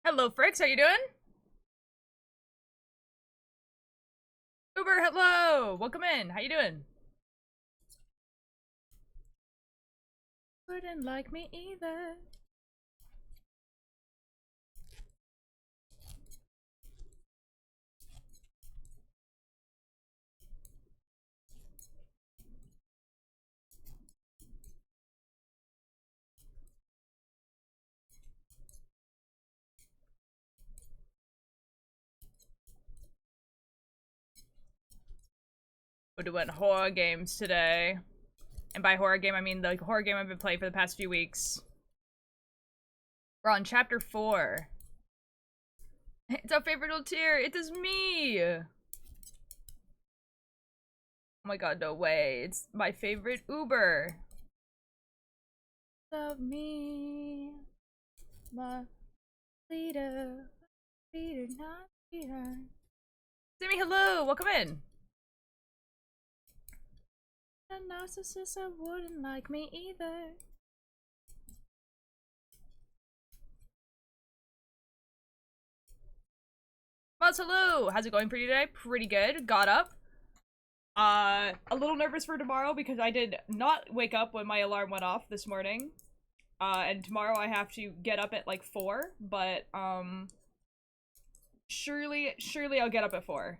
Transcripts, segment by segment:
Hello, Fricks. How you doing? Uber, hello. Welcome in. How you doing? Wouldn't like me either. We're doing horror games today. And by horror game, I mean the horror game I've been playing for the past few weeks. We're on chapter 4. It's our favorite little tier. It is me. Oh my god, no way. It's my favorite Uber. Love me, my leader. Leader, not leader. Sammy, hello. Welcome in. A narcissist, I wouldn't like me either. Mods, hello! How's it going for you today? Pretty good. Got up. A little nervous for tomorrow because I did not wake up when my alarm went off this morning. And tomorrow I have to get up at like 4, but, surely I'll get up at 4.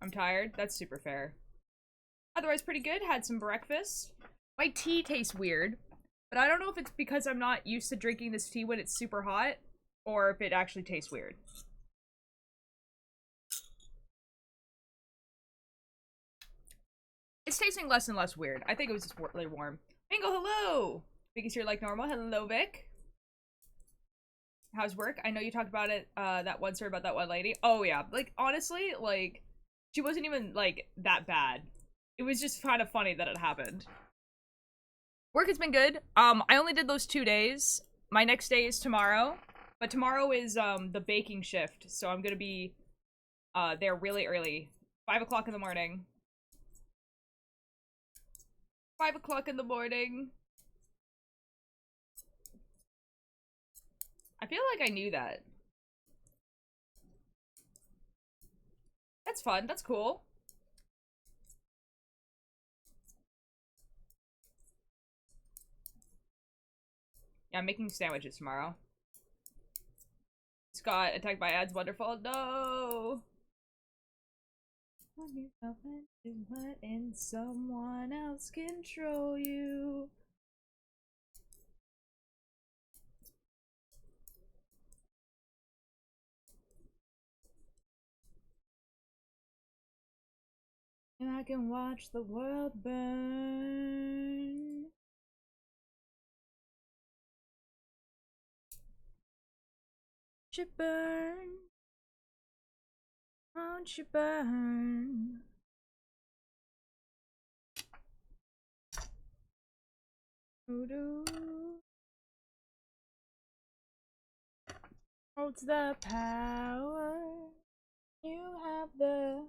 I'm tired. That's super fair. Otherwise, pretty good. Had some breakfast. My tea tastes weird, but I don't know if it's because I'm not used to drinking this tea when it's super hot, or if it actually tastes weird. It's tasting less and less weird. I think it was just really warm. Bingo, hello! Vicky's here like normal. Hello, Vic. How's work? I know you talked about it, that one story about that one lady. Oh, yeah. Like, honestly, like, she wasn't even, like, that bad. It was just kind of funny that it happened. Work has been good. I only did those 2 days. My next day is tomorrow. But tomorrow is, the baking shift. So I'm gonna be, there really early. 5 o'clock in the morning. 5 o'clock in the morning. I feel like I knew that. That's fun. That's cool. Yeah, I'm making sandwiches tomorrow. Scott, attacked by ads. Wonderful. No! When yourself into letting someone else control you. And I can watch the world burn. You burn. Won't you burn? Voodoo holds the power. You have the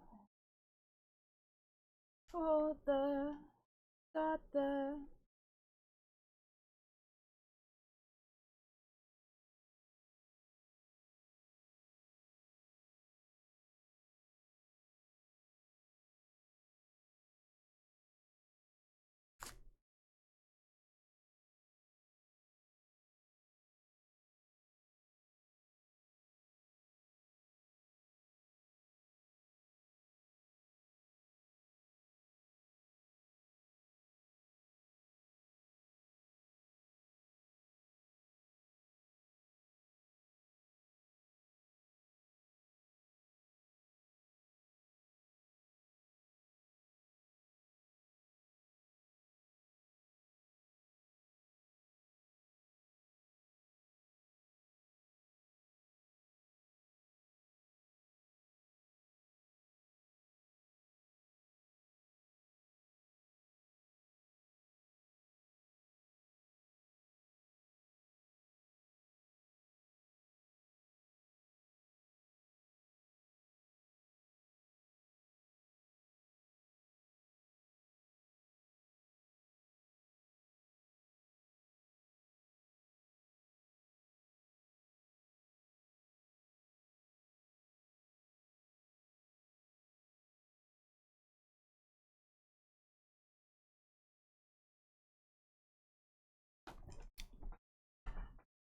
hold the got the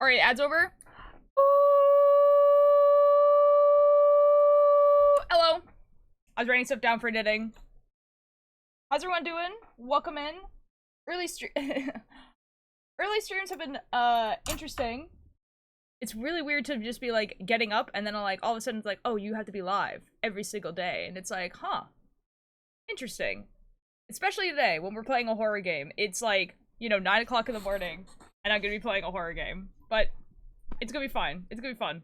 Alright, ads over. Ooh. Hello. I was writing stuff down for knitting. How's everyone doing? Welcome in. Early streams have been interesting. It's really weird to just be like getting up and then like all of a sudden it's like, oh, you have to be live every single day, and it's like, huh, interesting. Especially today when we're playing a horror game. It's like, you know, 9 o'clock in the morning and I'm gonna be playing a horror game, but it's gonna be fine. It's gonna be fun.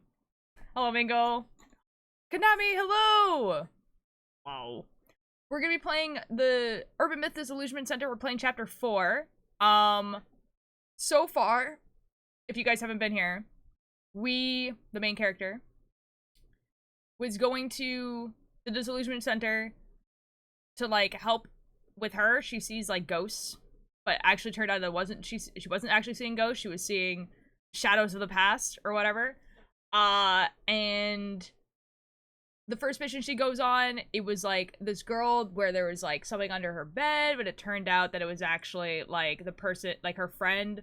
Hello, Mingo. Konami, hello. Wow. We're gonna be playing the Urban Myth Disillusionment Center. We're playing chapter 4. So far, if you guys haven't been here, we, the main character, was going to the Disillusionment Center to like help with her. She sees like ghosts, but actually turned out that she wasn't actually seeing ghosts. She was seeing shadows of the past or whatever. And the first mission she goes on, it was like this girl where there was like something under her bed, but it turned out that it was actually like the person, like her friend,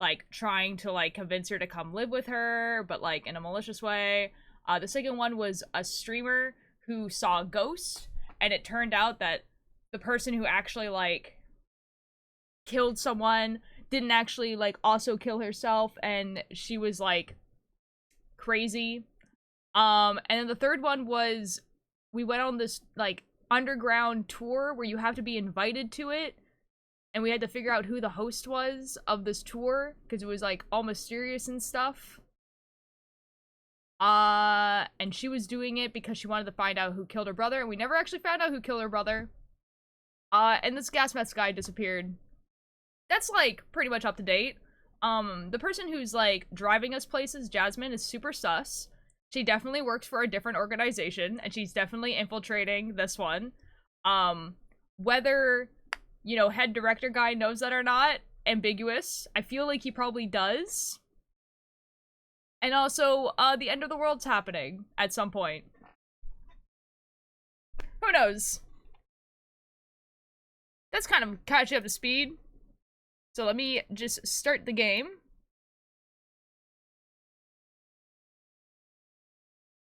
like trying to like convince her to come live with her, but like in a malicious way. The second one was a streamer who saw a ghost, and it turned out that the person who actually like killed someone didn't actually like also kill herself, and she was like crazy. And then the third one was, we went on this like underground tour where you have to be invited to it, and we had to figure out who the host was of this tour because it was like all mysterious and stuff. And she was doing it because she wanted to find out who killed her brother, and we never actually found out who killed her brother. And this gas mask guy disappeared. That's like pretty much up to date. The person who's like driving us places, Jasmine, is super sus. She definitely works for a different organization, and she's definitely infiltrating this one. Whether, you know, head director guy knows that or not, ambiguous. I feel like he probably does. And also, the end of the world's happening at some point. Who knows? That's kind of catching up to speed. So let me just start the game.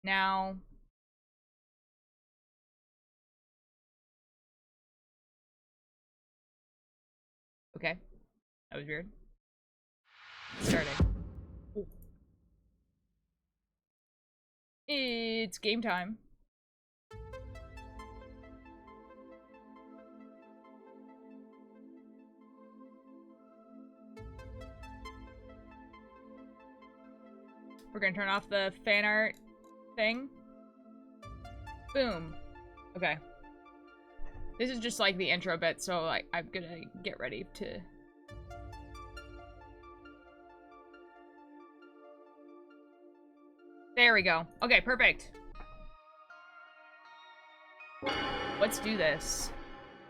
Now. Okay. That was weird. Starting. Ooh. It's game time. We're gonna turn off the fan art thing. Boom. Okay. This is just like the intro bit, so like I'm gonna get ready to... There we go. Okay, perfect. Let's do this.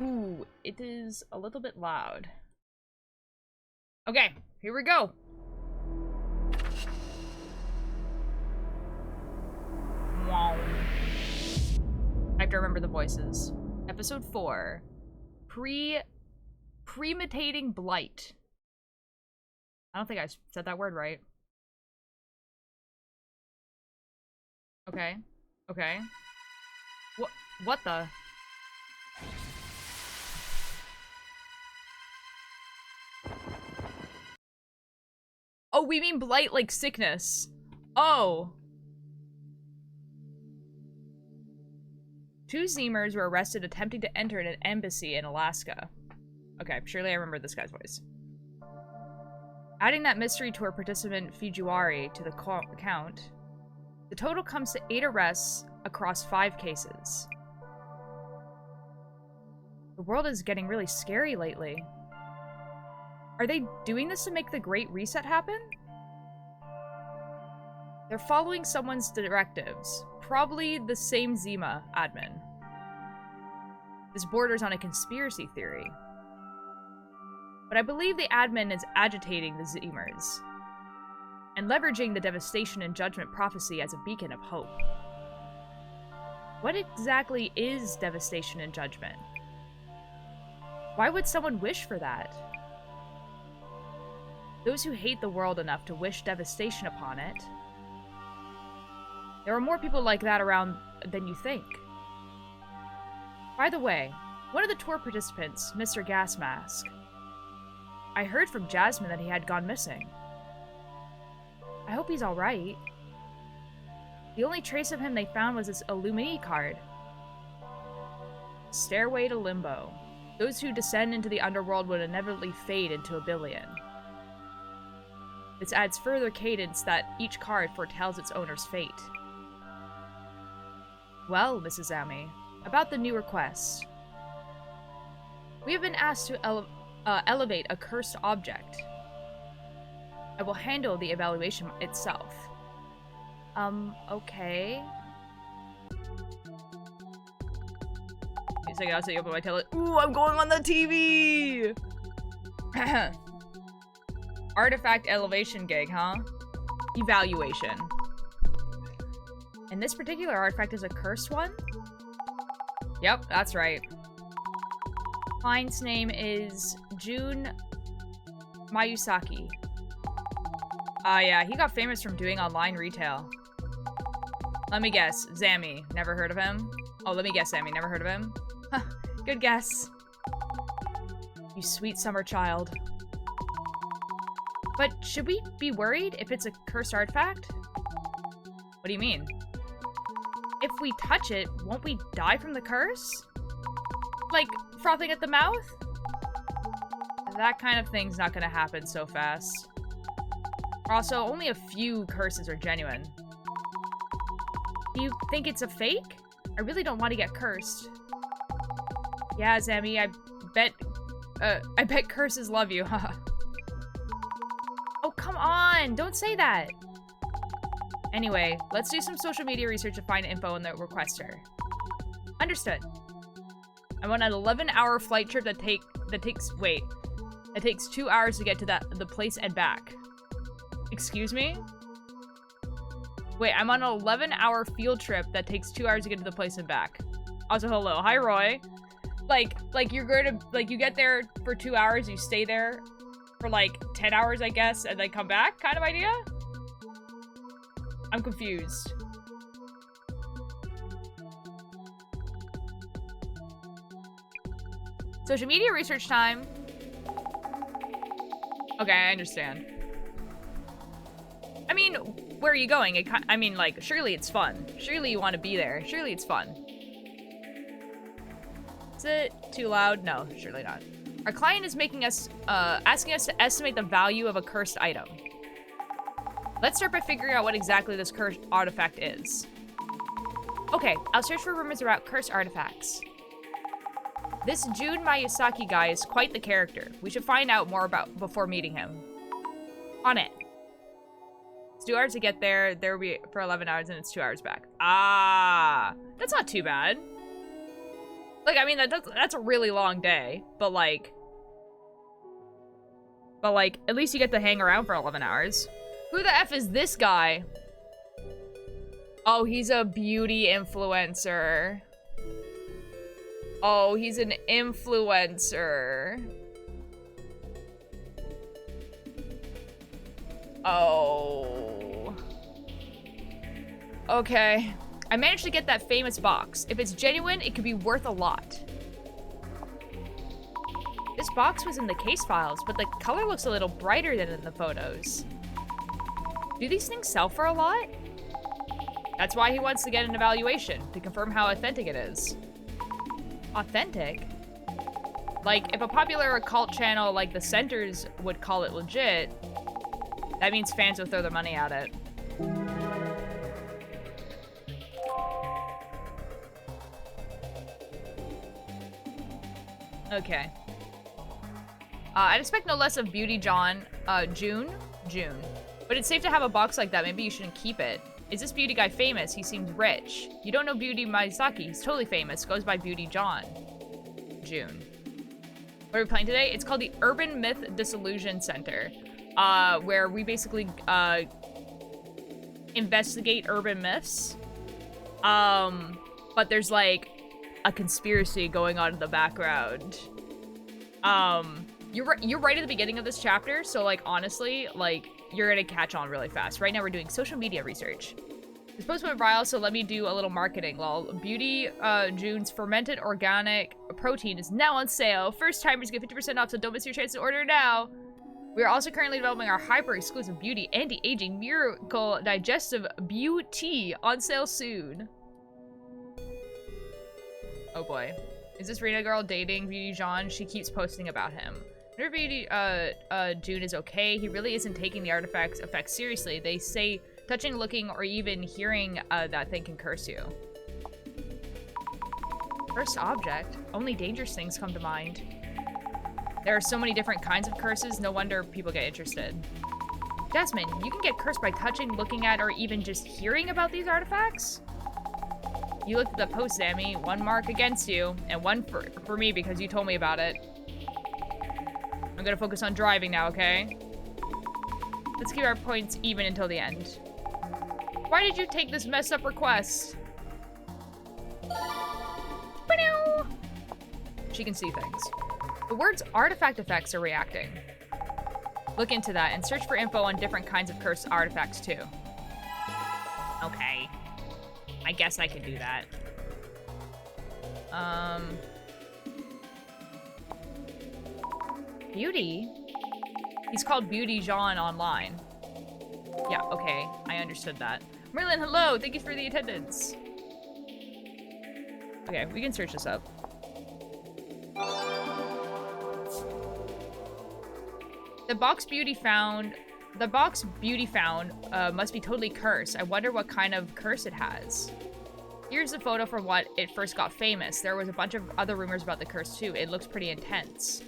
Ooh, it is a little bit loud. Okay, here we go. Wow. I have to remember the voices. Episode 4. Permeating Blight. I don't think I said that word right. Okay. Okay. What the? Oh, we mean blight like sickness. Oh. 2 Zemers were arrested attempting to enter an embassy in Alaska. Okay, surely I remember this guy's voice. Adding that mystery tour participant Fujiwari to the count, the total comes to 8 arrests across 5 cases. The world is getting really scary lately. Are they doing this to make the Great Reset happen? They're following someone's directives. Probably the same Zima admin. This borders on a conspiracy theory. But I believe the admin is agitating the Zemers and leveraging the devastation and judgment prophecy as a beacon of hope. What exactly is devastation and judgment? Why would someone wish for that? Those who hate the world enough to wish devastation upon it. There are more people like that around than you think. By the way, one of the tour participants, Mr. Gas Mask, I heard from Jasmine that he had gone missing. I hope he's alright. The only trace of him they found was his Illumini card. Stairway to Limbo. Those who descend into the underworld would inevitably fade into oblivion. This adds further cadence that each card foretells its owner's fate. Well, Mrs. Amy, about the new request. We have been asked to elevate a cursed object. I will handle the evaluation itself. Okay. Wait a second, I'll set you up on my tele- Ooh, I'm going on the TV! Artifact elevation gig, huh? Evaluation. And this particular artifact is a cursed one? Yep, that's right. Client's name is Jun Mayusaki. Yeah, he got famous from doing online retail. Let me guess, Zammy. Never heard of him? Oh, let me guess, Zammy. Never heard of him? Huh, good guess. You sweet summer child. But should we be worried if it's a cursed artifact? What do you mean? If we touch it, won't we die from the curse? Like, frothing at the mouth? That kind of thing's not gonna happen so fast. Also, only a few curses are genuine. Do you think it's a fake? I really don't want to get cursed. Yeah, Zammy, I bet curses love you, haha. Oh, come on! Don't say that! Anyway, let's do some social media research to find info on the requester. Understood. I'm on an 11-hour flight trip that takes 2 hours to get to the place and back. Excuse me? Wait, I'm on an 11-hour field trip that takes 2 hours to get to the place and back. Also, hello. Hi, Roy. Like you're going to, like, you get there for 2 hours, you stay there for, like, 10 hours, I guess, and then come back kind of idea? I'm confused. Social media research time. Okay, I understand. I mean, where are you going? I mean, like, surely it's fun. Surely you want to be there. Surely it's fun. Is it too loud? No, surely not. Our client is making us, asking us to estimate the value of a cursed item. Let's start by figuring out what exactly this cursed artifact is. Okay, I'll search for rumors about cursed artifacts. This Jun Mayusaki guy is quite the character. We should find out more about before meeting him. On it. It's 2 hours to get there. There will be for 11 hours and it's 2 hours back. Ah, that's not too bad. Like, I mean, that's a really long day, but like, at least you get to hang around for 11 hours. Who the F is this guy? Oh, he's a beauty influencer. Oh, he's an influencer. Oh. Okay. I managed to get that famous box. If it's genuine, it could be worth a lot. This box was in the case files, but the color looks a little brighter than in the photos. Do these things sell for a lot? That's why he wants to get an evaluation, to confirm how authentic it is. Authentic? Like, if a popular occult channel like the Centers would call it legit, that means fans will throw their money at it. Okay. I'd expect no less of Beauty June. But it's safe to have a box like that. Maybe you shouldn't keep it. Is this beauty guy famous? He seems rich. You don't know Beauty Mayusaki. He's totally famous. Goes by Beauty June. What are we playing today? It's called the Urban Myth Disillusion Center. Where we basically, investigate urban myths. But there's, like, a conspiracy going on in the background. You're right at the beginning of this chapter, so like honestly, like you're gonna catch on really fast. Right now we're doing social media research. This post went viral, so let me do a little marketing. Lol. Beauty June's fermented organic protein is now on sale. First timers get 50% off, so don't miss your chance to order now. We are also currently developing our hyper-exclusive beauty anti-aging miracle digestive beauty on sale soon. Oh boy. Is this Rena girl dating Beauty John? She keeps posting about him. Whenever Beauty June is okay, he really isn't taking the artifacts effects seriously. They say touching, looking, or even hearing that thing can curse you. First object? Only dangerous things come to mind. There are so many different kinds of curses, no wonder people get interested. Jasmine, you can get cursed by touching, looking at, or even just hearing about these artifacts? You looked at the post, Sammy. One mark against you, and one for me because you told me about it. I'm gonna focus on driving now, okay? Let's keep our points even until the end. Why did you take this messed up request? She can see things. The words artifact effects are reacting. Look into that and search for info on different kinds of cursed artifacts too. Okay. I guess I could do that. Beauty? He's called Beauty Jean online. Yeah, okay. I understood that. Merlin, hello! Thank you for the attendance. Okay, we can search this up. The box Beauty found must be totally cursed. I wonder what kind of curse it has. Here's a photo from what it first got famous. There was a bunch of other rumors about the curse too. It looks pretty intense.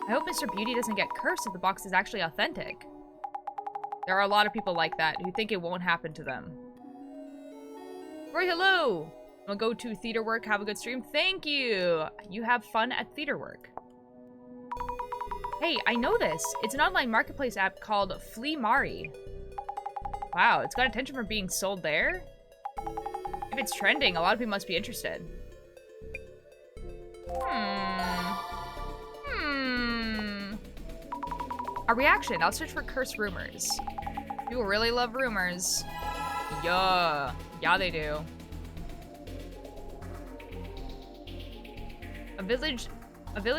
I hope Mr. Beauty doesn't get cursed if the box is actually authentic. There are a lot of people like that who think it won't happen to them. Roy, hello! I'll go to theater work. Have a good stream. Thank you! You have fun at theater work. Hey, I know this. It's an online marketplace app called Flea Mari. Wow, it's got attention for being sold there? If it's trending, a lot of people must be interested. A reaction. I'll search for cursed rumors. People really love rumors. Yeah. Yeah, they do. A village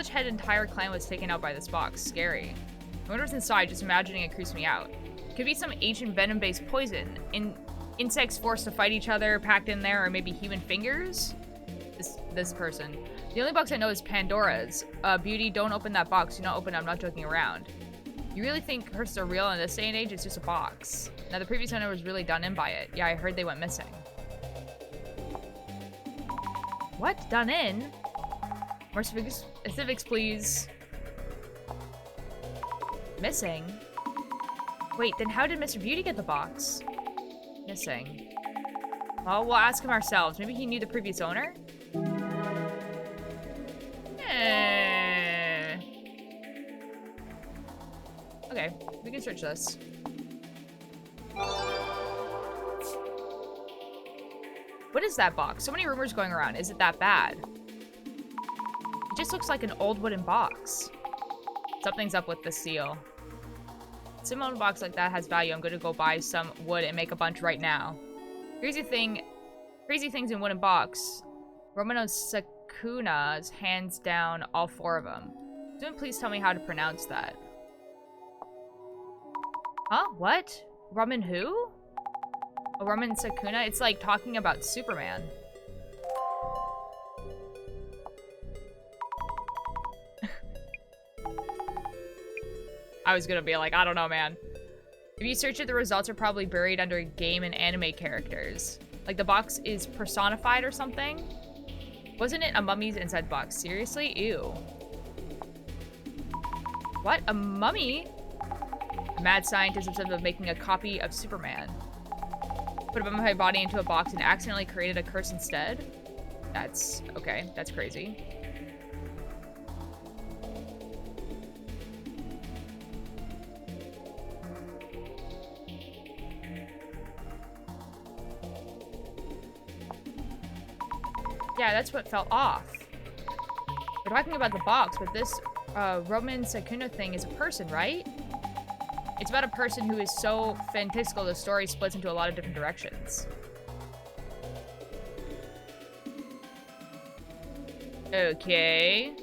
head entire clan was taken out by this box. Scary. I wonder what's inside. Just imagining it creeps me out. Could be some ancient venom-based poison. Insects forced to fight each other, packed in there, or maybe human fingers? This person. The only box I know is Pandora's. Beauty, don't open that box. Do not open it. I'm not joking around. You really think curses are real in this day and age? It's just a box. Now, the previous owner was really done in by it. Yeah, I heard they went missing. What? Done in? More specifics, please. Missing? Wait, then how did Mr. Beauty get the box? Missing. Well, we'll ask him ourselves. Maybe he knew the previous owner? Okay, we can search this. What is that box? So many rumors going around. Is it that bad? It just looks like an old wooden box. Something's up with the seal. Some old box like that has value. I'm gonna go buy some wood and make a bunch right now. Crazy things in wooden box. Romano Sakuna's hands down all 4 of them. Someone please tell me how to pronounce that. Huh? What? Ramen who? Oh, Ramen Sakuna? It's like talking about Superman. I was gonna be like, I don't know, man. If you search it, the results are probably buried under game and anime characters. Like the box is personified or something? Wasn't it a mummy's inside the box? Seriously? Ew. What? A mummy? A mad scientist obsessed with making a copy of Superman. Put a mummified body into a box and accidentally created a curse instead? That's... okay, that's crazy. Yeah, that's what fell off. We're talking about the box, but this Roman Sakuno thing is a person, right? It's about a person who is so fantastical the story splits into a lot of different directions. Okay.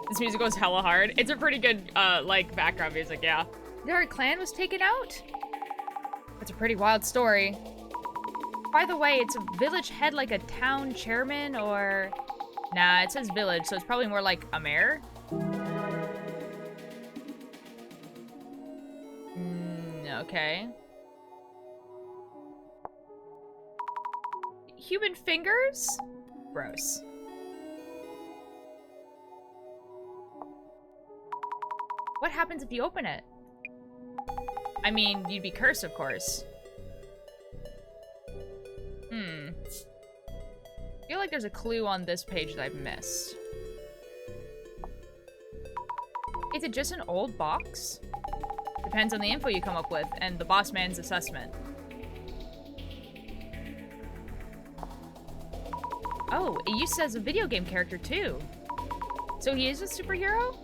This music goes hella hard. It's a pretty good, like, background music, yeah. Their clan was taken out? That's a pretty wild story. By the way, it's a village head like a town chairman or... Nah, it says village, so it's probably more like a mayor. Okay. Human fingers? Gross. What happens if you open it? I mean, you'd be cursed, of course. I feel like there's a clue on this page that I've missed. Is it just an old box? Depends on the info you come up with and the boss man's assessment. Oh, it used as a video game character too. So he is a superhero?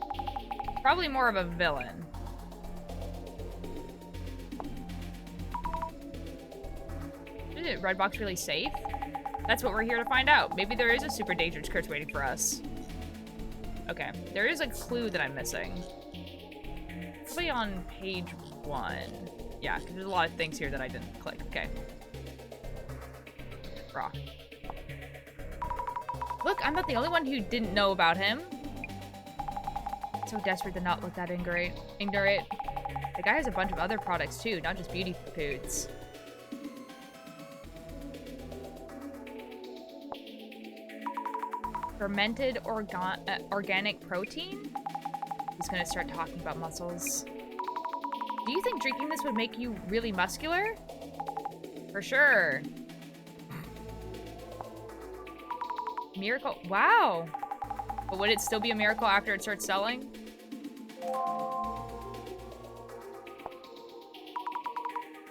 Probably more of a villain. Is Red Box really safe? That's what we're here to find out. Maybe there is a super dangerous curse waiting for us. Okay, there is a clue that I'm missing. Probably on page 1. Yeah, because there's a lot of things here that I didn't click. Okay. Raw. Look, I'm not the only one who didn't know about him. So desperate to not look that ignorant. The guy has a bunch of other products too, not just beauty foods. Fermented organic protein? He's gonna start talking about muscles. Do you think drinking this would make you really muscular? For sure. Miracle. Wow. But would it still be a miracle after it starts selling?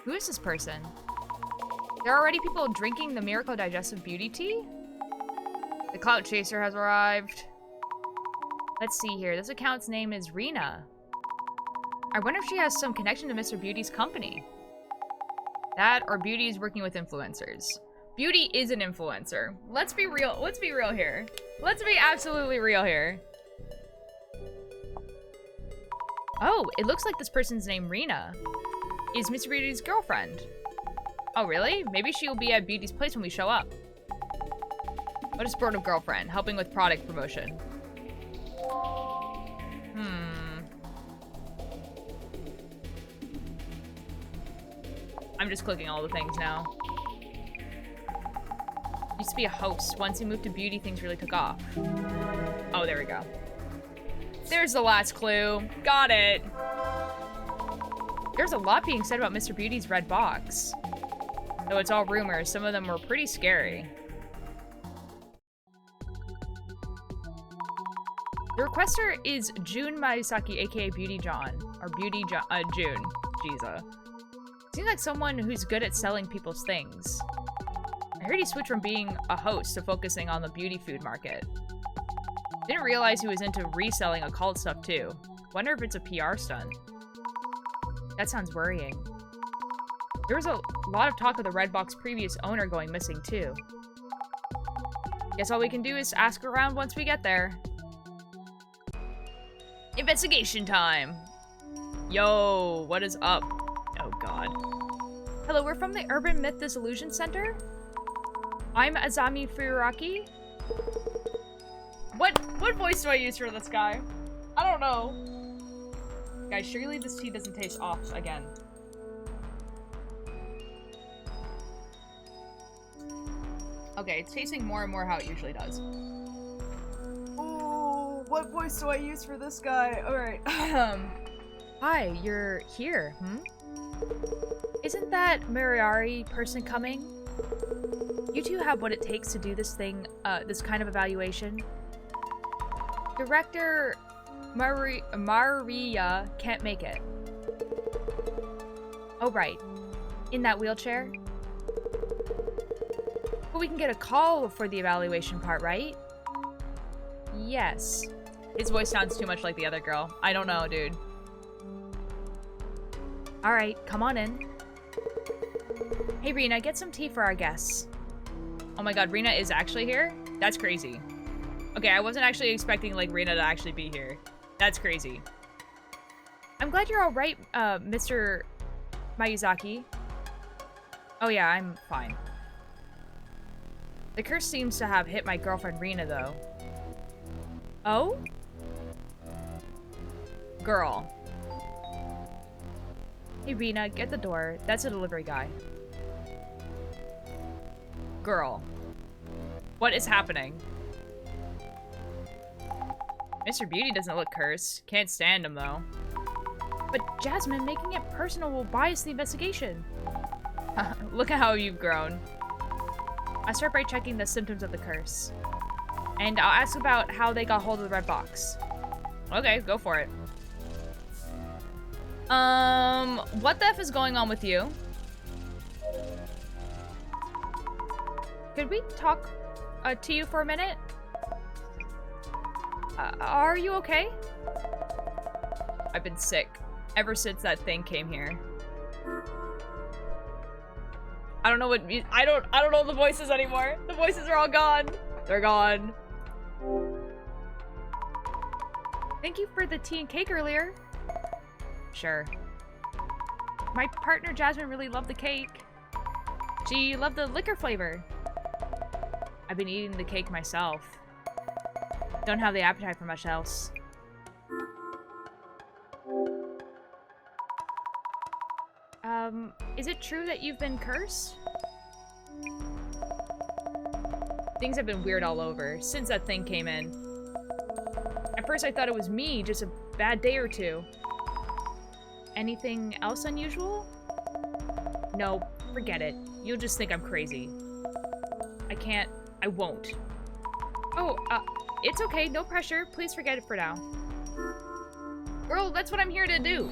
Who is this person? There are already people drinking the Miracle Digestive Beauty Tea? The Clout Chaser has arrived. Let's see here. This account's name is Rena. I wonder if she has some connection to Mr. Beauty's company. That or Beauty's working with influencers. Beauty is an influencer. Let's be real. Let's be real here. Let's be absolutely real here. Oh, it looks like this person's name, Rena, is Mr. Beauty's girlfriend. Oh, really? Maybe she'll be at Beauty's place when we show up. What a sportive girlfriend, helping with product promotion. I'm just clicking all the things now. Used to be a host. Once he moved to Beauty, things really took off. Oh, there we go. There's the last clue. Got it. There's a lot being said about Mr. Beauty's red box. Though it's all rumors, some of them were pretty scary. The requester is June Mayusaki, aka Beauty John. Or Beauty June. Jesus. Seems like someone who's good at selling people's things. I heard he switched from being a host to focusing on the beauty food market. Didn't realize he was into reselling occult stuff too. Wonder if it's a PR stunt. That sounds worrying. There was a lot of talk of the Red Box previous owner going missing too. Guess all we can do is ask around once we get there. Investigation time! Yo, what is up? Oh god. Hello, we're from the Urban Myth Disillusion Center. I'm Azami Furaki. What voice do I use for this guy? I don't know. Guys, surely this tea doesn't taste off again. Okay, it's tasting more and more how it usually does. Oh, what voice do I use for this guy? Alright. Hi, you're here, Isn't that Muriari person coming? You two have what it takes to do this thing, this kind of evaluation. Director Maria can't make it. Oh, right. In that wheelchair? But we can get a call for the evaluation part, right? Yes. His voice sounds too much like the other girl. I don't know, dude. Alright, come on in. Hey, Rena, get some tea for our guests. Oh my god, Rena is actually here? That's crazy. Okay, I wasn't actually expecting, like, Rena to actually be here. That's crazy. I'm glad you're alright, Mr. Miyazaki. Oh yeah, I'm fine. The curse seems to have hit my girlfriend Rena, though. Oh? Girl. Hey, Rena, get the door. That's a delivery guy. Girl. What is happening? Mr. Beauty doesn't look cursed. Can't stand him, though. But Jasmine, making it personal will bias the investigation. Look at how you've grown. I'll start by checking the symptoms of the curse. And I'll ask about how they got hold of the red box. Okay, go for it. What the F is going on with you? Could we talk to you for a minute? Are you okay? I've been sick ever since that thing came here. I don't know what I don't know the voices anymore. The voices are all gone. They're gone. Thank you for the tea and cake earlier. Sure. My partner Jasmine really loved the cake. She loved the liquor flavor. I've been eating the cake myself. Don't have the appetite for much else. Is it true that you've been cursed? Things have been weird all over since that thing came in. At first I thought it was me, just a bad day or two. Anything else unusual? No, forget it. You'll just think I'm crazy. I won't. Oh, it's okay, no pressure. Please forget it for now. Girl, that's what I'm here to do.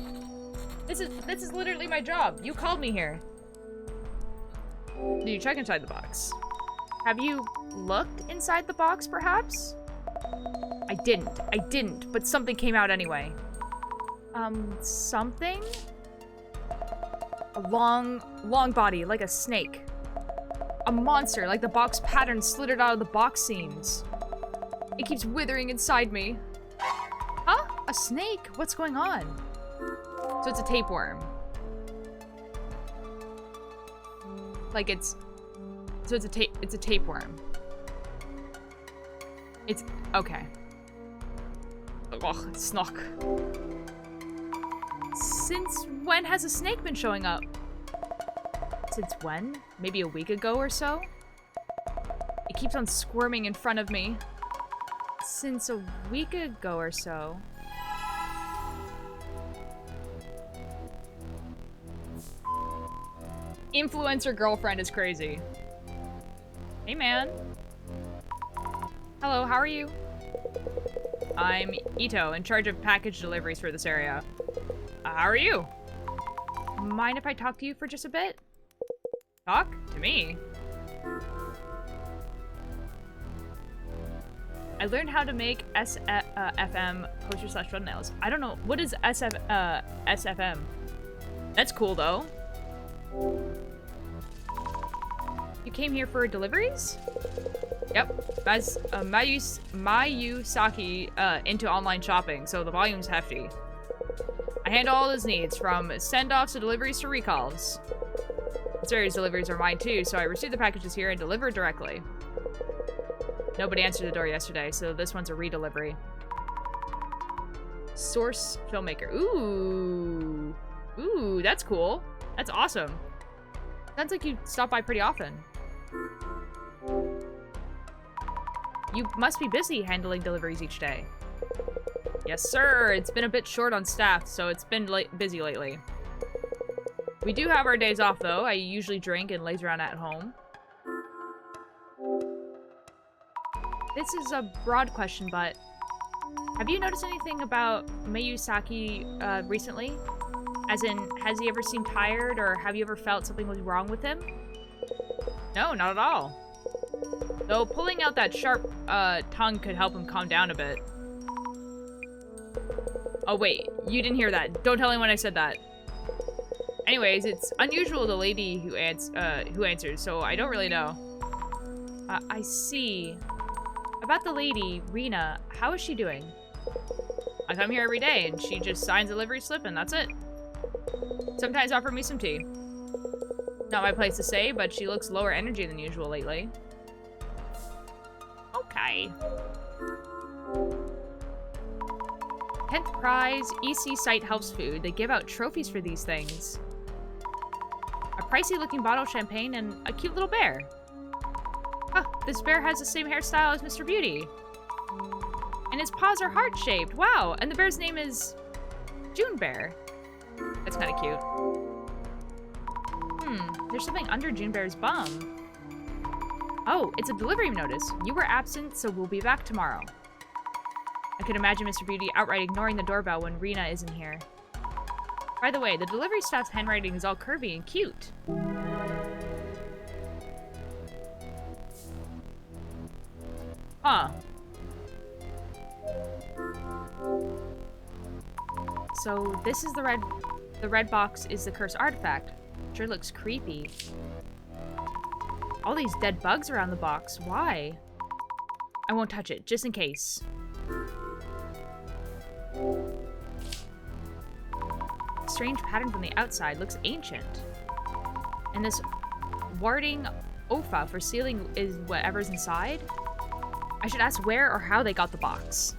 This is literally my job. You called me here. Did you check inside the box? Have you looked inside the box, perhaps? I didn't, but something came out anyway. Something? A long body, like a snake. A monster, like the box pattern slithered out of the box seams. It keeps withering inside me. Huh? A snake? What's going on? So it's a tapeworm. Like it's a tapeworm. It's okay. Ugh, snuck. Since when has a snake been showing up? Since when? Maybe a week ago or so? It keeps on squirming in front of me. Since a week ago or so. Influencer girlfriend is crazy. Hey, man. Hello, how are you? I'm Ito, in charge of package deliveries for this area. How are you? Mind if I talk to you for just a bit? Talk? To me? I learned how to make SFM poster/thumbnails. I don't know. What is SFM? That's cool, though. You came here for deliveries? Yep. As Mayusaki into online shopping, so the volume's hefty. I handle all his needs, from send-offs to deliveries to recalls. Serious deliveries are mine too, so I receive the packages here and deliver directly. Nobody answered the door yesterday, so this one's a redelivery. Source filmmaker. Ooh. Ooh, that's cool. That's awesome. Sounds like you stop by pretty often. You must be busy handling deliveries each day. Yes, sir. It's been a bit short on staff, so it's been busy lately. We do have our days off, though. I usually drink and laze around at home. This is a broad question, but Have you noticed anything about Miyazaki recently? As in, has he ever seemed tired, or have you ever felt something was wrong with him? No, not at all. Though pulling out that sharp tongue could help him calm down a bit. Oh wait, you didn't hear that. Don't tell anyone I said that. Anyways, it's unusual the lady who answers, so I don't really know. I see. About the lady, Rena, how is she doing? I come here every day and she just signs a livery slip and that's it. Sometimes offer me some tea. Not my place to say, but she looks lower energy than usual lately. Okay. 10th prize, EC Site Helps Food. They give out trophies for these things. A pricey looking bottle of champagne and a cute little bear. Oh, this bear has the same hairstyle as Mr. Beauty. And his paws are heart-shaped. Wow, and the bear's name is June Bear. That's kind of cute. There's something under June Bear's bum. Oh, it's a delivery notice. You were absent, so we'll be back tomorrow. I could imagine Mr. Beauty outright ignoring the doorbell when Rena isn't here. By the way, the delivery staff's handwriting is all curvy and cute. Huh. So this is the red box is the cursed artifact. Sure looks creepy. All these dead bugs around the box. Why? I won't touch it, just in case. Strange pattern from the outside. Looks ancient. And this warding OFA for sealing is whatever's inside? I should ask where or how they got the box.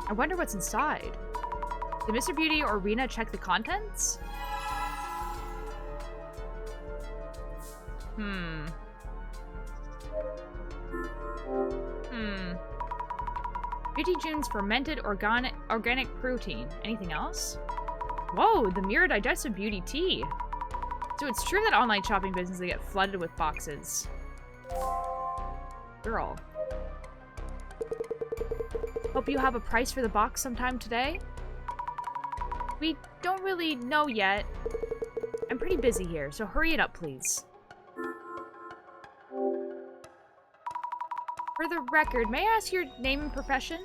I wonder what's inside. Did Mr. Beauty or Rena check the contents? Beauty June's fermented organic protein. Anything else? Whoa, the Mirror Digestive Beauty Tea. So it's true that online shopping businesses get flooded with boxes. Girl. Hope you have a price for the box sometime today? We don't really know yet. I'm pretty busy here, so hurry it up, please. For the record, may I ask your name and profession?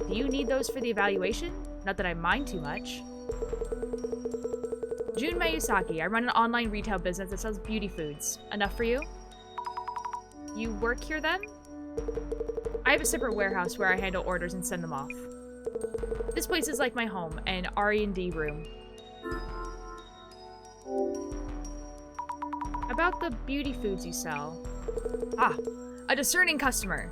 Do you need those for the evaluation? Not that I mind too much. June Miyazaki. I run an online retail business that sells beauty foods. Enough for you? You work here then? I have a separate warehouse where I handle orders and send them off. This place is like my home, an R&D room. About the beauty foods you sell. Ah, a discerning customer.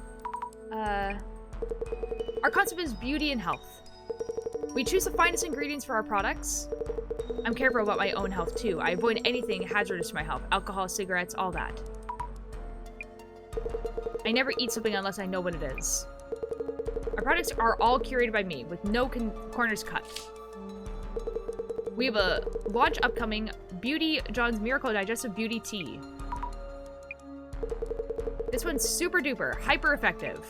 Our concept is beauty and health. We choose the finest ingredients for our products. I'm careful about my own health too. I avoid anything hazardous to my health. Alcohol, cigarettes, all that. I never eat something unless I know what it is. Our products are all curated by me, with no corners cut. We have a launch upcoming, Beauty John's Miracle Digestive Beauty Tea. This one's super duper, hyper effective.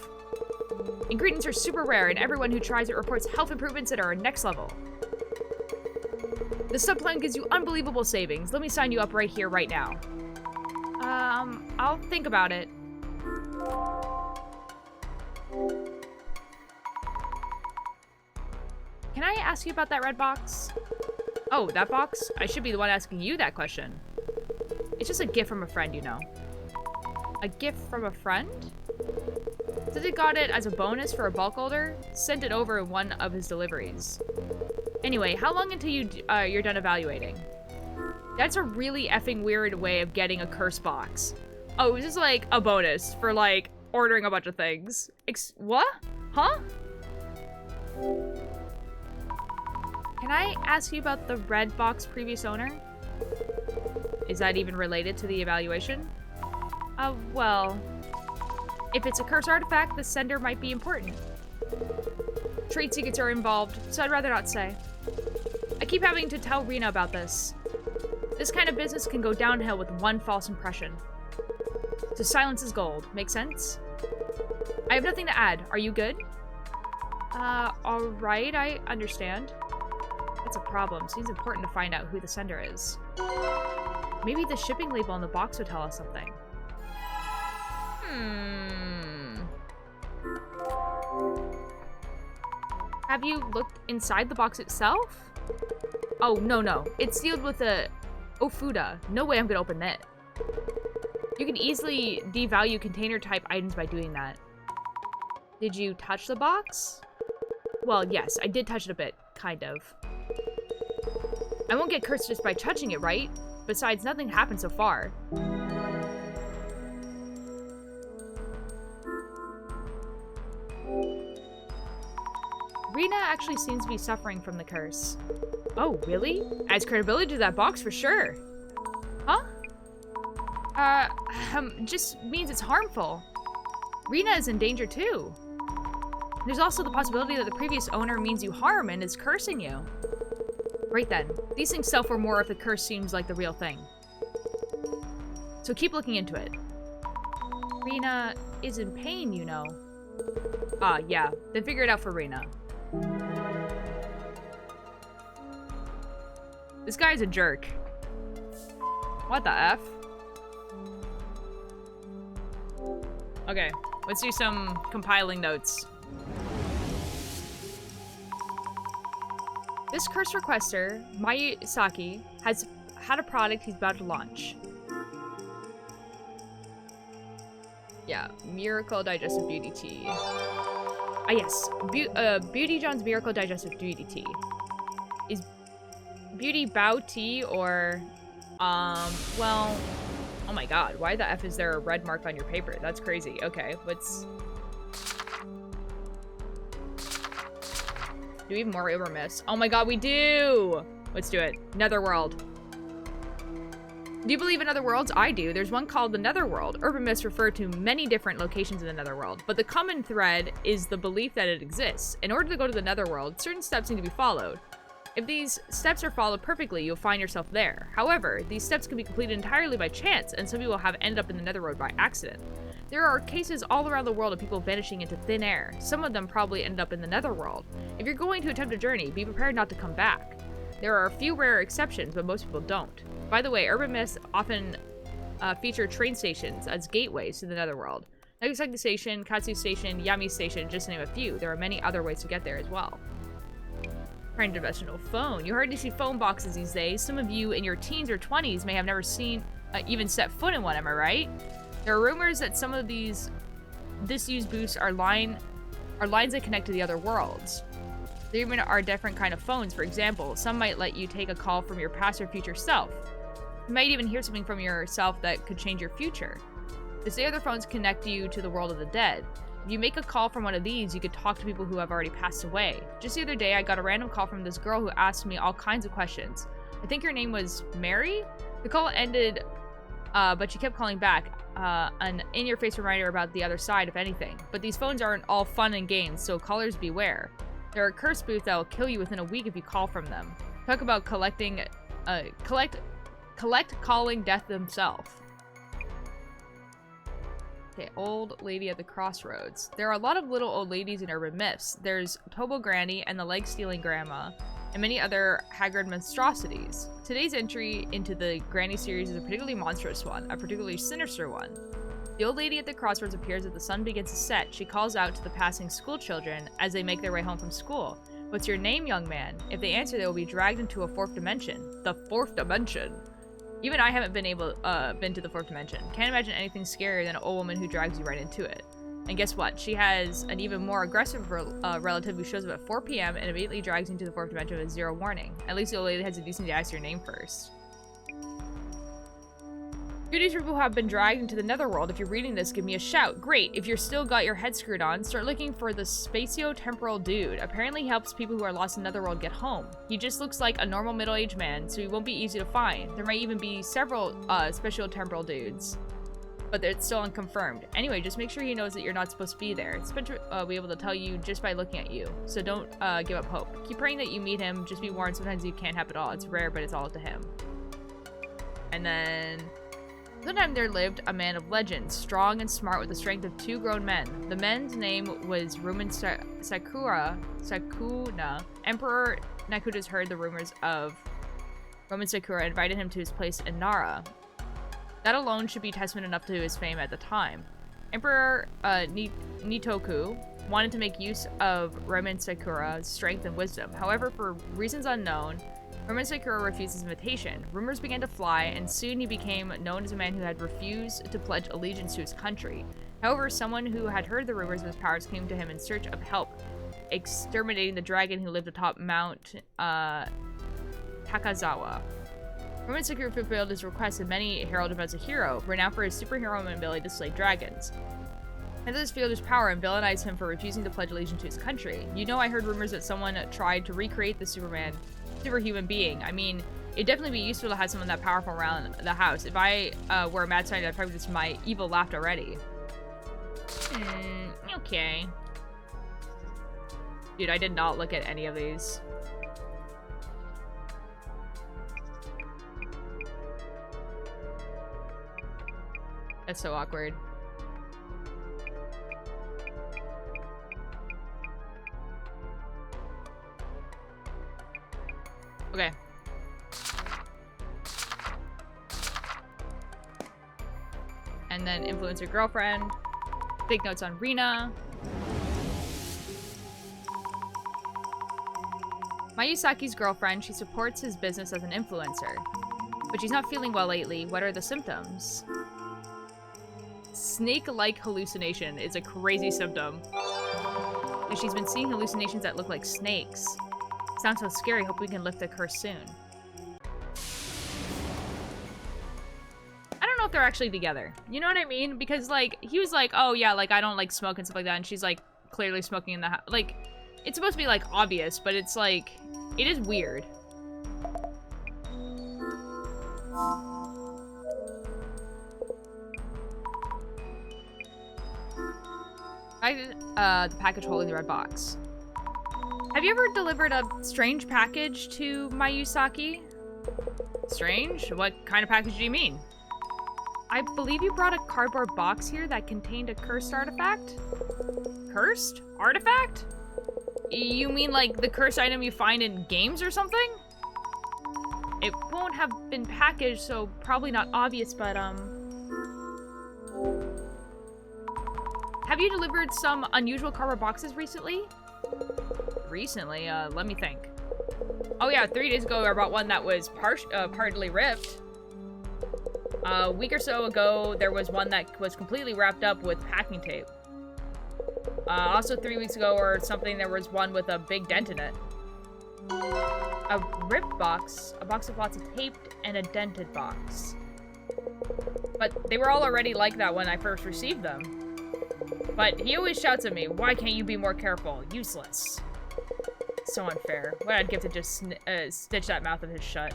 Ingredients are super rare, and everyone who tries it reports health improvements that are next level. The supplement gives you unbelievable savings. Let me sign you up right here, right now. I'll think about it. Can I ask you about that red box? Oh, that box? I should be the one asking you that question. It's just a gift from a friend, you know. A gift from a friend? Said he got it as a bonus for a bulk order. Sent it over in one of his deliveries. Anyway, how long until you're done evaluating? That's a really effing weird way of getting a curse box. Oh, it was just like a bonus for like ordering a bunch of things. What? Huh? Can I ask you about the red box previous owner? Is that even related to the evaluation? Well, if it's a curse artifact, the sender might be important. Trade secrets are involved, so I'd rather not say. I keep having to tell Rena about this. This kind of business can go downhill with one false impression. The silence is gold. Makes sense? I have nothing to add. Are you good? Alright, I understand. That's a problem. Seems important to find out who the sender is. Maybe the shipping label on the box would tell us something. Have you looked inside the box itself? Oh, no. It's sealed with a Ofuda. No way I'm gonna open that. You can easily devalue container-type items by doing that. Did you touch the box? Well, yes, I did touch it a bit, kind of. I won't get cursed just by touching it, right? Besides, nothing happened so far. Rena actually seems to be suffering from the curse. Oh, really? Adds credibility to that box for sure. Huh? Just means it's harmful. Rena is in danger too. There's also the possibility that the previous owner means you harm and is cursing you. Right then. These things sell for more if the curse seems like the real thing. So keep looking into it. Rena is in pain, you know. Ah, yeah. Then figure it out for Rena. This guy's a jerk. What the F? Okay, let's do some compiling notes. This curse requester, Mayusaki, has had a product he's about to launch. Yeah, Miracle Digestive Beauty Tea. Ah yes, Beauty John's Miracle Digestive Beauty Tea. Is Beauty Bao Tea or, well, oh my god, why the F is there a red mark on your paper? That's crazy. Okay, let's... Do we have more Uber Myths? Oh my god, we do! Let's do it. Netherworld. Do you believe in other worlds? I do. There's one called the Netherworld. Urban myths refer to many different locations in the Netherworld, but the common thread is the belief that it exists. In order to go to the Netherworld, certain steps need to be followed. If these steps are followed perfectly, you'll find yourself there. However, these steps can be completed entirely by chance, and some people have ended up in the Netherworld by accident. There are cases all around the world of people vanishing into thin air. Some of them probably ended up in the Netherworld. If you're going to attempt a journey, be prepared not to come back. There are a few rare exceptions, but most people don't. By the way, urban myths often feature train stations as gateways to the Netherworld. Nagasaki Station, Katsu Station, Yami Station, just to name a few. There are many other ways to get there as well. Trying to invest in a phone. You hardly see phone boxes these days. Some of you in your teens or 20s may have never seen, even set foot in one, am I right? There are rumors that some of these disused booths are lines that connect to the other worlds. There even are different kind of phones. For example, some might let you take a call from your past or future self. You might even hear something from yourself that could change your future. The other phones connect you to the world of the dead. If you make a call from one of these, you could talk to people who have already passed away. Just the other day, I got a random call from this girl who asked me all kinds of questions. I think her name was Mary? The call ended, but she kept calling back. An in-your-face reminder about the other side, if anything. But these phones aren't all fun and games, so callers beware. There are curse booths that will kill you within a week if you call from them. Talk about collect calling death themselves. Okay, old lady at the crossroads. There are a lot of little old ladies in urban myths. There's Tobo Granny and the leg-stealing grandma, and many other haggard monstrosities. Today's entry into the Granny series is a particularly monstrous one, a particularly sinister one. The old lady at the crossroads appears as the sun begins to set. She calls out to the passing school children as they make their way home from school. What's your name, young man? If they answer, they will be dragged into a fourth dimension. The fourth dimension. Even I haven't been to the fourth dimension. Can't imagine anything scarier than an old woman who drags you right into it. And guess what? She has an even more aggressive relative who shows up at 4 p.m. and immediately drags you into the fourth dimension with zero warning. At least the old lady has a decency to ask your name first. Goodies for people who have been dragged into the Netherworld. If you're reading this, give me a shout. Great. If you're still got your head screwed on, start looking for the spatio-temporal dude. Apparently he helps people who are lost in Netherworld get home. He just looks like a normal middle-aged man, so he won't be easy to find. There might even be several spatio-temporal dudes, but it's still unconfirmed. Anyway, just make sure he knows that you're not supposed to be there. It's been be able to tell you just by looking at you, so don't give up hope. Keep praying that you meet him. Just be warned, sometimes you can't help it all. It's rare, but it's all up to him. And then Sometime there lived a man of legend, strong and smart with the strength of 2 grown men. The man's name was Sakuna. Emperor Nakutas heard the rumors of Roman Sakura and invited him to his place in Nara. That alone should be testament enough to his fame at the time. Emperor Nitoku wanted to make use of Roman Sakura's strength and wisdom. However, for reasons unknown, Roman Sakura refused his invitation. Rumors began to fly, and soon he became known as a man who had refused to pledge allegiance to his country. However, someone who had heard the rumors of his powers came to him in search of help, exterminating the dragon who lived atop Mount Takazawa. Roman Sakura fulfilled his request, and many heralded him as a hero, renowned for his superhero ability to slay dragons. Others feel his power and villainized him for refusing to pledge allegiance to his country. You know, I heard rumors that someone tried to recreate the superhuman being. I mean, it'd definitely be useful to have someone that powerful around the house. If I were a mad scientist, I'd probably just my evil laughed already. Okay. Dude, I did not look at any of these. That's so awkward. Okay. And then influencer girlfriend. Take notes on Rina. Mayusaki's girlfriend. She supports his business as an influencer. But she's not feeling well lately. What are the symptoms? Snake-like hallucination is a crazy symptom. And she's been seeing hallucinations that look like snakes. Sounds so scary. Hope we can lift the curse soon. I don't know if they're actually together. You know what I mean? Because, like, he was like, oh, yeah, like, I don't, like, smoke and stuff like that. And she's, like, clearly smoking in the house. Like, it's supposed to be, like, obvious, but it's, like, it is weird. The package holding the red box. Have you ever delivered a strange package to Mayusaki? Strange? What kind of package do you mean? I believe you brought a cardboard box here that contained a cursed artifact? Cursed? Artifact? You mean like the cursed item you find in games or something? It won't have been packaged, so probably not obvious, but have you delivered some unusual cardboard boxes recently? Recently? Let me think. Oh yeah, 3 days ago I bought one that was partly ripped. A week or so ago, there was one that was completely wrapped up with packing tape. Also 3 weeks ago or something, there was one with a big dent in it. A ripped box, a box with lots of tape, and a dented box. But they were all already like that when I first received them. But he always shouts at me, why can't you be more careful? Useless. So unfair. What I'd give to just stitch that mouth of his shut.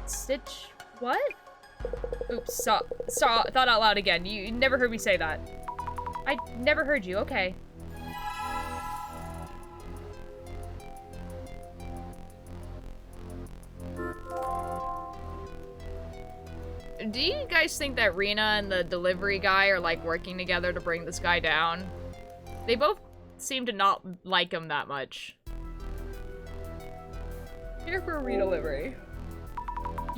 Stitch? What? Oops, thought out loud again. You never heard me say that. I never heard you, okay. Do you guys think that Rina and the delivery guy are like working together to bring this guy down? They both seem to not like him that much. Here for a redelivery.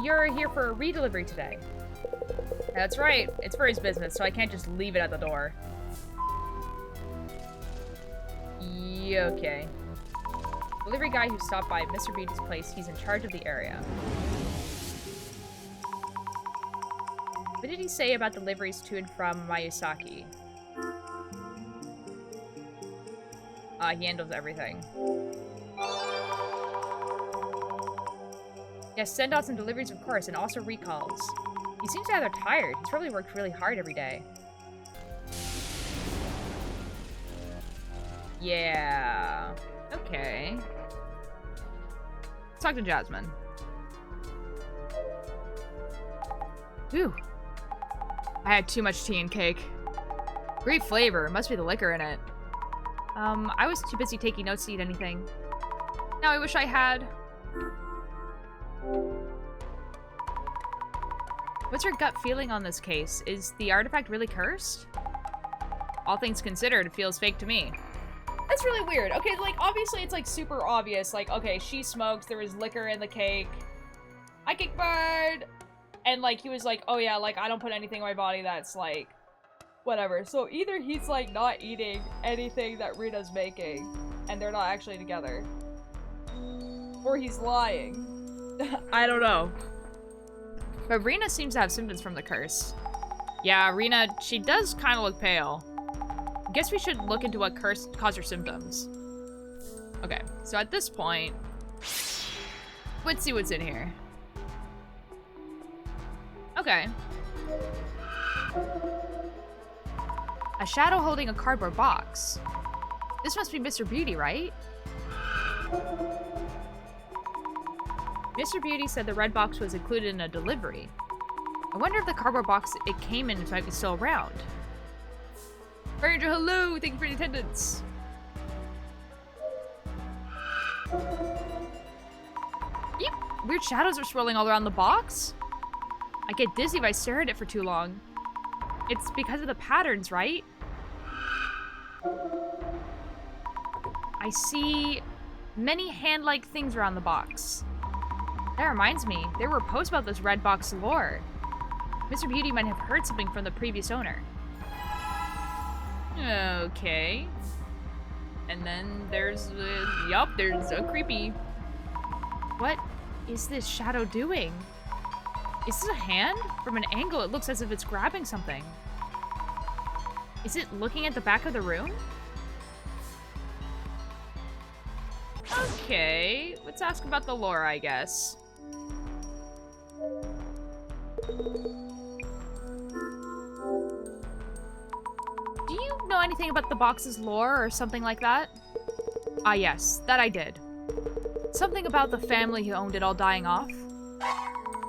You're here for a redelivery today. That's right. It's for his business, so I can't just leave it at the door. Yeah, okay. Delivery guy who stopped by Mr. Beach's place. He's in charge of the area. What did he say about deliveries to and from Mayusaki? He handles everything. Yes, send out some deliveries, of course, and also recalls. He seems rather tired. He's probably worked really hard every day. Yeah. Okay. Let's talk to Jasmine. Ooh. I had too much tea and cake. Great flavor. Must be the liquor in it. I was too busy taking notes to eat anything. Now I wish I had. What's your gut feeling on this case? Is the artifact really cursed? All things considered, it feels fake to me. That's really weird. Okay, like, obviously it's, like, super obvious. Like, okay, she smokes, there was liquor in the cake. Hi, Kickbird! And, like, he was like, oh yeah, like, I don't put anything in my body that's, like, whatever. So either he's, like, not eating anything that Rita's making, and they're not actually together. Or he's lying. I don't know. But Rena seems to have symptoms from the curse. Yeah, Rena, she does kind of look pale. Guess we should look into what curse caused her symptoms. Okay, so at this point, let's see what's in here. Okay. A shadow holding a cardboard box. This must be Mr. Beauty, right? Mr. Beauty said the red box was included in a delivery. I wonder if the cardboard box it came in might be still around. Ranger, hello! Thank you for your attendance. Yep, weird shadows are swirling all around the box. I get dizzy if I stare at it for too long. It's because of the patterns, right? I see many hand-like things around the box. That reminds me, there were posts about this red box lore. Mr. Beauty might have heard something from the previous owner. Okay. And then there's, there's a creepy. What is this shadow doing? Is this a hand? From an angle, it looks as if it's grabbing something. Is it looking at the back of the room? Okay, let's ask about the lore, I guess. Do you know anything about the box's lore or something like that? Ah, yes, that I did. Something about the family who owned it all dying off.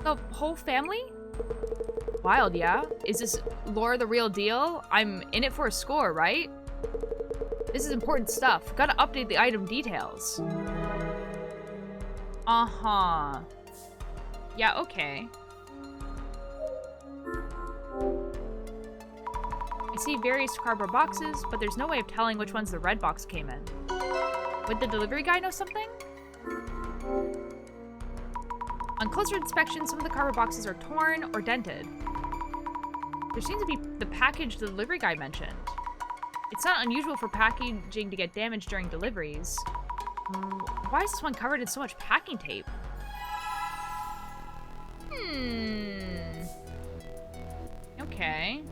The whole family? Wild, yeah? Is this lore the real deal? I'm in it for a score, right? This is important stuff. Gotta update the item details. Uh-huh. Yeah, okay. I see various cardboard boxes, but there's no way of telling which ones the red box came in. Would the delivery guy know something? On closer inspection, some of the cardboard boxes are torn or dented. There seems to be the package the delivery guy mentioned. It's not unusual for packaging to get damaged during deliveries. Why is this one covered in so much packing tape? Okay.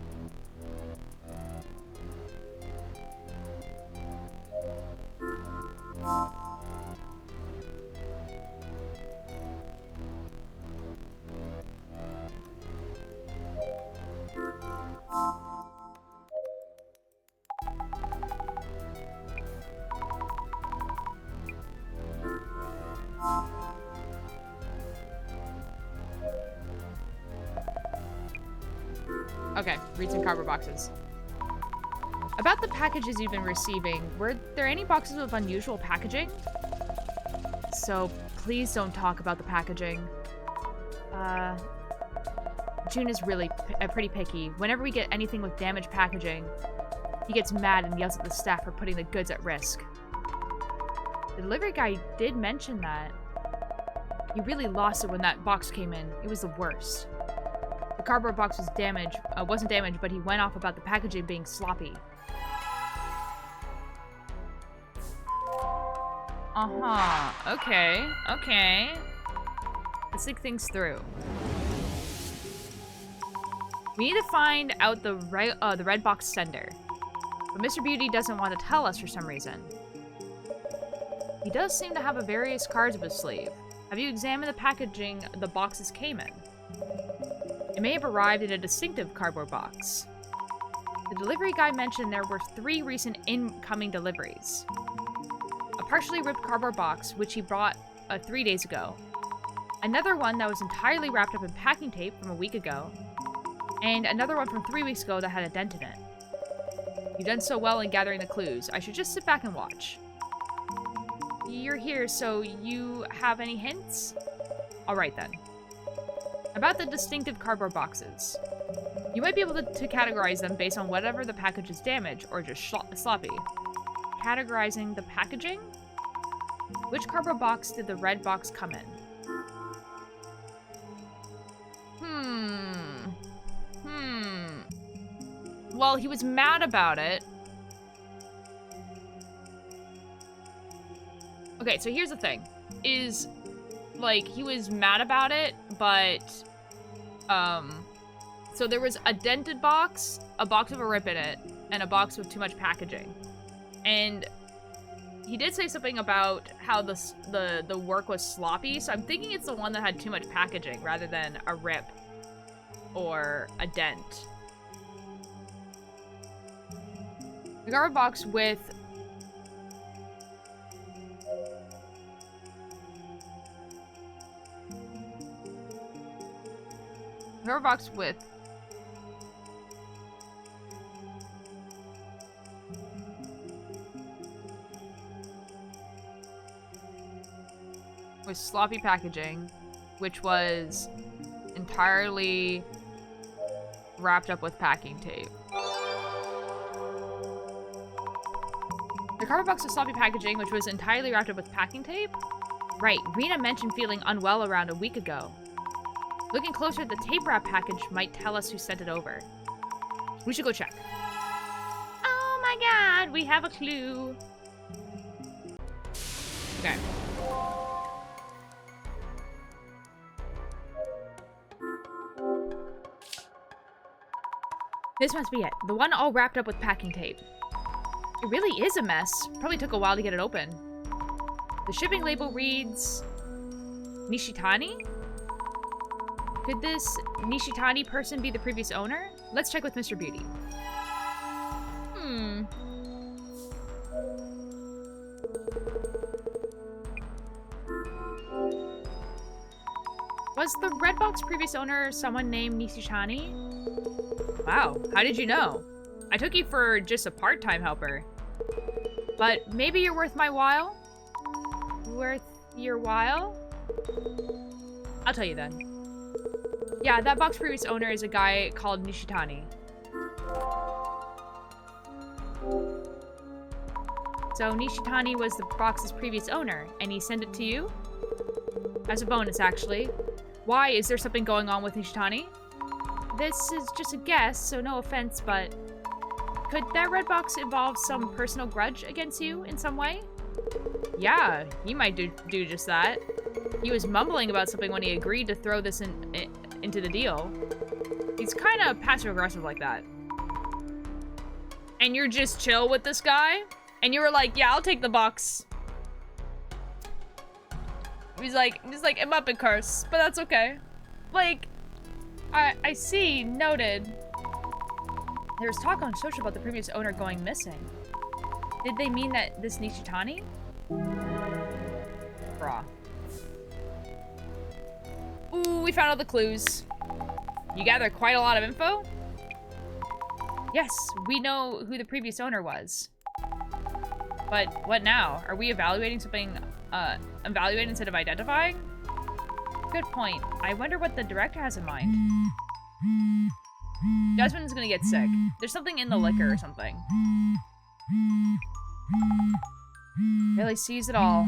Okay, read some cardboard boxes. About the packages you've been receiving, were there any boxes with unusual packaging? So, please don't talk about the packaging. June is really pretty picky. Whenever we get anything with damaged packaging, he gets mad and yells at the staff for putting the goods at risk. The delivery guy did mention that. He really lost it when that box came in. It was the worst. The cardboard box was wasn't damaged, but he went off about the packaging being sloppy. Uh-huh. Okay. Okay. Let's think things through. We need to find out the red box sender. But Mr. Beauty doesn't want to tell us for some reason. He does seem to have a various cards up his sleeve. Have you examined the packaging the boxes came in? It may have arrived in a distinctive cardboard box. The delivery guy mentioned there were 3 recent incoming deliveries. A partially ripped cardboard box, which he brought 3 days ago. Another one that was entirely wrapped up in packing tape from a week ago. And another one from 3 weeks ago that had a dent in it. You've done so well in gathering the clues. I should just sit back and watch. You're here, so you have any hints? Alright then. About the distinctive cardboard boxes. You might be able to categorize them based on whatever the package is damaged or just sloppy. Categorizing the packaging? Which cardboard box did the red box come in? Well, he was mad about it. Okay, so here's the thing. Is, like, he was mad about it, but, so there was a dented box, a box with a rip in it, and a box with too much packaging. And he did say something about how the work was sloppy, so I'm thinking it's the one that had too much packaging rather than a rip or a dent. The cardboard box with with sloppy packaging, which was entirely wrapped up with packing tape. The cardboard box with sloppy packaging, which was entirely wrapped up with packing tape? Right, Rena mentioned feeling unwell around a week ago. Looking closer at the tape wrap package might tell us who sent it over. We should go check. Oh my god, we have a clue. Okay. This must be it. The one all wrapped up with packing tape. It really is a mess. Probably took a while to get it open. The shipping label reads... Nishitani? Could this Nishitani person be the previous owner? Let's check with Mr. Beauty. Was the red box previous owner someone named Nishitani? Wow, how did you know? I took you for just a part-time helper. But maybe you're worth my while? Worth your while? I'll tell you then. Yeah, that box previous owner is a guy called Nishitani. So Nishitani was the box's previous owner, and he sent it to you? As a bonus, actually. Why? Is there something going on with Nishitani? This is just a guess, so no offense, but... Could that red box involve some personal grudge against you in some way? Yeah, he might do just that. He was mumbling about something when he agreed to throw this into the deal. He's kind of passive-aggressive like that. And you're just chill with this guy? And you were like, yeah, I'll take the box. He's like, it might be cursed, but that's okay. Like, I see, noted. There was talk on social about the previous owner going missing. Did they mean that this Nishitani? Bruh. Ooh, we found all the clues. You gathered quite a lot of info? Yes, we know who the previous owner was. But what now? Are we evaluating something, evaluating instead of identifying? Good point. I wonder what the director has in mind. Jasmine's gonna get sick. There's something in the liquor or something. Really sees it all.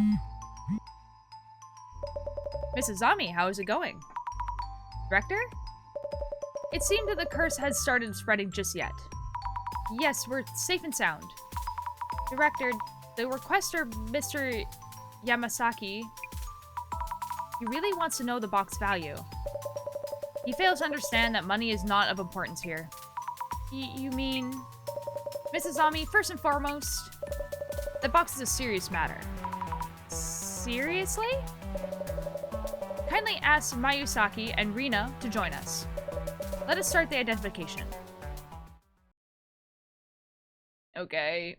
Mrs. Zami, how is it going? Director? It seemed that the curse had started spreading just yet. Yes, we're safe and sound. Director, the requester, Mr. Yamasaki, he really wants to know the box value. He fails to understand that money is not of importance here. You mean... Mrs. Zami, first and foremost, the box is a serious matter. Seriously? Kindly ask Mayusaki and Rina to join us. Let us start the identification. Okay.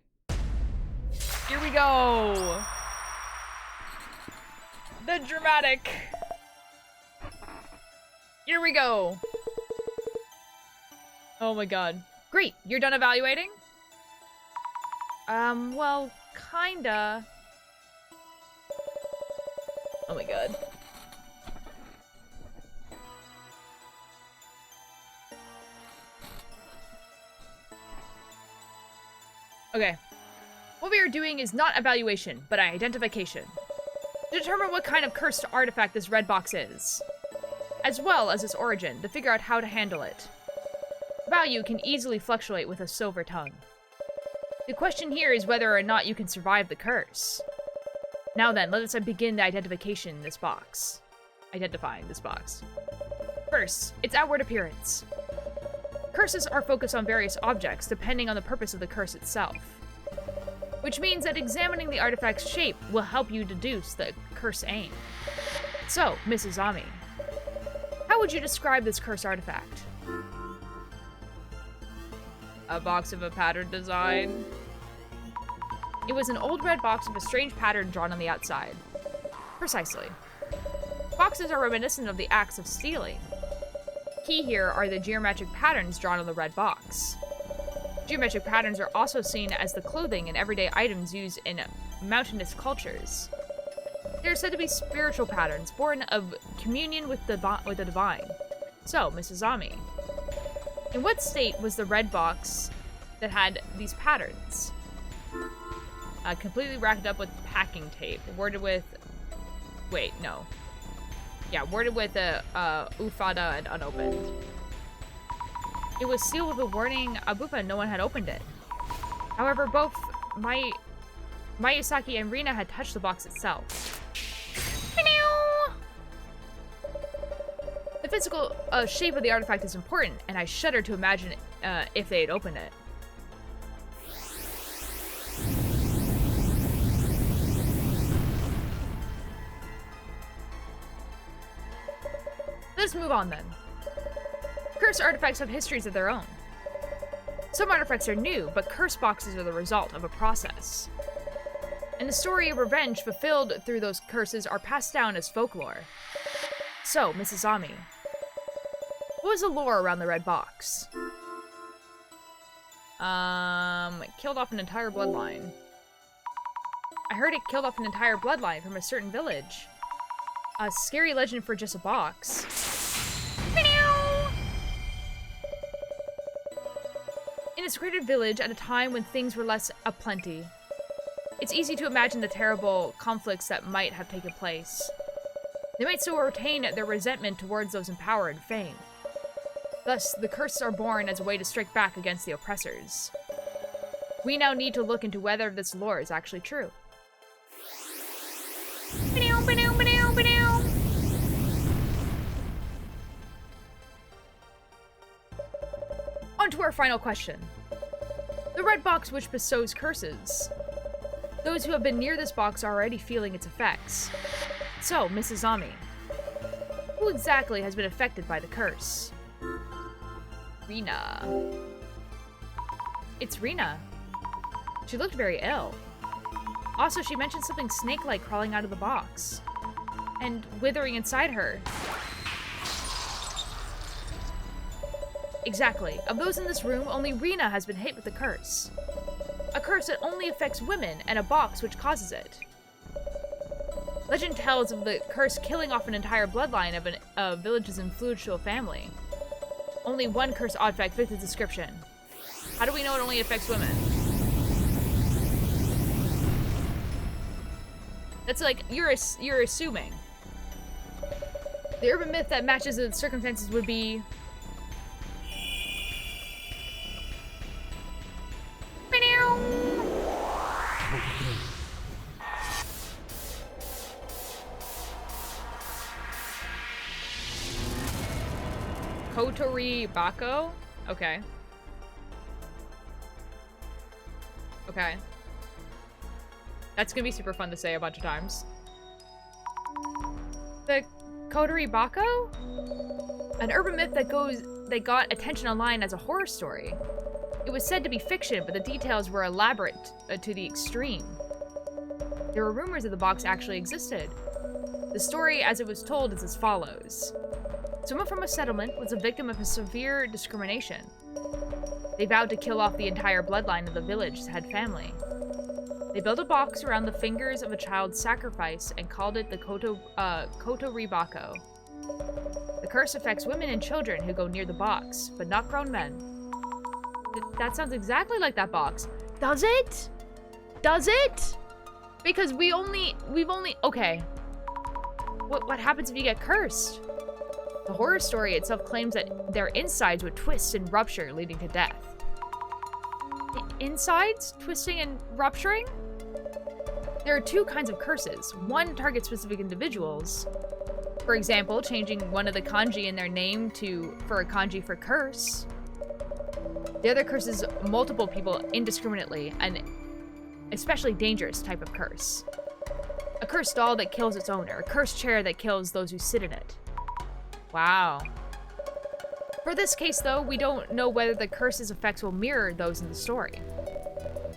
Here we go! The dramatic! Here we go! Oh my god. Great, you're done evaluating? Well, kinda. Oh my god. Okay. What we are doing is not evaluation, but identification. To determine what kind of cursed artifact this red box is, as well as its origin, to figure out how to handle it. Value can easily fluctuate with a silver tongue. The question here is whether or not you can survive the curse. Now then, let us begin the identifying this box. First, its outward appearance. Curses are focused on various objects, depending on the purpose of the curse itself. Which means that examining the artifact's shape will help you deduce the curse aim. So, Mrs. Ami, how would you describe this curse artifact? A box of a patterned design. It was an old red box with a strange pattern drawn on the outside. Precisely. Boxes are reminiscent of the acts of stealing. Key here are the geometric patterns drawn on the red box. Geometric patterns are also seen as the clothing and everyday items used in mountainous cultures. They are said to be spiritual patterns, born of communion with the divine. So, Mrs. Ami, in what state was the red box that had these patterns? Completely wrapped up with packing tape. Worded with... Wait, no. Yeah, worded with a ufada and unopened. It was sealed with a warning abupa, no one had opened it. However, both Mayusaki and Rina had touched the box itself. The physical shape of the artifact is important, and I shudder to imagine if they had opened it. Let's move on then. Curse artifacts have histories of their own. Some artifacts are new, but curse boxes are the result of a process. And the story of revenge fulfilled through those curses are passed down as folklore. So, Mrs. Ami, what was the lore around the red box? It killed off an entire bloodline. I heard it killed off an entire bloodline from a certain village. A scary legend for just a box. In a secluded village at a time when things were less aplenty, it's easy to imagine the terrible conflicts that might have taken place. They might still retain their resentment towards those in power and fame. Thus, the curses are born as a way to strike back against the oppressors. We now need to look into whether this lore is actually true. On to our final question. The red box which bestows curses. Those who have been near this box are already feeling its effects. So, Mrs. Ami, who exactly has been affected by the curse? Rina. It's Rina. She looked very ill. Also, she mentioned something snake-like crawling out of the box. And withering inside her. Exactly. Of those in this room, only Rina has been hit with the curse. A curse that only affects women, and a box which causes it. Legend tells of the curse killing off an entire bloodline of a village's influential family. Only one curse artifact fits the description. How do we know it only affects women? That's like, you're assuming. The urban myth that matches the circumstances would be... Kotori Bako? Okay. Okay. That's gonna be super fun to say a bunch of times. The Kotori Bako? An urban myth that got attention online as a horror story. It was said to be fiction, but the details were elaborate to the extreme. There were rumors that the box actually existed. The story, as it was told, is as follows. Someone from a settlement was a victim of a severe discrimination. They vowed to kill off the entire bloodline of the village that had family. They built a box around the fingers of a child's sacrifice and called it the Kotori Bako. The curse affects women and children who go near the box, but not grown men. That sounds exactly like that box. Does it? Does it? Because we've only, okay. What happens if you get cursed? The horror story itself claims that their insides would twist and rupture, leading to death. Insides? Twisting and rupturing? There are two kinds of curses. One targets specific individuals. For example, changing one of the kanji in their name for a kanji for curse. The other curses multiple people indiscriminately, an especially dangerous type of curse. A cursed doll that kills its owner. A cursed chair that kills those who sit in it. Wow. For this case, though, we don't know whether the curse's effects will mirror those in the story.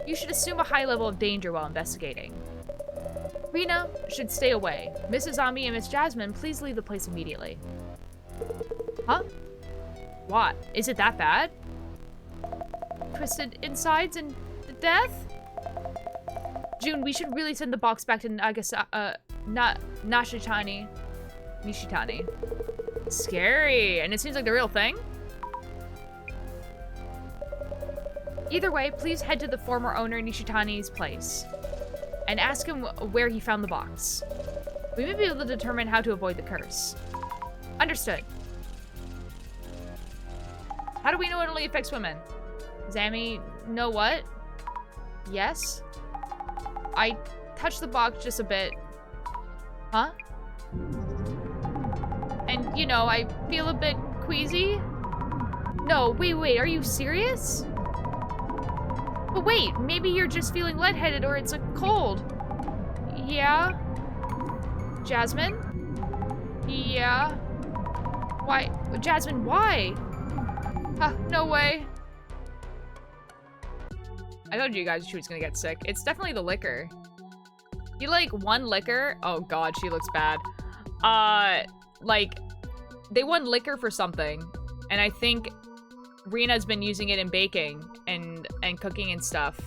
You should assume a high level of danger while investigating. Rina should stay away. Mrs. Ami and Miss Jasmine, please leave the place immediately. Huh? What? Is it that bad? Twisted insides and death? June, we should really send the box back to Nishitani. Scary. And it seems like the real thing? Either way, please head to the former owner Nishitani's place and ask him where he found the box. We may be able to determine how to avoid the curse. Understood. How do we know it only affects women? Zammy, know what? Yes? I touched the box just a bit. Huh? And, you know, I feel a bit queasy. No, wait, are you serious? But wait, maybe you're just feeling lightheaded or it's a cold. Yeah? Jasmine? Yeah? Why? Jasmine, why? No way. I told you guys she was gonna get sick. It's definitely the liquor. You like one liquor? Oh god, she looks bad. Like, they won liquor for something, and I think Rina's been using it in baking and cooking and stuff.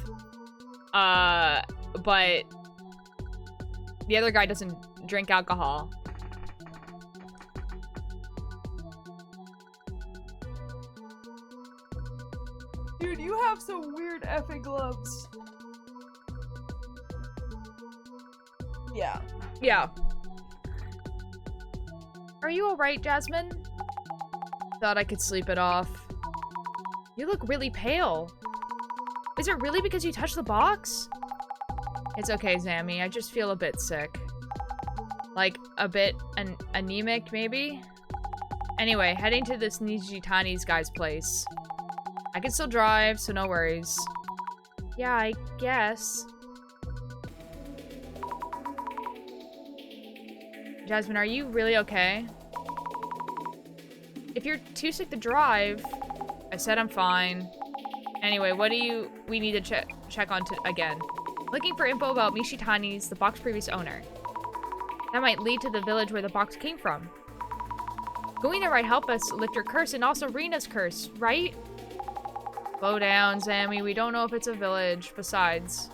But the other guy doesn't drink alcohol. Dude, you have some weird effing gloves. Yeah. Yeah. Are you alright, Jasmine? Thought I could sleep it off. You look really pale. Is it really because you touched the box? It's okay, Zammy. I just feel a bit sick. Like, a bit anemic, maybe? Anyway, heading to this Nijitani's guy's place. I can still drive, so no worries. Yeah, I guess. Jasmine, are you really okay? If you're too sick to drive, I said I'm fine. Anyway, what do we need to check on again? Looking for info about Nishitani's, the box's previous owner. That might lead to the village where the box came from. Going there might help us lift your curse and also Rina's curse, right? Slow down, Zammy. We don't know if it's a village. Besides,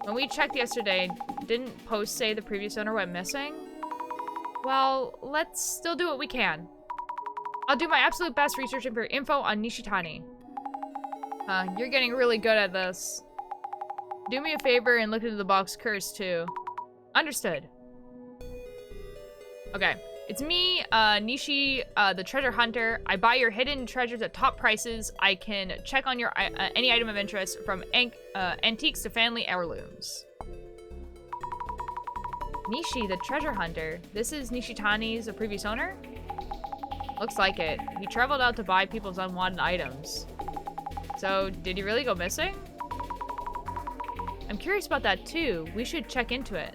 when we checked yesterday, didn't post say the previous owner went missing? Well, let's still do what we can. I'll do my absolute best researching for info on Nishitani. You're getting really good at this. Do me a favor and look into the box curse too. Understood. Okay. It's me, Nishi, the treasure hunter. I buy your hidden treasures at top prices. I can check on your any item of interest from antiques to family heirlooms. Nishi, the treasure hunter. This is Nishitani's, the previous owner? Looks like it. He traveled out to buy people's unwanted items. So, did he really go missing? I'm curious about that too. We should check into it.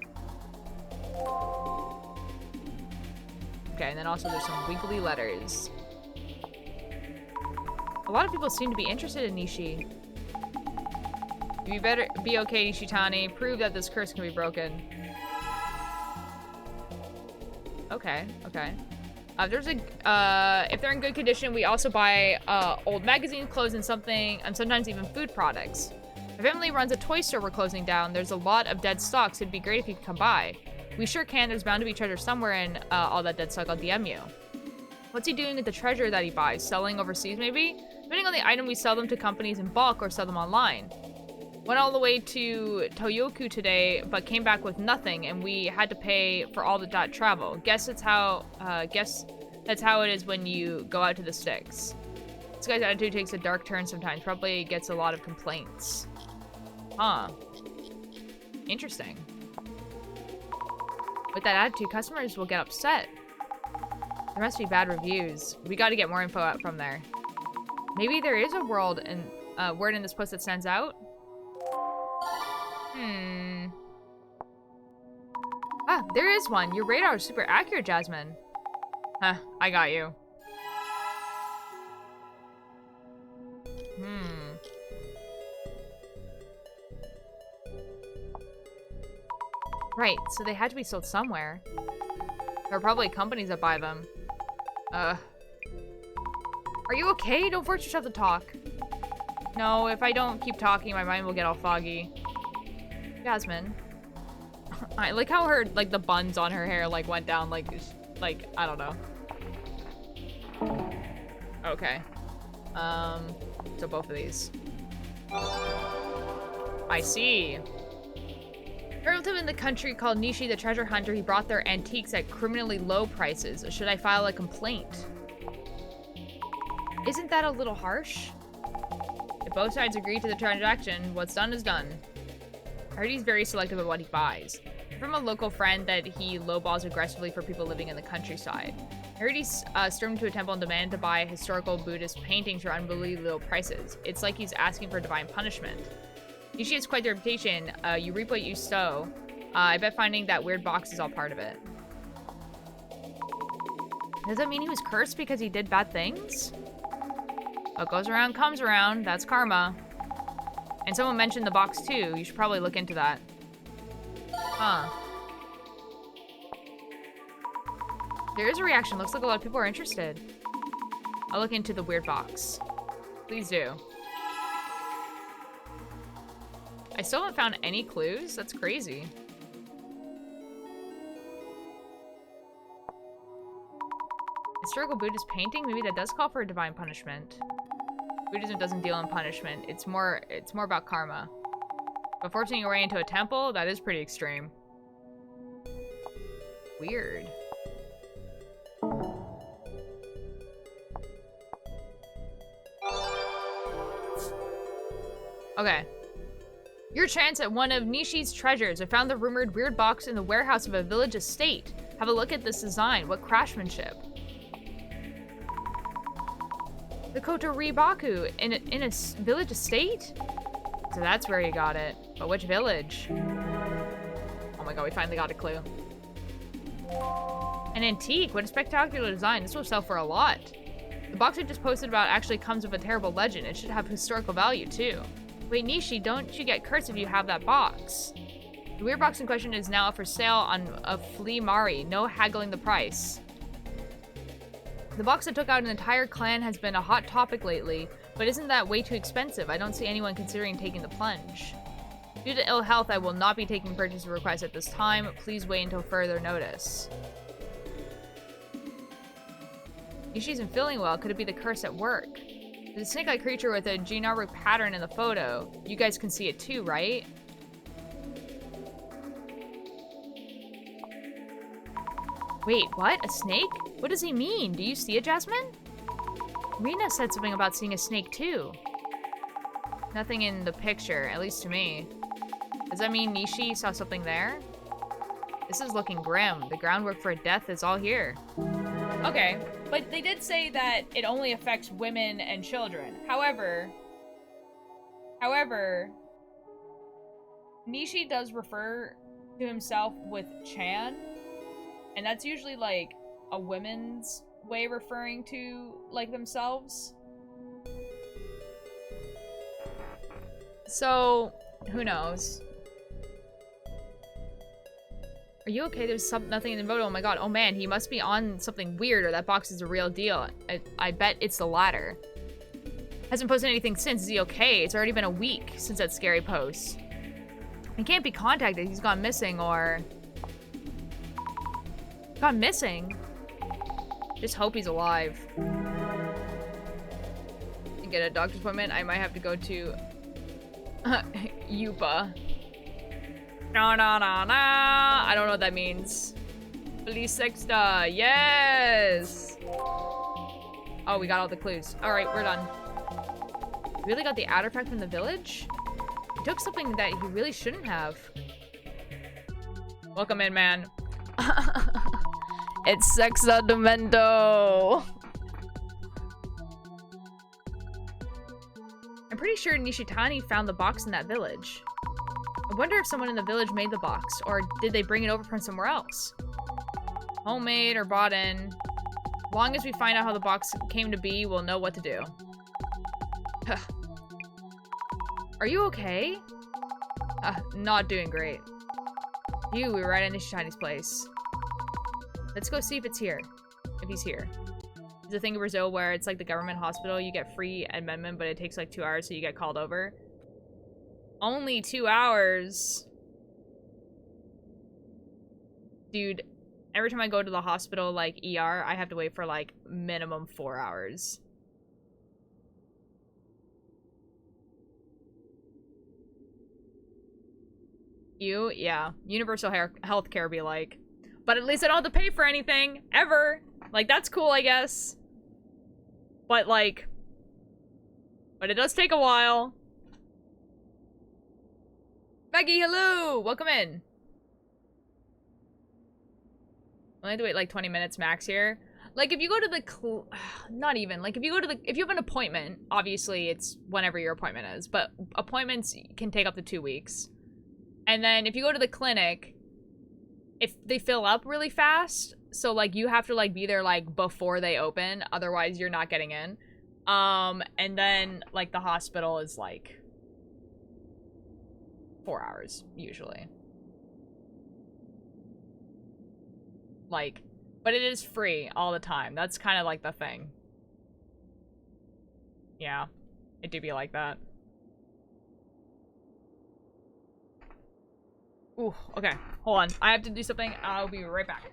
Okay, and then also there's some wiggly letters. A lot of people seem to be interested in Nishi. You better be okay, Nishitani. Prove that this curse can be broken. Okay, okay. If they're in good condition, we also buy old magazines, clothes, and sometimes even food products. My family runs a toy store we're closing down. There's a lot of dead stock, so it'd be great if you could come by. We sure can. There's bound to be treasure somewhere in all that dead stock. I'll DM you. What's he doing with the treasure that he buys? Selling overseas, maybe? Depending on the item, we sell them to companies in bulk or sell them online. Went all the way to Toyoku today, but came back with nothing, and we had to pay for all that travel. Guess that's how it is when you go out to the sticks. This guy's attitude takes a dark turn sometimes. Probably gets a lot of complaints. Huh. Interesting. With that attitude, customers will get upset. There must be bad reviews. We gotta get more info out from there. Maybe there is a word in this post that stands out? Ah, there is one. Your radar is super accurate, Jasmine. Huh, I got you. Right, so they had to be sold somewhere. There are probably companies that buy them. Are you okay? Don't force yourself to talk. No, if I don't keep talking, my mind will get all foggy. Jasmine. I like how her, like, the buns on her hair, like, went down, like, I don't know. Okay. So both of these. I see. A relative in the country called Nishi the treasure hunter. He brought their antiques at criminally low prices. Should I file a complaint? Isn't that a little harsh? If both sides agree to the transaction, what's done is done. I heard he's very selective about what he buys. From a local friend that he lowballs aggressively for people living in the countryside. I heard he stormed to a temple and demanded to buy historical Buddhist paintings for unbelievably low prices. It's like he's asking for divine punishment. Nishi has quite the reputation. You reap what you sow. I bet finding that weird box is all part of it. Does that mean he was cursed because he did bad things? What goes around comes around. That's karma. And someone mentioned the box too. You should probably look into that. Huh. There is a reaction. Looks like a lot of people are interested. I'll look into the weird box. Please do. I still haven't found any clues? That's crazy. Historical Buddhist painting? Maybe that does call for a divine punishment. Buddhism doesn't deal in punishment. It's more about karma. But forcing your way into a temple, that is pretty extreme. Weird. Okay. Your chance at one of Nishi's treasures. I found the rumored weird box in the warehouse of a village estate. Have a look at this design. What craftsmanship. The Kotoribaku in a village estate? So that's where you got it. But which village? Oh my god, we finally got a clue. An antique. What a spectacular design. This will sell for a lot. The box I just posted about actually comes with a terrible legend. It should have historical value too. Wait, Nishi, don't you get cursed if you have that box? The weird box in question is now up for sale on a flea mari. No haggling the price. The box that took out an entire clan has been a hot topic lately, but isn't that way too expensive? I don't see anyone considering taking the plunge. Due to ill health, I will not be taking purchase requests at this time. Please wait until further notice. Nishi isn't feeling well. Could it be the curse at work? There's a snake-like creature with a generic pattern in the photo. You guys can see it too, right? Wait, what? A snake? What does he mean? Do you see it, Jasmine? Rena said something about seeing a snake too. Nothing in the picture, at least to me. Does that mean Nishi saw something there? This is looking grim. The groundwork for a death is all here. Okay, but they did say that it only affects women and children. However, Nishi does refer to himself with Chan, and that's usually like a women's way of referring to like themselves. So, who knows? Are you okay? There's nothing in the photo. Oh my god. Oh man, he must be on something weird, or that box is a real deal. I bet it's the latter. Hasn't posted anything since. Is he okay? It's already been a week since that scary post. He can't be contacted. He's gone missing, or... gone missing? Just hope he's alive. And get a doctor's appointment. I might have to go to Yupa. Na na na na. I don't know what that means. Police sexta. Yes. Oh, we got all the clues. All right, we're done. Really got the artifact from the village? He took something that he really shouldn't have. Welcome in, man. It's Sexa Demento. I'm pretty sure Nishitani found the box in that village. I wonder if someone in the village made the box, or did they bring it over from somewhere else? Homemade or bought in. As long as we find out how the box came to be, we'll know what to do. Are you okay? Not doing great. We were right in Nishitani's place. Let's go see if it's here. If he's here. There's a thing in Brazil where it's like the government hospital, you get free amendment, but it takes like 2 hours, so you get called over. Only 2 hours? Dude, every time I go to the hospital, like ER, I have to wait for like minimum 4 hours. You? Yeah. Universal healthcare be like. But at least I don't have to pay for anything. Ever. Like, that's cool, I guess. But, like... But it does take a while. Maggie, hello! Welcome in. I have to wait like 20 minutes max here. Like, if you go to the... Not even. Like, if you go to the... If you have an appointment, obviously it's whenever your appointment is. But appointments can take up to 2 weeks. And then if you go to the clinic, if they fill up really fast, so like you have to like be there like before they open, otherwise you're not getting in. And then like the hospital is like 4 hours usually. Like, but it is free all the time. That's kind of like the thing. Yeah, it do be like that. Ooh, okay. Hold on. I have to do something. I'll be right back.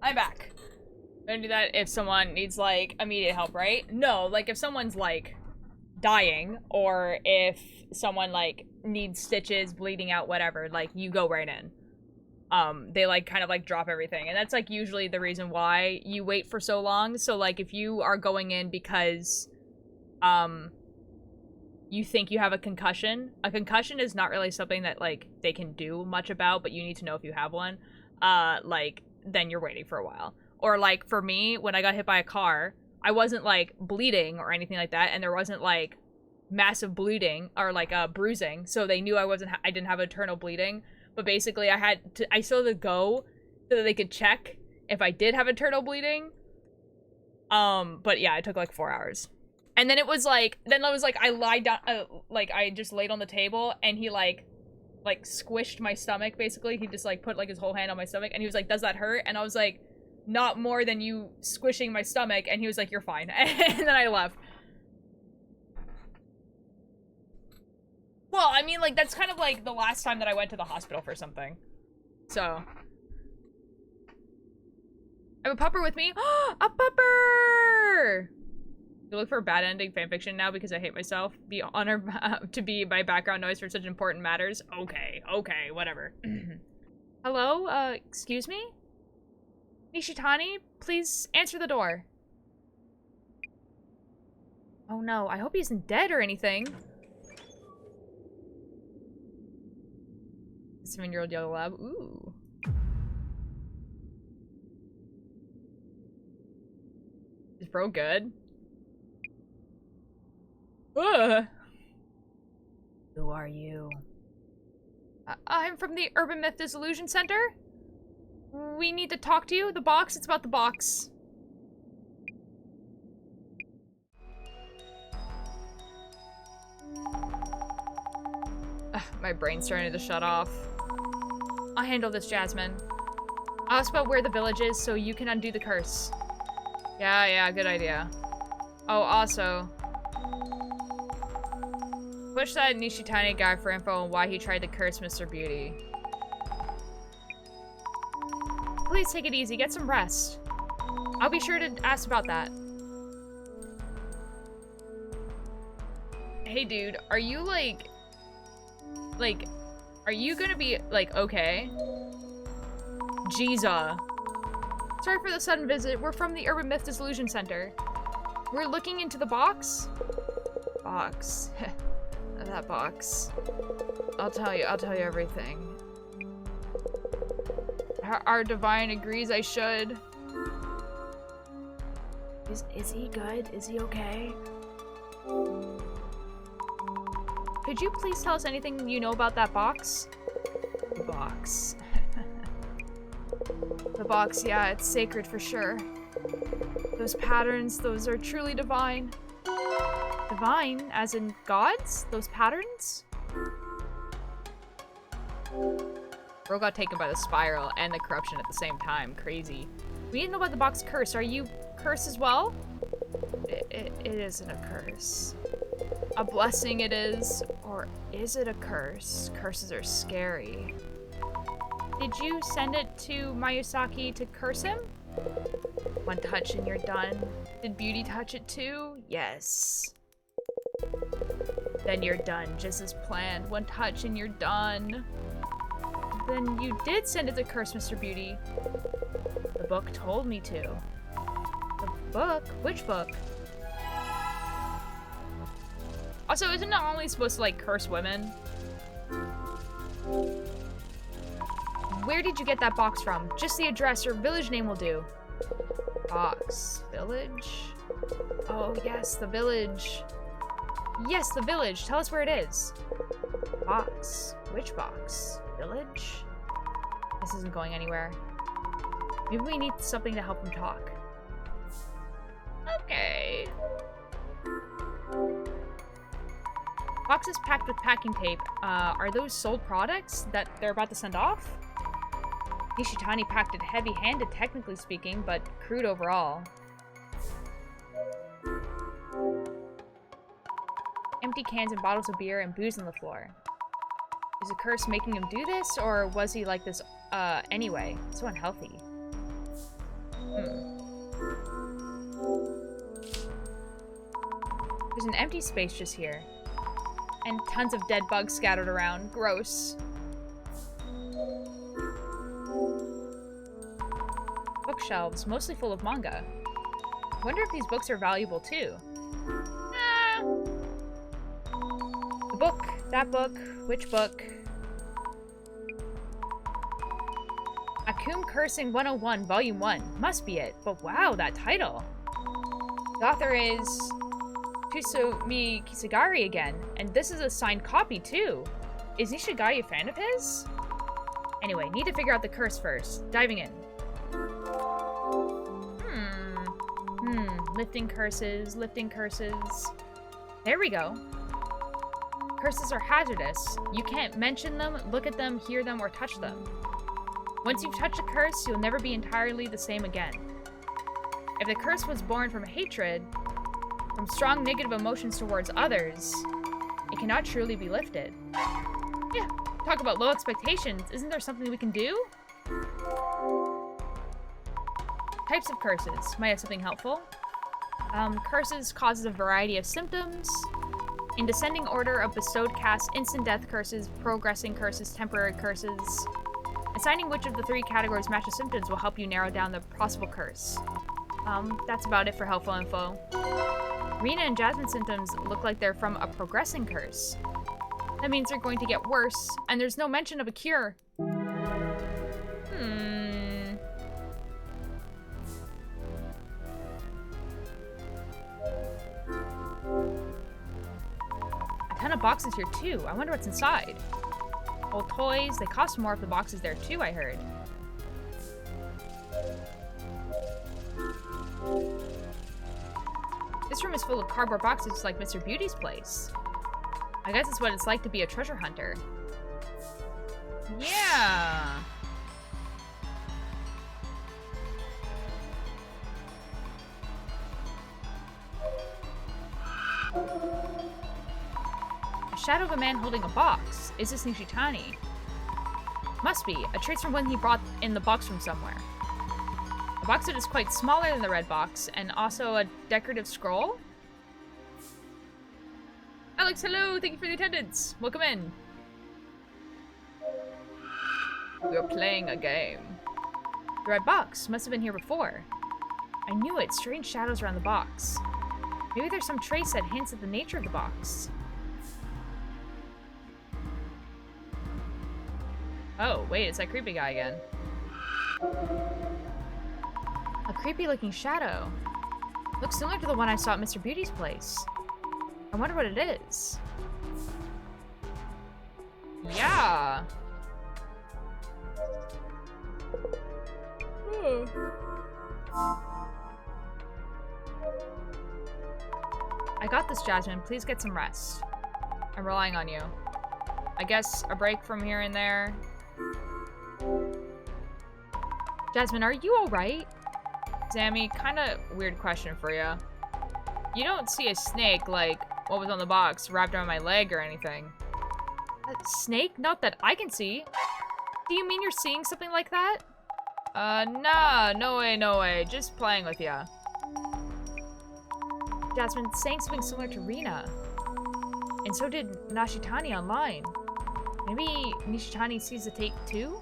I'm back. I'm gonna do that if someone needs, like, immediate help, right? No, like, if someone's, like, dying, or if someone, like, needs stitches, bleeding out, whatever, like, you go right in. They, like, kind of, like, drop everything. And that's, like, usually the reason why you wait for so long. So, like, if you are going in because, you think you have a concussion is not really something that, like, they can do much about, but you need to know if you have one. Like, then you're waiting for a while. Or, like, for me, when I got hit by a car, I wasn't, like, bleeding or anything like that, and there wasn't, like, massive bleeding, or, like, bruising, so they knew I didn't have internal bleeding, but basically I still had to go so that they could check if I did have internal bleeding. But yeah, it took, like, 4 hours. And then it was, like, I lied down, like, I just laid on the table, and he, like, squished my stomach, basically. He just, like, put, like, his whole hand on my stomach, and he was like, does that hurt? And I was like, not more than you squishing my stomach, and he was like, you're fine. And then I left. Well, I mean, like, that's kind of, like, the last time that I went to the hospital for something. So. I have a pupper with me. A pupper! You look for a bad ending fanfiction now because I hate myself. Be honored to be my background noise for such important matters. Okay, whatever. Hello? Excuse me? Nishitani, please answer the door. Oh no, I hope he isn't dead or anything. 7-year-old yellow lab. Ooh. bro good? Ugh. Who are you? I'm from the Urban Myth Disillusion Center. We need to talk to you. The box? It's about the box. Ugh, my brain's starting to shut off. I'll handle this, Jasmine. I'll ask about where the village is so you can undo the curse. Yeah, good idea. Oh, also, push that Nishitani guy for info on why he tried to curse Mr. Beauty. Please take it easy. Get some rest. I'll be sure to ask about that. Hey, dude, are you, like, are you gonna be, like, okay? Jesus. Sorry for the sudden visit. We're from the Urban Myth Disillusion Center. We're looking into the box. Box. That box. I'll tell you everything. Our divine agrees I should. Is he good? Is he okay? Could you please tell us anything you know about that box? The box. The box, yeah, it's sacred for sure. Those patterns, those are truly divine. Divine? As in gods? Those patterns? Bro got taken by the spiral and the corruption at the same time. Crazy. We didn't know about the box curse. Are you cursed as well? It isn't a curse. A blessing it is. Or is it a curse? Curses are scary. Did you send it to Mayusaki to curse him? One touch and you're done. Did Beauty touch it too? Yes. Then you're done, just as planned. One touch and you're done. Then you did send it to curse Mr. Beauty. The book told me to. The book? Which book? Also, isn't it only supposed to, like, curse women? Where did you get that box from? Just the address or village name will do. Box. Village? Oh, yes, the village. Yes, the village. Tell us where it is. Box. Which box? Village? This isn't going anywhere. Maybe we need something to help him talk. Okay. Boxes packed with packing tape. Are those sold products that they're about to send off? Nishitani packed it heavy-handed, technically speaking, but crude overall. Empty cans and bottles of beer and booze on the floor. Is a curse making him do this, or was he like this, anyway? So unhealthy. There's an empty space just here. And tons of dead bugs scattered around. Gross. Bookshelves, mostly full of manga. Wonder if these books are valuable too. The book, that book, which book? Akum Cursing 101, Volume 1. Must be it, but wow, that title. The author is Tusumi Kisagari again, and this is a signed copy too. Is Nishigari a fan of his? Anyway, need to figure out the curse first. Diving in. Lifting curses, lifting curses. There we go. Curses are hazardous. You can't mention them, look at them, hear them, or touch them. Once you've touched a curse, you'll never be entirely the same again. If the curse was born from hatred, from strong negative emotions towards others, it cannot truly be lifted. Yeah, talk about low expectations. Isn't there something we can do? Types of curses. Might have something helpful. Curses causes a variety of symptoms. In descending order of bestowed cast, instant death curses, progressing curses, temporary curses. Assigning which of the three categories matches symptoms will help you narrow down the possible curse. That's about it for helpful info. Rena and Jasmine's symptoms look like they're from a progressing curse. That means they're going to get worse, and there's no mention of a cure. ton of boxes here too. I wonder what's inside. Old toys. They cost more if the box is there too, I heard. This room is full of cardboard boxes like Mr. Beauty's place. I guess it's what it's like to be a treasure hunter. Yeah. A shadow of a man holding a box. Is this Nishitani? Must be. A trace from when he brought in the box from somewhere. A box that is quite smaller than the red box, and also a decorative scroll? Alex, hello! Thank you for the attendance! Welcome in! We're playing a game. The red box must have been here before. I knew it. Strange shadows around the box. Maybe there's some trace that hints at the nature of the box. Oh, wait, it's that creepy guy again. A creepy-looking shadow. Looks similar to the one I saw at Mr. Beauty's place. I wonder what it is. Yeah. I got this, Jasmine. Please get some rest. I'm relying on you. I guess a break from here and there. Jasmine, are you alright? Zammy, kinda weird question for you. You don't see a snake like what was on the box wrapped around my leg or anything. A snake? Not that I can see. Do you mean you're seeing something like that? Nah, no way, no way. Just playing with ya. Jasmine, saying something similar to Rina. And so did Nishitani online. Maybe Nishitani sees the tape too?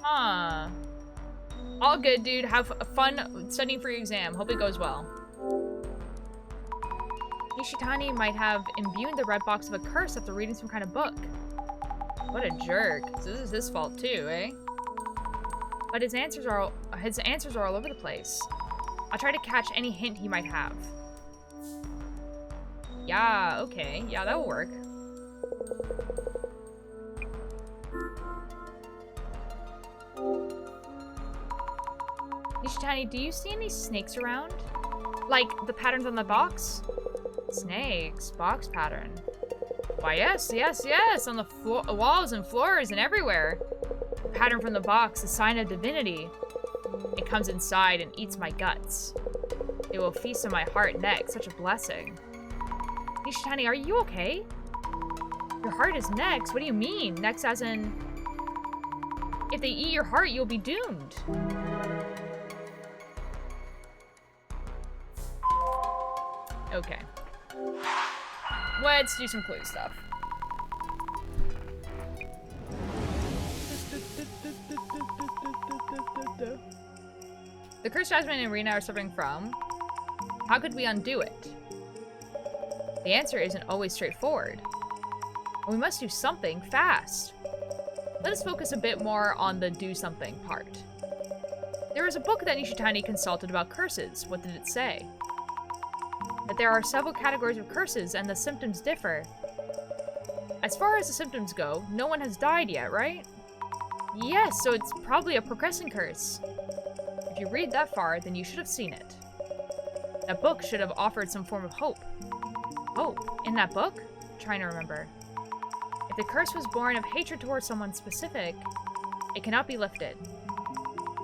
Huh. All good, dude. Have fun studying for your exam. Hope it goes well. Nishitani might have imbued the red box of a curse after reading some kind of book. What a jerk. So this is his fault too, eh? But his answers are all over the place. I'll try to catch any hint he might have. Yeah, okay. Yeah, that will work. Nishitani, do you see any snakes around? Like the patterns on the box? Snakes, box pattern. Why, yes, yes, yes, on the walls and floors and everywhere. The pattern from the box, a sign of divinity. It comes inside and eats my guts. It will feast on my heart and neck, such a blessing. Nishitani, are you okay? Your heart is next? What do you mean? Next as in... If they eat your heart, you'll be doomed. Okay. Let's do some clue stuff. The curse Jasmine and Rina are suffering from. How could we undo it? The answer isn't always straightforward. We must do something fast. Let us focus a bit more on the do something part. There was a book that Nishitani consulted about curses. What did it say? That there are several categories of curses and the symptoms differ. As far as the symptoms go, no one has died yet, right? Yes, so it's probably a progressing curse. If you read that far, then you should have seen it. That book should have offered some form of hope. Hope? In that book? I'm trying to remember. If the curse was born of hatred towards someone specific, it cannot be lifted.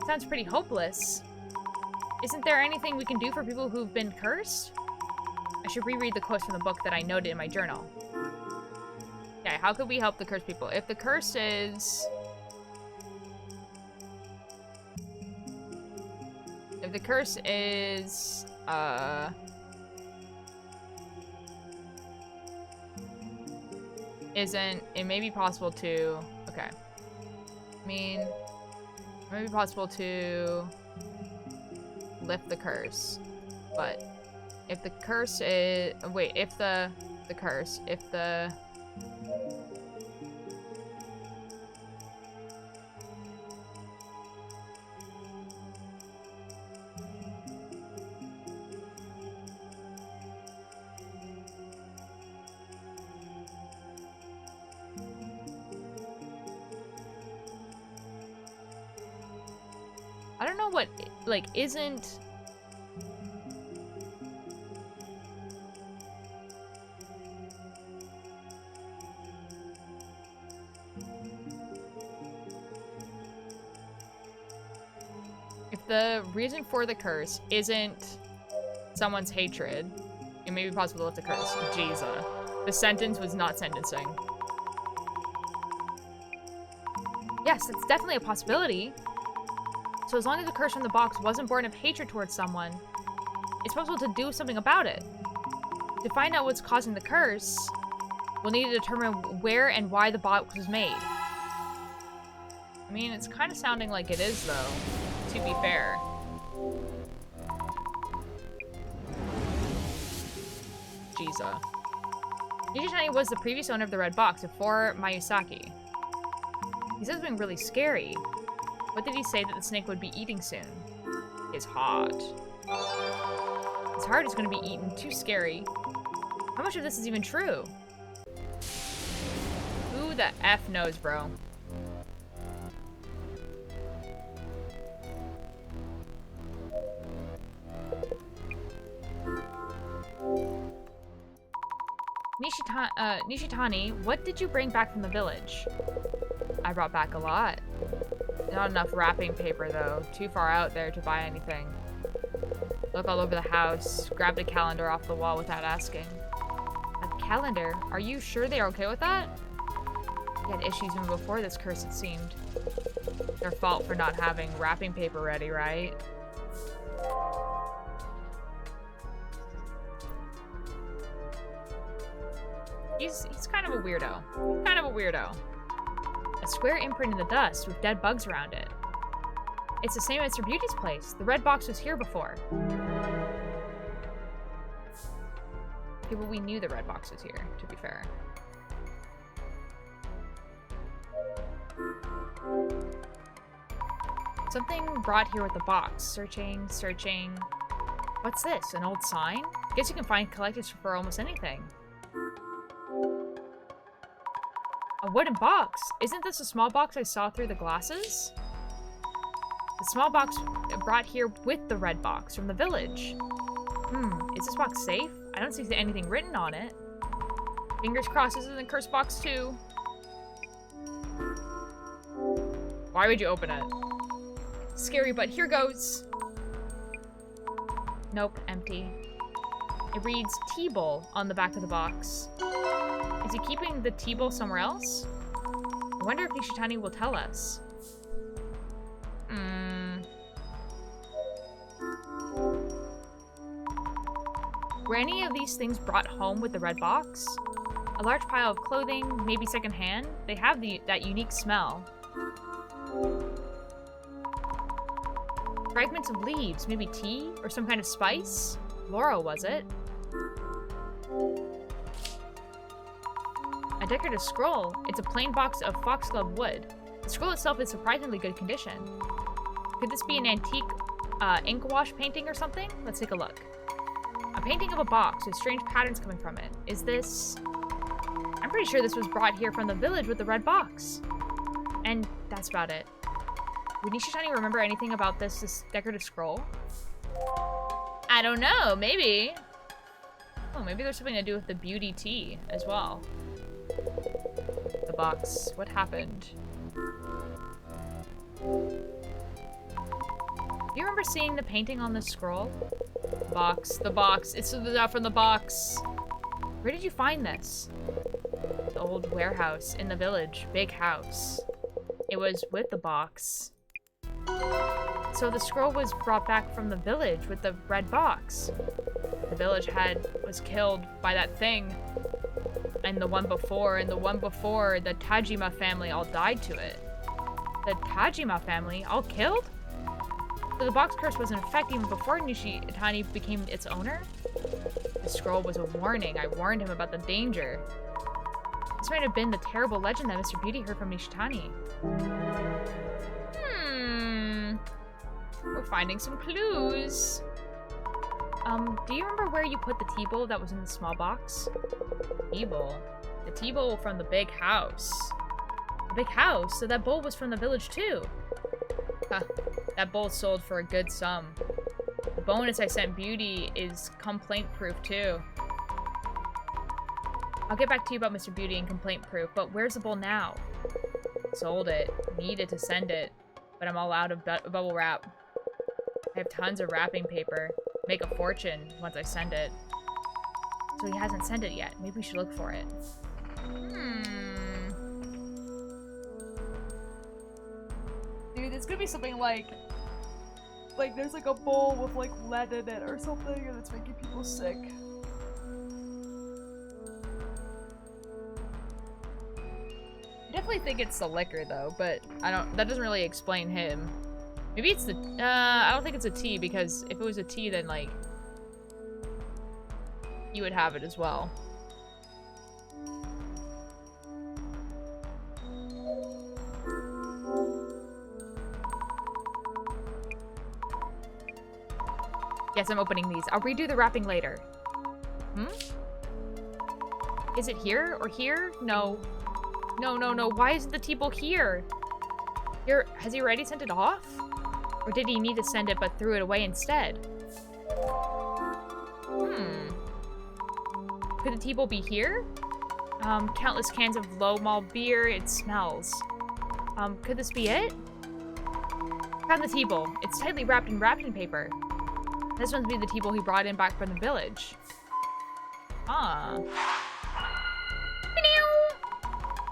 Sounds pretty hopeless. Isn't there anything we can do for people who've been cursed? I should reread the quotes from the book that I noted in my journal. Okay, how could we help the cursed people? If the curse is... If the curse is... It may be possible to... Okay. I mean... It may be possible to... lift the curse. But... If the curse is... Wait, if the curse... If the... know what, like, isn't... If the reason for the curse isn't someone's hatred, it may be possible to lift the curse. Jesus. The sentence was not sentencing. Yes, it's definitely a possibility. So as long as the curse from the box wasn't born of hatred towards someone, it's possible to do something about it. To find out what's causing the curse, we'll need to determine where and why the box was made. I mean, it's kind of sounding like it is, though, to be fair. Jesus. Nishitani was the previous owner of the red box before Mayusaki. He says something really scary. What did he say that the snake would be eating soon? His heart. His heart is going to be eaten. Too scary. How much of this is even true? Who the F knows, bro? Nishitani, what did you bring back from the village? I brought back a lot. Not enough wrapping paper, though. Too far out there to buy anything. Look all over the house. Grabbed a calendar off the wall without asking. A calendar? Are you sure they're okay with that? They had issues even before this curse, it seemed. Their fault for not having wrapping paper ready, right? He's kind of a weirdo. Kind of a weirdo. A square imprint in the dust with dead bugs around it. It's the same as Mr. Beauty's place. The red box was here before. Okay, well, we knew the red box was here, to be fair. Something brought here with the box. Searching, searching. What's this? An old sign? Guess you can find collectors for almost anything. A wooden box! Isn't this a small box I saw through the glasses? The small box brought here with the red box from the village. Is this box safe? I don't see anything written on it. Fingers crossed this isn't a cursed box too. Why would you open it? Scary, but here goes. Nope, empty. It reads tea bowl on the back of the box. Is he keeping the tea bowl somewhere else? I wonder if Nishitani will tell us. Were any of these things brought home with the red box? A large pile of clothing, maybe secondhand? They have that unique smell. Fragments of leaves, maybe tea or some kind of spice? Laurel, was it? A decorative scroll. It's a plain box of foxglove wood. The scroll itself is surprisingly good condition. Could this be an antique ink wash painting or something? Let's take a look. A painting of a box with strange patterns coming from it. Is this... I'm pretty sure this was brought here from the village with the red box. And that's about it. Would Nishitani remember anything about this decorative scroll? I don't know, maybe. Oh, maybe there's something to do with the beauty tea as well. The box. What happened? Do you remember seeing the painting on this scroll? Box. The box. It's from the box. Where did you find this? The old warehouse in the village. Big house. It was with the box. So the scroll was brought back from the village with the red box. The village was killed by that thing. And the one before, the Tajima family all died to it. The Tajima family all killed? So the box curse was in effect even before Nishitani became its owner? The scroll was a warning. I warned him about the danger. This might have been the terrible legend that Mr. Beauty heard from Nishitani. We're finding some clues. Do you remember where you put the tea bowl that was in the small box? Tea bowl? The tea bowl from the big house. The big house? So that bowl was from the village too. Huh. That bowl sold for a good sum. The bonus I sent Beauty is complaint-proof, too. I'll get back to you about Mr. Beauty and complaint-proof, but where's the bowl now? Sold it. Needed to send it, but I'm all out of bubble wrap. I have tons of wrapping paper. Make a fortune once I send it. So he hasn't sent it yet. Maybe we should look for it. Dude, it's gonna be something like there's like a bowl with like lead in it or something and it's making people sick. I definitely think it's the liquor though, but that doesn't really explain him. Maybe it's the, I don't think it's a tea because if it was a tea then like, you would have it as well. Yes, I'm opening these. I'll redo the wrapping later. Is it here or here? No. No. Why isn't the tea bowl here? Has he already sent it off? Or did he need to send it but threw it away instead? Could the tea bowl be here? Countless cans of low malt beer. It smells. Could this be it? Found the tea bowl. It's tightly wrapped in wrapping paper. This must be the tea bowl he brought in back from the village.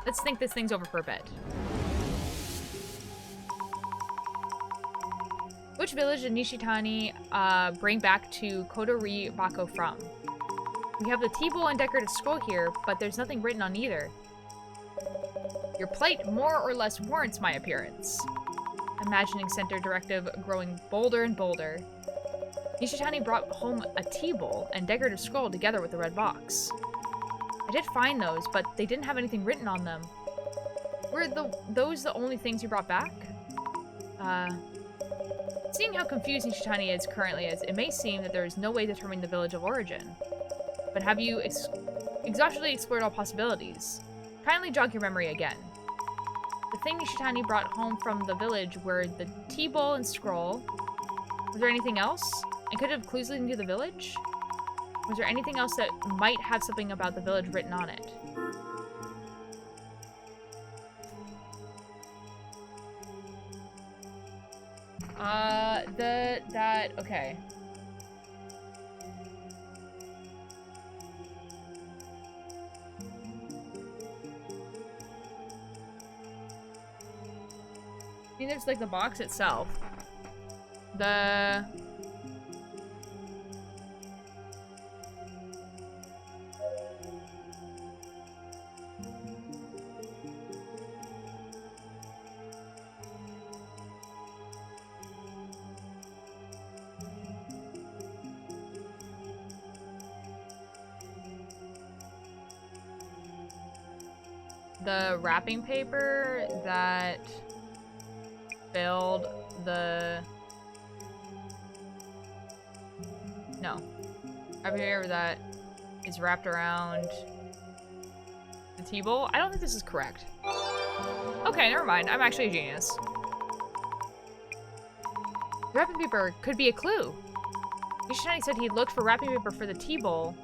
Let's think this thing's over for a bit. Which village did Nishitani bring back to Kotori Bako from? We have the tea bowl and decorative scroll here, but there's nothing written on either. Your plight more or less warrants my appearance. Imagining Center directive growing bolder and bolder. Nishitani brought home a tea bowl and decorative scroll together with the red box. I did find those, but they didn't have anything written on them. Were those the only things you brought back? Seeing how confused Nishitani is currently it may seem that there is no way to determine the village of origin. But have you exhaustively explored all possibilities? Kindly jog your memory again. The thing Nishitani brought home from the village were the tea bowl and scroll. Was there anything else? And could it have clues leading to the village? Was there anything else that might have something about the village written on it? Okay. I mean, there's like the box itself. The wrapping paper that filled the... No. Wrapping paper that is wrapped around the tea bowl? I don't think this is correct. Okay, never mind. I'm actually a genius. The wrapping paper could be a clue. Nishitani said he looked for wrapping paper for the tea bowl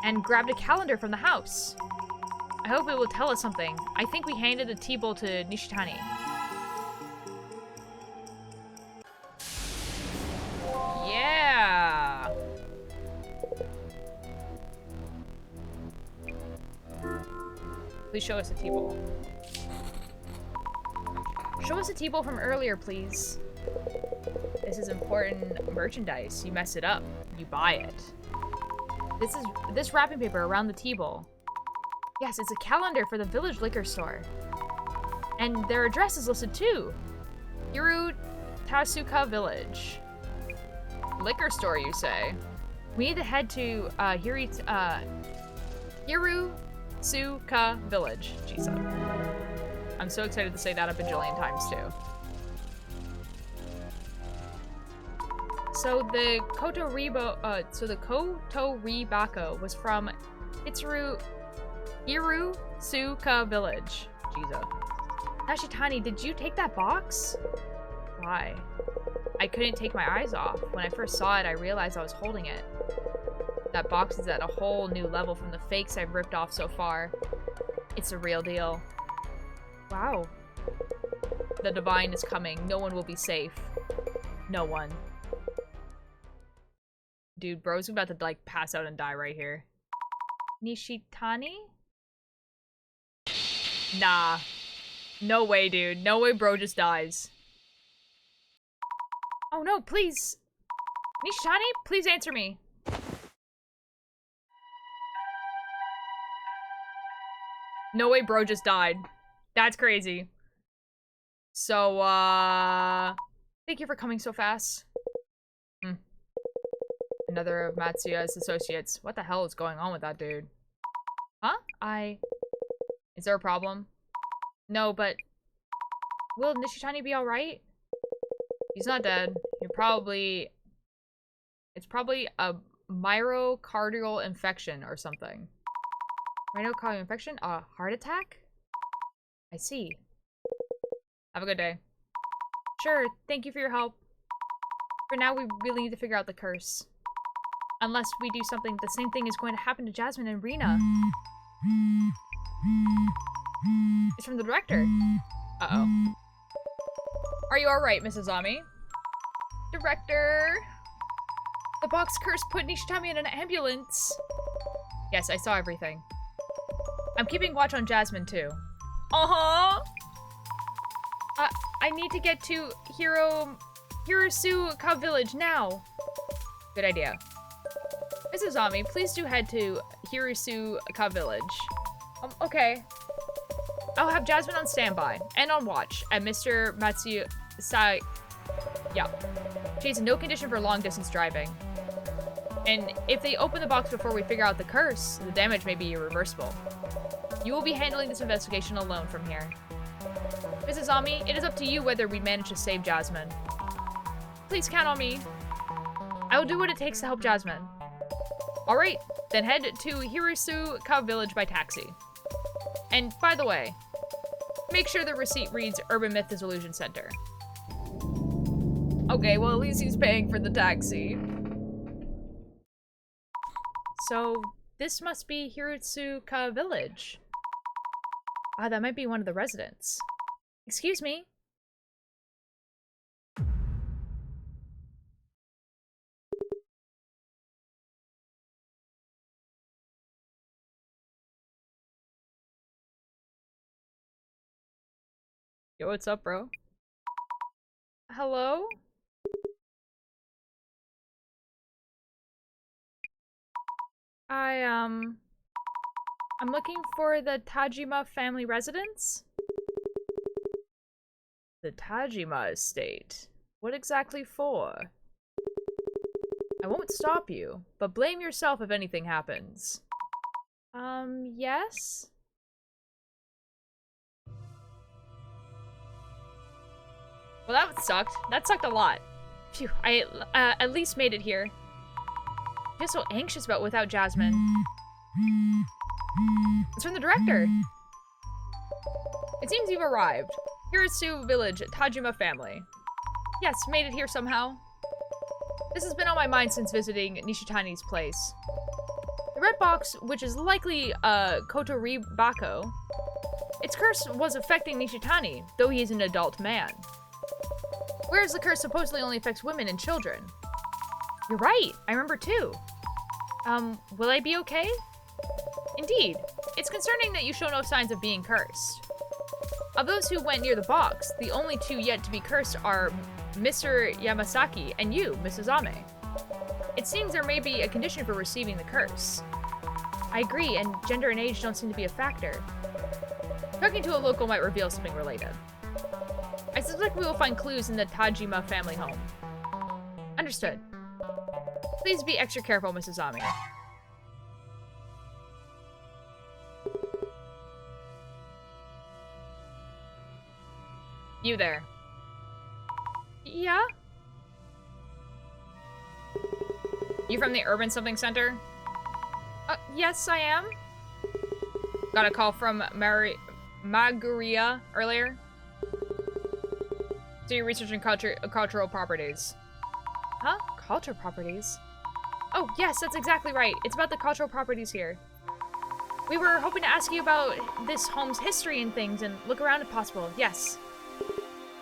and grabbed a calendar from the house. I hope it will tell us something. I think we handed the tea bowl to Nishitani. Yeah! Please show us the tea bowl. Show us the tea bowl from earlier, please. This is important merchandise. You mess it up, you buy it. This wrapping paper around the tea bowl. Yes, it's a calendar for the village liquor store. And their address is listed too. Hiru Tasuka Village. Liquor store, you say? We need to head to Hiru Tsuka Village. Jeez, I'm so excited to say that a bajillion times too. So the Kotoribako was from Hirusuka Village. Jesus. Nashitani, did you take that box? Why? I couldn't take my eyes off. When I first saw it, I realized I was holding it. That box is at a whole new level from the fakes I've ripped off so far. It's the real deal. Wow. The divine is coming. No one will be safe. No one. Dude, bro's about to, like, pass out and die right here. Nishitani? Nah. No way, dude. No way bro just dies. Oh no, please. Nishitani, please answer me. No way bro just died. That's crazy. So, thank you for coming so fast. Another of Matsuya's associates. What the hell is going on with that dude? Huh? Is there a problem? No, but... Will Nishitani be alright? He's not dead. It's probably a myocardial infection or something. Myocardial infection? A heart attack? I see. Have a good day. Sure, thank you for your help. For now, we really need to figure out the curse. Unless we do something, the same thing is going to happen to Jasmine and Rina. It's from the director. Uh-oh. Are you alright, Mrs. Ami? Director! The box curse put Nishitani in an ambulance. Yes, I saw everything. I'm keeping watch on Jasmine, too. Uh-huh! I need to get to Hirosuka Village now. Good idea. Mrs. Ami, please do head to Hirosuka Village. Okay. I'll have Jasmine on standby and on watch at Mr. Matsuya. Yeah. She's in no condition for long-distance driving. And if they open the box before we figure out the curse, the damage may be irreversible. You will be handling this investigation alone from here. Mrs. Ami, it is up to you whether we manage to save Jasmine. Please count on me. I will do what it takes to help Jasmine. Alright, then head to Hirosuka Village by taxi. And, by the way, make sure the receipt reads Urban Myth Disillusion Center. Okay, well at least he's paying for the taxi. So, this must be Hirosuka Village. Ah, that might be one of the residents. Excuse me? Yo, what's up, bro? Hello? I'm looking for the Tajima family residence? The Tajima estate? What exactly for? I won't stop you, but blame yourself if anything happens. Yes? Well, that sucked. That sucked a lot. Phew, I at least made it here. I feel so anxious about without Jasmine. It's from the director. It seems you've arrived. Hirosu Village, Tajima family. Yes, made it here somehow. This has been on my mind since visiting Nishitani's place. The red box, which is likely Kotori Bako, its curse was affecting Nishitani, though he is an adult man. Whereas the curse supposedly only affects women and children. You're right, I remember too. Will I be okay? Indeed. It's concerning that you show no signs of being cursed. Of those who went near the box, the only two yet to be cursed are Mr. Yamasaki and you, Mrs. Ame. It seems there may be a condition for receiving the curse. I agree, and gender and age don't seem to be a factor. Talking to a local might reveal something related. I suspect we will find clues in the Tajima family home. Understood. Please be extra careful, Mrs. Ami. You there. Yeah? You from the Urban Something Center? Yes, I am. Got a call from Maguria earlier. So you're researching cultural properties. Huh? Cultural properties? Oh, yes, that's exactly right. It's about the cultural properties here. We were hoping to ask you about this home's history and things and look around if possible. Yes.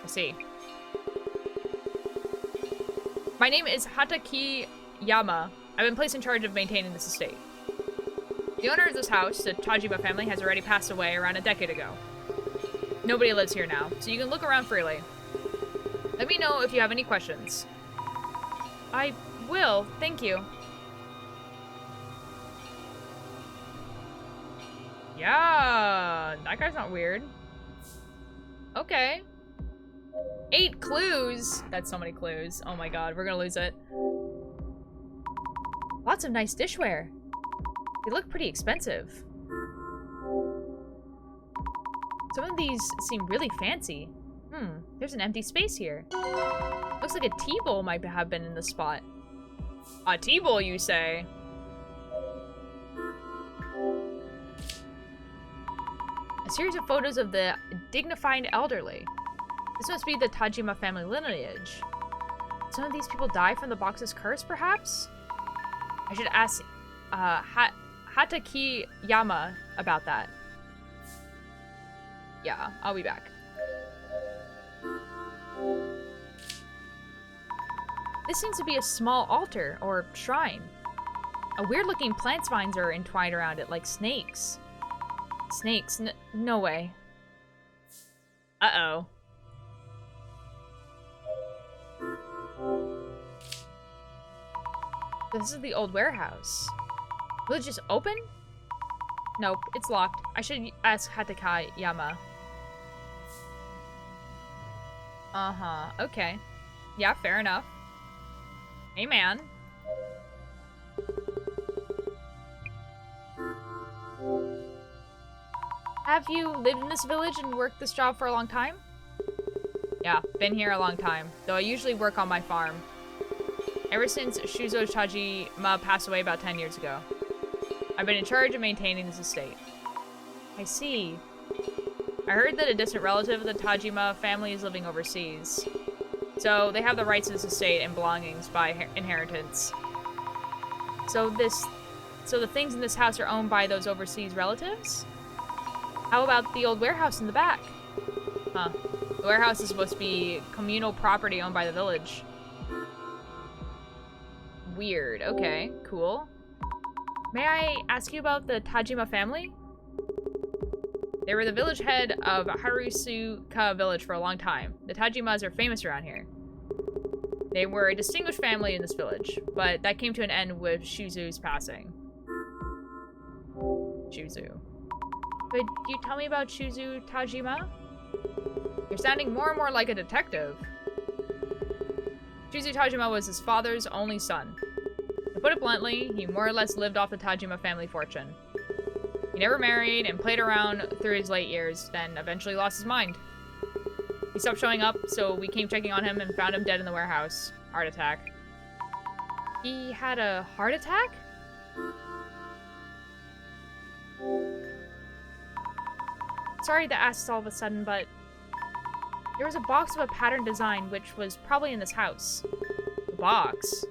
I see. My name is Hataki Yama. I've been placed in charge of maintaining this estate. The owner of this house, the Tajima family, has already passed away around a decade ago. Nobody lives here now, so you can look around freely. Let me know if you have any questions. I will, thank you. Yeah, that guy's not weird. Okay. 8 clues. That's so many clues. Oh my god, we're gonna lose it. Lots of nice dishware. They look pretty expensive. Some of these seem really fancy. There's an empty space here. Looks like a tea bowl might have been in the spot. A tea bowl, you say? A series of photos of the dignified elderly. This must be the Tajima family lineage. Some of these people die from the box's curse, perhaps? I should ask Hataki Yama about that. Yeah, I'll be back. This seems to be a small altar, or shrine. A weird-looking plant spines are entwined around it, like snakes. Snakes? No way. Uh-oh. This is the old warehouse. Will it just open? Nope, it's locked. I should ask Hataka Yama. Uh-huh, okay. Yeah, fair enough. Hey, man. Have you lived in this village and worked this job for a long time? Yeah, been here a long time, though I usually work on my farm. Ever since Shuzo Tajima passed away about 10 years ago. I've been in charge of maintaining this estate. I see. I heard that a distant relative of the Tajima family is living overseas. So they have the rights to this estate and belongings by inheritance. So the things in this house are owned by those overseas relatives? How about the old warehouse in the back? Huh. The warehouse is supposed to be communal property owned by the village. Weird. Okay, cool. May I ask you about the Tajima family? They were the village head of Harusuka village for a long time. The Tajimas are famous around here. They were a distinguished family in this village, but that came to an end with Shuzu's passing. Shuzu. Could you tell me about Shuzu Tajima? You're sounding more and more like a detective. Shuzu Tajima was his father's only son. To put it bluntly, he more or less lived off the Tajima family fortune. He never married and played around through his late years, then eventually lost his mind. He stopped showing up, so we came checking on him and found him dead in the warehouse. Heart attack. He had a heart attack? Sorry to ask all of a sudden, but there was a box of a pattern design which was probably in this house. The box?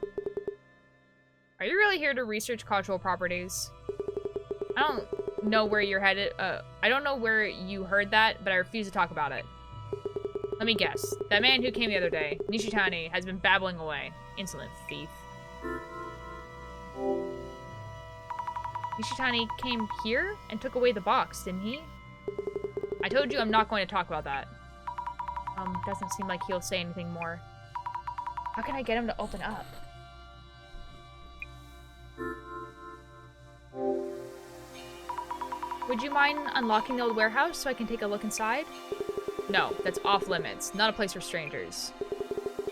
Are you really here to research cultural properties? I don't know where you're headed. I don't know where you heard that, but I refuse to talk about it. Let me guess. That man who came the other day, Nishitani, has been babbling away. Insolent thief. Nishitani came here and took away the box, didn't he? I told you I'm not going to talk about that. Doesn't seem like he'll say anything more. How can I get him to open up? Would you mind unlocking the old warehouse so I can take a look inside? No, that's off limits. Not a place for strangers.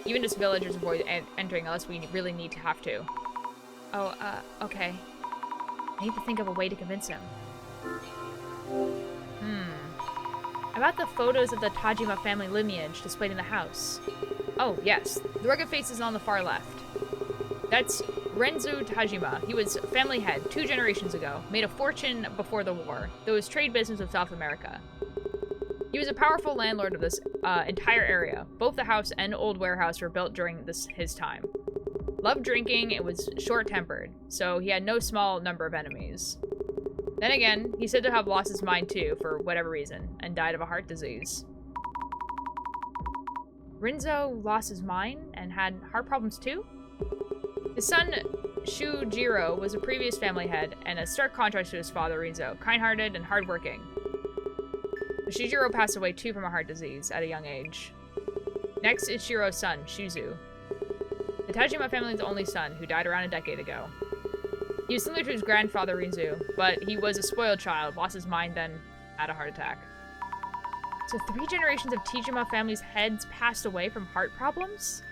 Even just villagers avoid entering unless we really need to have to. Oh, okay. I need to think of a way to convince him. About the photos of the Tajima family lineage displayed in the house. Oh, yes. The rugged face is on the far left. That's Renzu Tajima. He was family head 2 generations ago. Made a fortune before the war, though his trade business with South America. He was a powerful landlord of this entire area. Both the house and old warehouse were built during his time. Loved drinking and was short-tempered, so he had no small number of enemies. Then again, he's said to have lost his mind too, for whatever reason, and died of a heart disease. Rinzo lost his mind and had heart problems too? His son, Shujiro, was a previous family head and a stark contrast to his father, Rinzo, kind-hearted and hardworking. But Shujiro passed away too from a heart disease at a young age. Next is Shiro's son, Shuzu, the Tajima family's only son, who died around a decade ago. He was similar to his grandfather, Rinzu, but he was a spoiled child, lost his mind, then had a heart attack. So 3 generations of Tajima family's heads passed away from heart problems?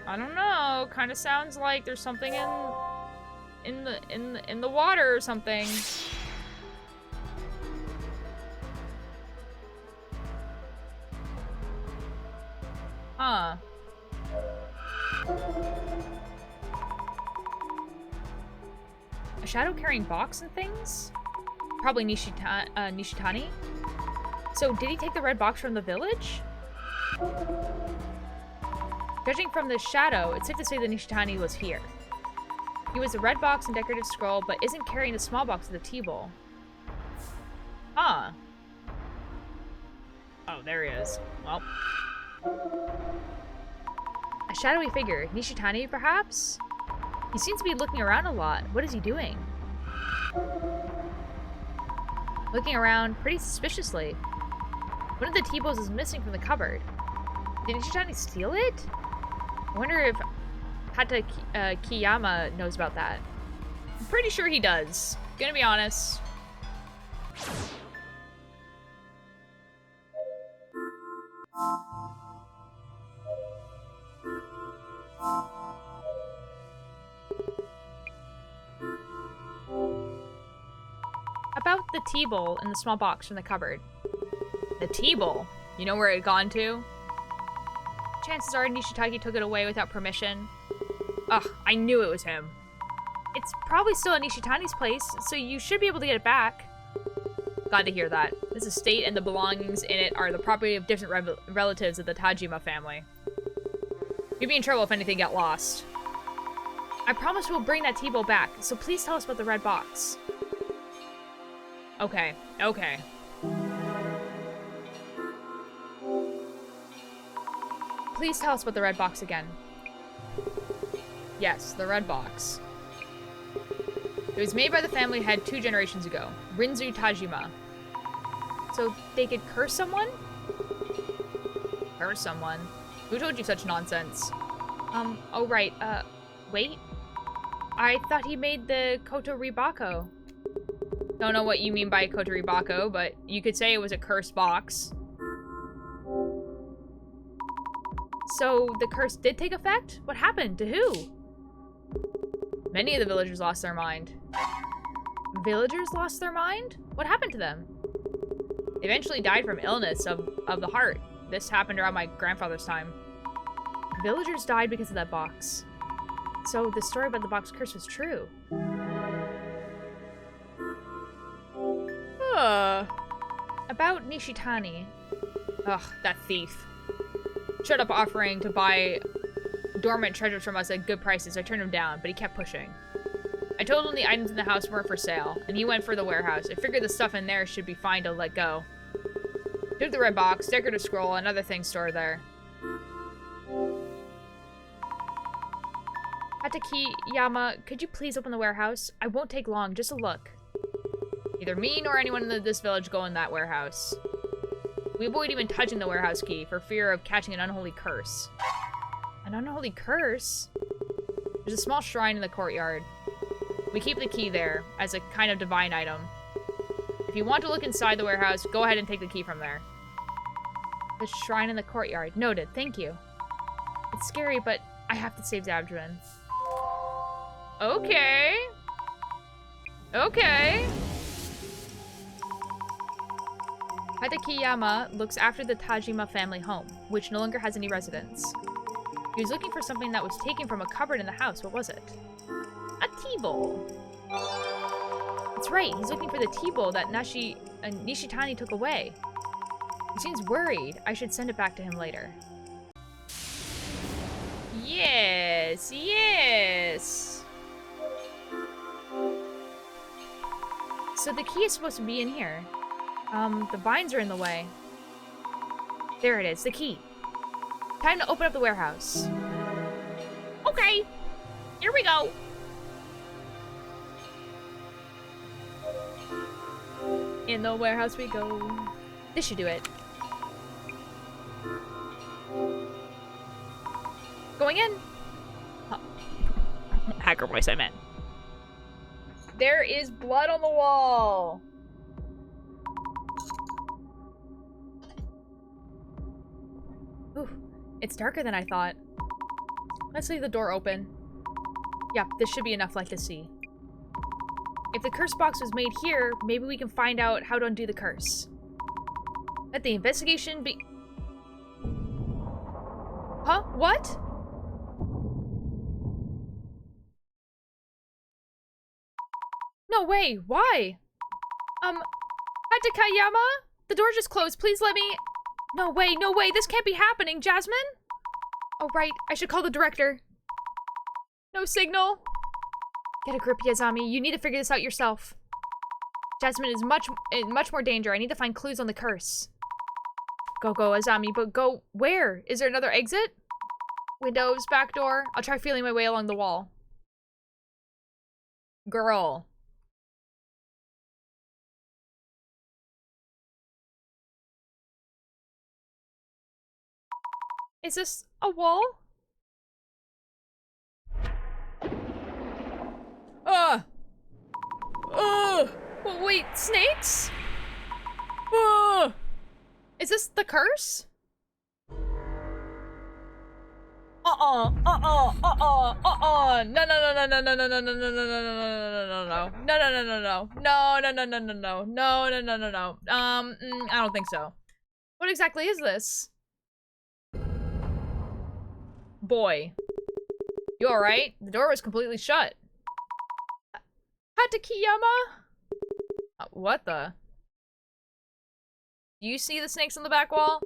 I don't know. Kind of sounds like there's something in the water or something. Huh. A shadow carrying box and things? Probably Nishitani. So did he take the red box from the village? Judging from the shadow, it's safe to say that Nishitani was here. He was a red box and decorative scroll, but isn't carrying the small box of the tea bowl. Huh. Oh, there he is. Well. A shadowy figure. Nishitani, perhaps? He seems to be looking around a lot. What is he doing? Looking around pretty suspiciously. One of the tea bowls is missing from the cupboard. Did Nishitani steal it? I wonder if Hata Kiyama knows about that. I'm pretty sure he does. Gonna be honest. About the tea bowl in the small box from the cupboard. The tea bowl? You know where it had gone to? Chances are Nishitaki took it away without permission. Ugh, I knew it was him. It's probably still at Nishitani's place, so you should be able to get it back. Glad to hear that. This estate and the belongings in it are the property of different relatives of the Tajima family. You'd be in trouble if anything got lost. I promise we'll bring that tea bowl back, so please tell us about the red box. Okay, okay. Please tell us about the red box again. Yes, the red box. It was made by the family head 2 generations ago, Rinzu Tajima. So they could curse someone? Curse someone? Who told you such nonsense? Oh right, wait. I thought he made the Koto Ribako. Don't know what you mean by Koto Ribako, but you could say it was a cursed box. So the curse did take effect? What happened? To who? Many of the villagers lost their mind. Villagers lost their mind? What happened to them? They eventually died from illness of the heart. This happened around my grandfather's time. Villagers died because of that box. So the story about the box curse was true. About Nishitani. Ugh, that thief. Showed up offering to buy dormant treasures from us at good prices. I turned him down, but he kept pushing. I told him the items in the house weren't for sale, and he went for the warehouse. I figured the stuff in there should be fine to let go. Took the red box, decorative scroll, and other things stored there. Hatakiyama, could you please open the warehouse? I won't take long, just a look. Neither me nor anyone in this village go in that warehouse. We avoid even touching the warehouse key for fear of catching an unholy curse. An unholy curse? There's a small shrine in the courtyard. We keep the key there as a kind of divine item. If you want to look inside the warehouse, go ahead and take the key from there. The shrine in the courtyard. Noted. Thank you. It's scary, but I have to save Zabjman. Okay. Okay. Hatakiyama looks after the Tajima family home, which no longer has any residents. He was looking for something that was taken from a cupboard in the house. What was it? A tea bowl. That's right, he's looking for the tea bowl that Nishitani took away. He seems worried. I should send it back to him later. Yes, yes. So the key is supposed to be in here. The vines are in the way. There it is, the key. Time to open up the warehouse. Okay, here we go. In the warehouse we go. This should do it. Going in. Huh. Hacker voice, I meant. There is blood on the wall. Ooh, it's darker than I thought. Let's leave the door open. Yeah, this should be enough light to see. If the curse box was made here, maybe we can find out how to undo the curse. Let the investigation be... Huh? What? No way, why? Hatakayama? The door just closed, please let me... No way, this can't be happening, Jasmine? Oh right, I should call the director. No signal. Get a grip, Yazami, you need to figure this out yourself. Jasmine is in much more danger, I need to find clues on the curse. Go, Azami, but go where? Is there another exit? Windows, back door? I'll try feeling my way along the wall. Girl. Is this a wall? Wait, snakes? Is this the curse? No. I don't think so. What exactly is this? Boy. You alright? The door was completely shut. Hatakiyama? What the? Do you see the snakes on the back wall?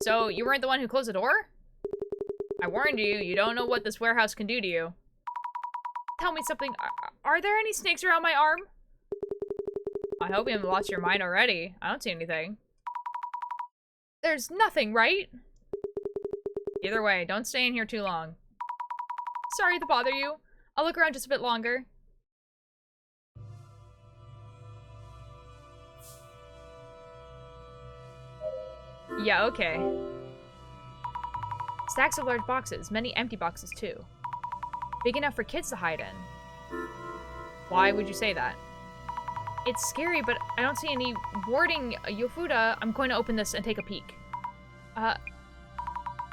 So, you weren't the one who closed the door? I warned you, you don't know what this warehouse can do to you. Tell me something, are there any snakes around my arm? I hope you haven't lost your mind already. I don't see anything. There's nothing, right? Either way, don't stay in here too long. Sorry to bother you. I'll look around just a bit longer. Yeah, okay. Stacks of large boxes, many empty boxes too. Big enough for kids to hide in. Why would you say that? It's scary, but I don't see any warding Yofuda. I'm going to open this and take a peek.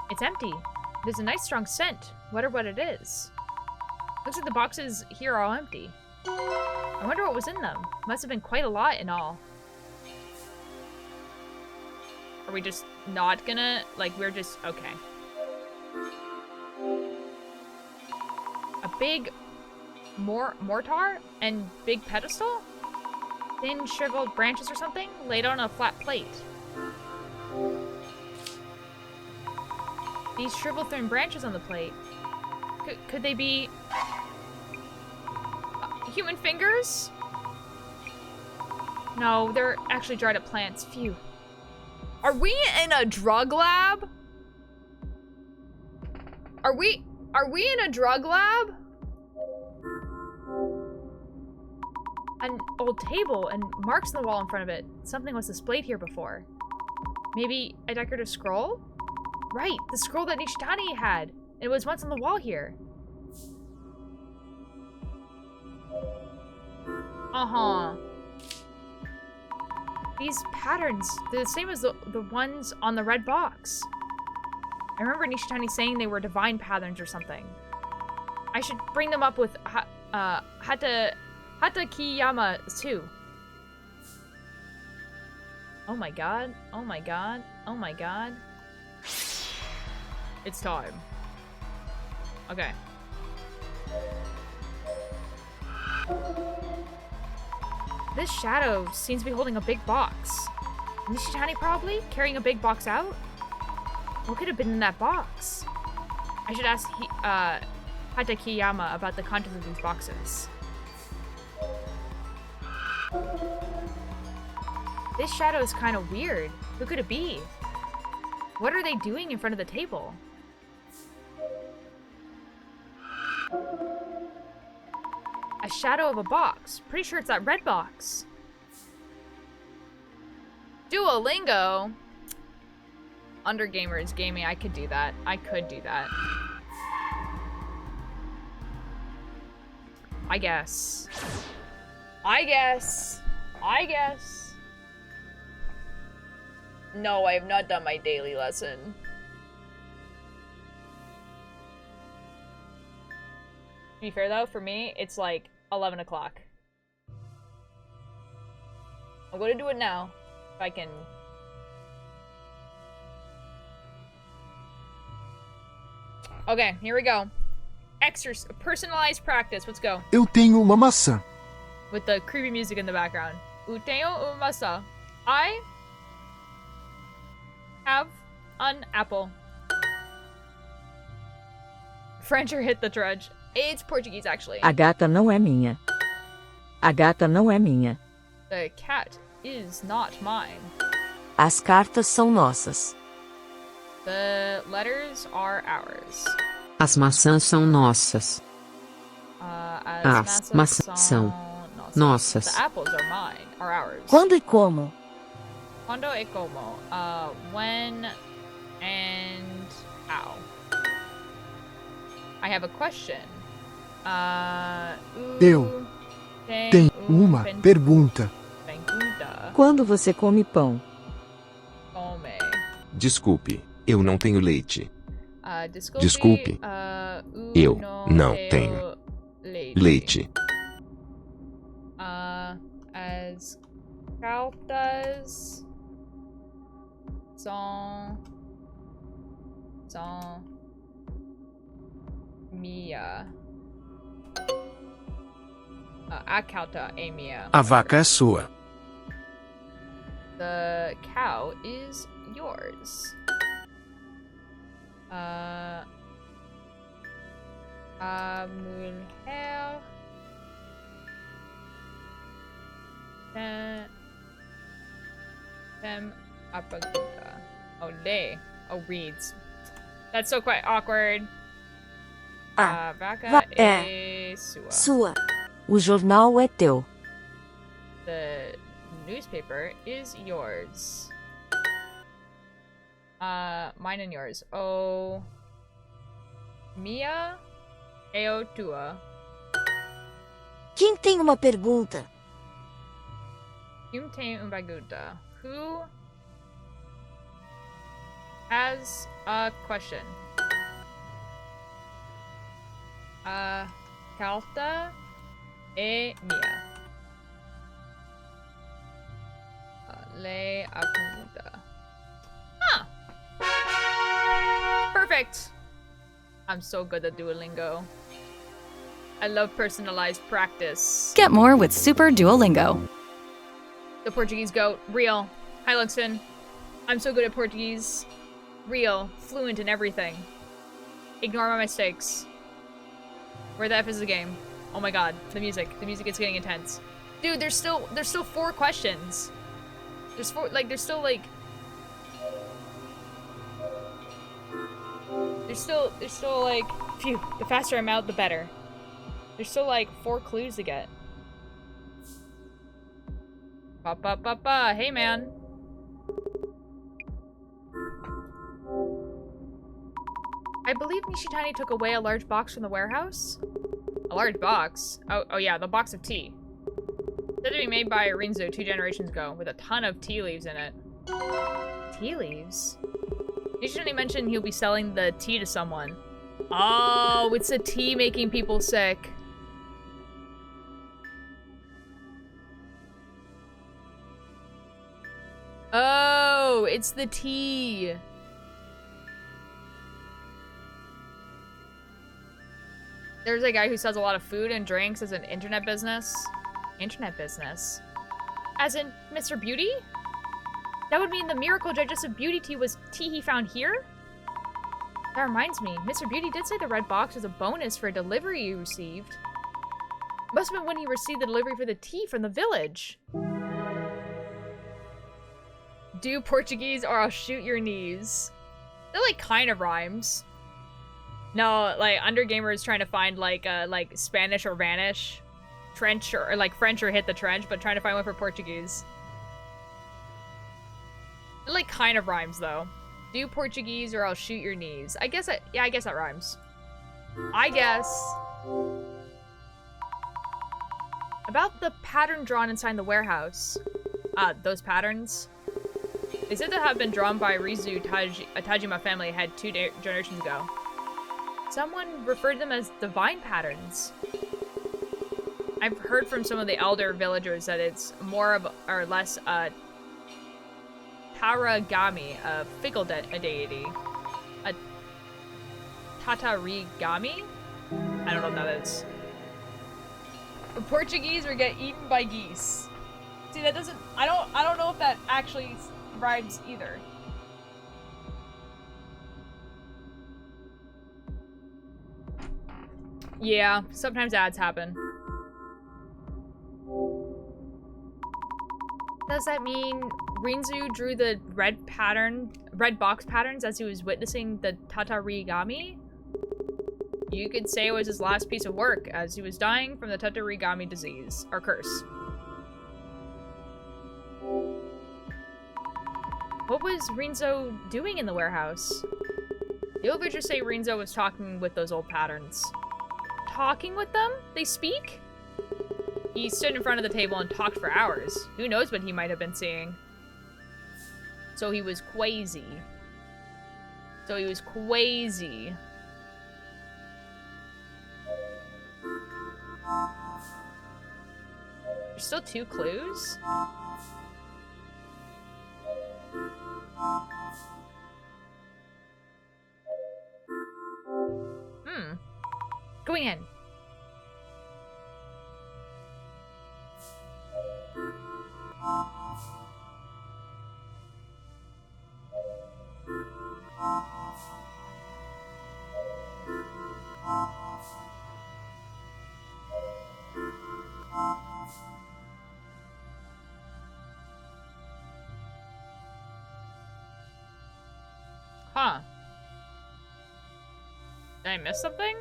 It's empty. There's a nice strong scent. Wonder what it is. Looks like the boxes here are all empty. I wonder what was in them. Must have been quite a lot in all. Are we just not gonna, like, we're just, okay. A big mortar and big pedestal? Thin, shriveled branches or something? Laid on a flat plate. These shriveled thin branches on the plate. Could they be... human fingers? No, they're actually dried up plants. Phew. Are we in a drug lab? Are we in a drug lab? An old table and marks on the wall in front of it. Something was displayed here before. Maybe a decorative scroll? Right, the scroll that Nishitani had. It was once on the wall here. Uh-huh. These patterns, they're the same as the ones on the red box. I remember Nishitani saying they were divine patterns or something. I should bring them up with Hatakiyama too. Oh my god, oh my god, oh my god. It's time. Okay. This shadow seems to be holding a big box. Nishitani probably? Carrying a big box out? What could have been in that box? I should ask Hatakiyama about the contents of these boxes. This shadow is kind of weird. Who could it be? What are they doing in front of the table? A shadow of a box. Pretty sure it's that red box. Duolingo? Undergamers gaming. I could do that. I could do that. I guess. No, I have not done my daily lesson. To be fair though, for me, it's like 11 o'clock. I'm gonna do it now. If I can. Okay, here we go. Personalized practice. Let's go. Eu tenho uma maçã. With the creepy music in the background. Tenho uma maçã. I have an apple. French or hit the trudge. It's Portuguese, actually. A gata não é minha. A gata não é minha. The cat is not mine. As cartas são nossas. The letters are ours. As maçãs são nossas. As maçãs são nossas. The apples are mine, are ours. Quando e como? Quando e como? When and how? I have a question. Eu tenho uma pergunta. Quando você come pão? Come. Desculpe, eu não tenho leite. Desculpe. Eu não tenho leite. As cartas são minha. A carta é minha. A vaca é sua. The cow is yours. A mulher tem a pergunta. Oh, lê. Oh, reads. That's so quite awkward. A vaca é sua. Sua. O jornal é teu. The newspaper is yours. Mine and yours. Oh, minha é o tua. Quem tem uma pergunta? Quem tem uma pergunta? Who has a question? A carta é minha. Lê a pergunta. Perfect! I'm so good at Duolingo. I love personalized practice. Get more with Super Duolingo. The Portuguese goat. Real. Hi, Luxton. I'm so good at Portuguese. Real. Fluent in everything. Ignore my mistakes. Where the F is the game? Oh my god. The music. The music is getting intense. Dude, there's still 4 questions. There's still like phew, the faster I'm out, the better. There's still like 4 clues to get. Ba. Hey man. I believe Nishitani took away a large box from the warehouse. A large box? Oh yeah, the box of tea. Said to be made by Rinzu 2 generations ago, with a ton of tea leaves in it. Tea leaves? Nishitani mentioned he'll be selling the tea to someone. Oh, it's the tea making people sick. Oh, it's the tea. There's a guy who sells a lot of food and drinks as an internet business. Internet business? As in Mr. Beauty? That would mean the miracle digestive beauty tea was tea he found here? That reminds me, Mr. Beauty did say the red box was a bonus for a delivery he received. Must have been when he received the delivery for the tea from the village. Do Portuguese or I'll shoot your knees. That like kind of rhymes. No, like Undergamer is trying to find like Spanish or Vanish, French or like French or hit the trench, but trying to find one for Portuguese. It like kind of rhymes though. Do Portuguese or I'll shoot your knees. I guess I guess that rhymes. I guess. About the pattern drawn inside the warehouse. Those patterns. They said to have been drawn by Rizu Tajima family had 2 generations ago. Someone referred to them as divine patterns. I've heard from some of the elder villagers that it's more of or less Taragami, a fickle deity. A Tatarigami? I don't know what that is. The Portuguese or get eaten by geese. See, that doesn't. I don't know if that actually rhymes either. Yeah, sometimes ads happen. Does that mean Rinzu drew the red box patterns as he was witnessing the Tatarigami? You could say it was his last piece of work as he was dying from the Tatarigami disease, or curse. What was Rinzo doing in the warehouse? The old villagers say Rinzo was talking with those old patterns. Talking with them? They speak? He stood in front of the table and talked for hours. Who knows what he might have been seeing? So he was quasi. There's still 2 clues? Going in. Huh. Did I miss something?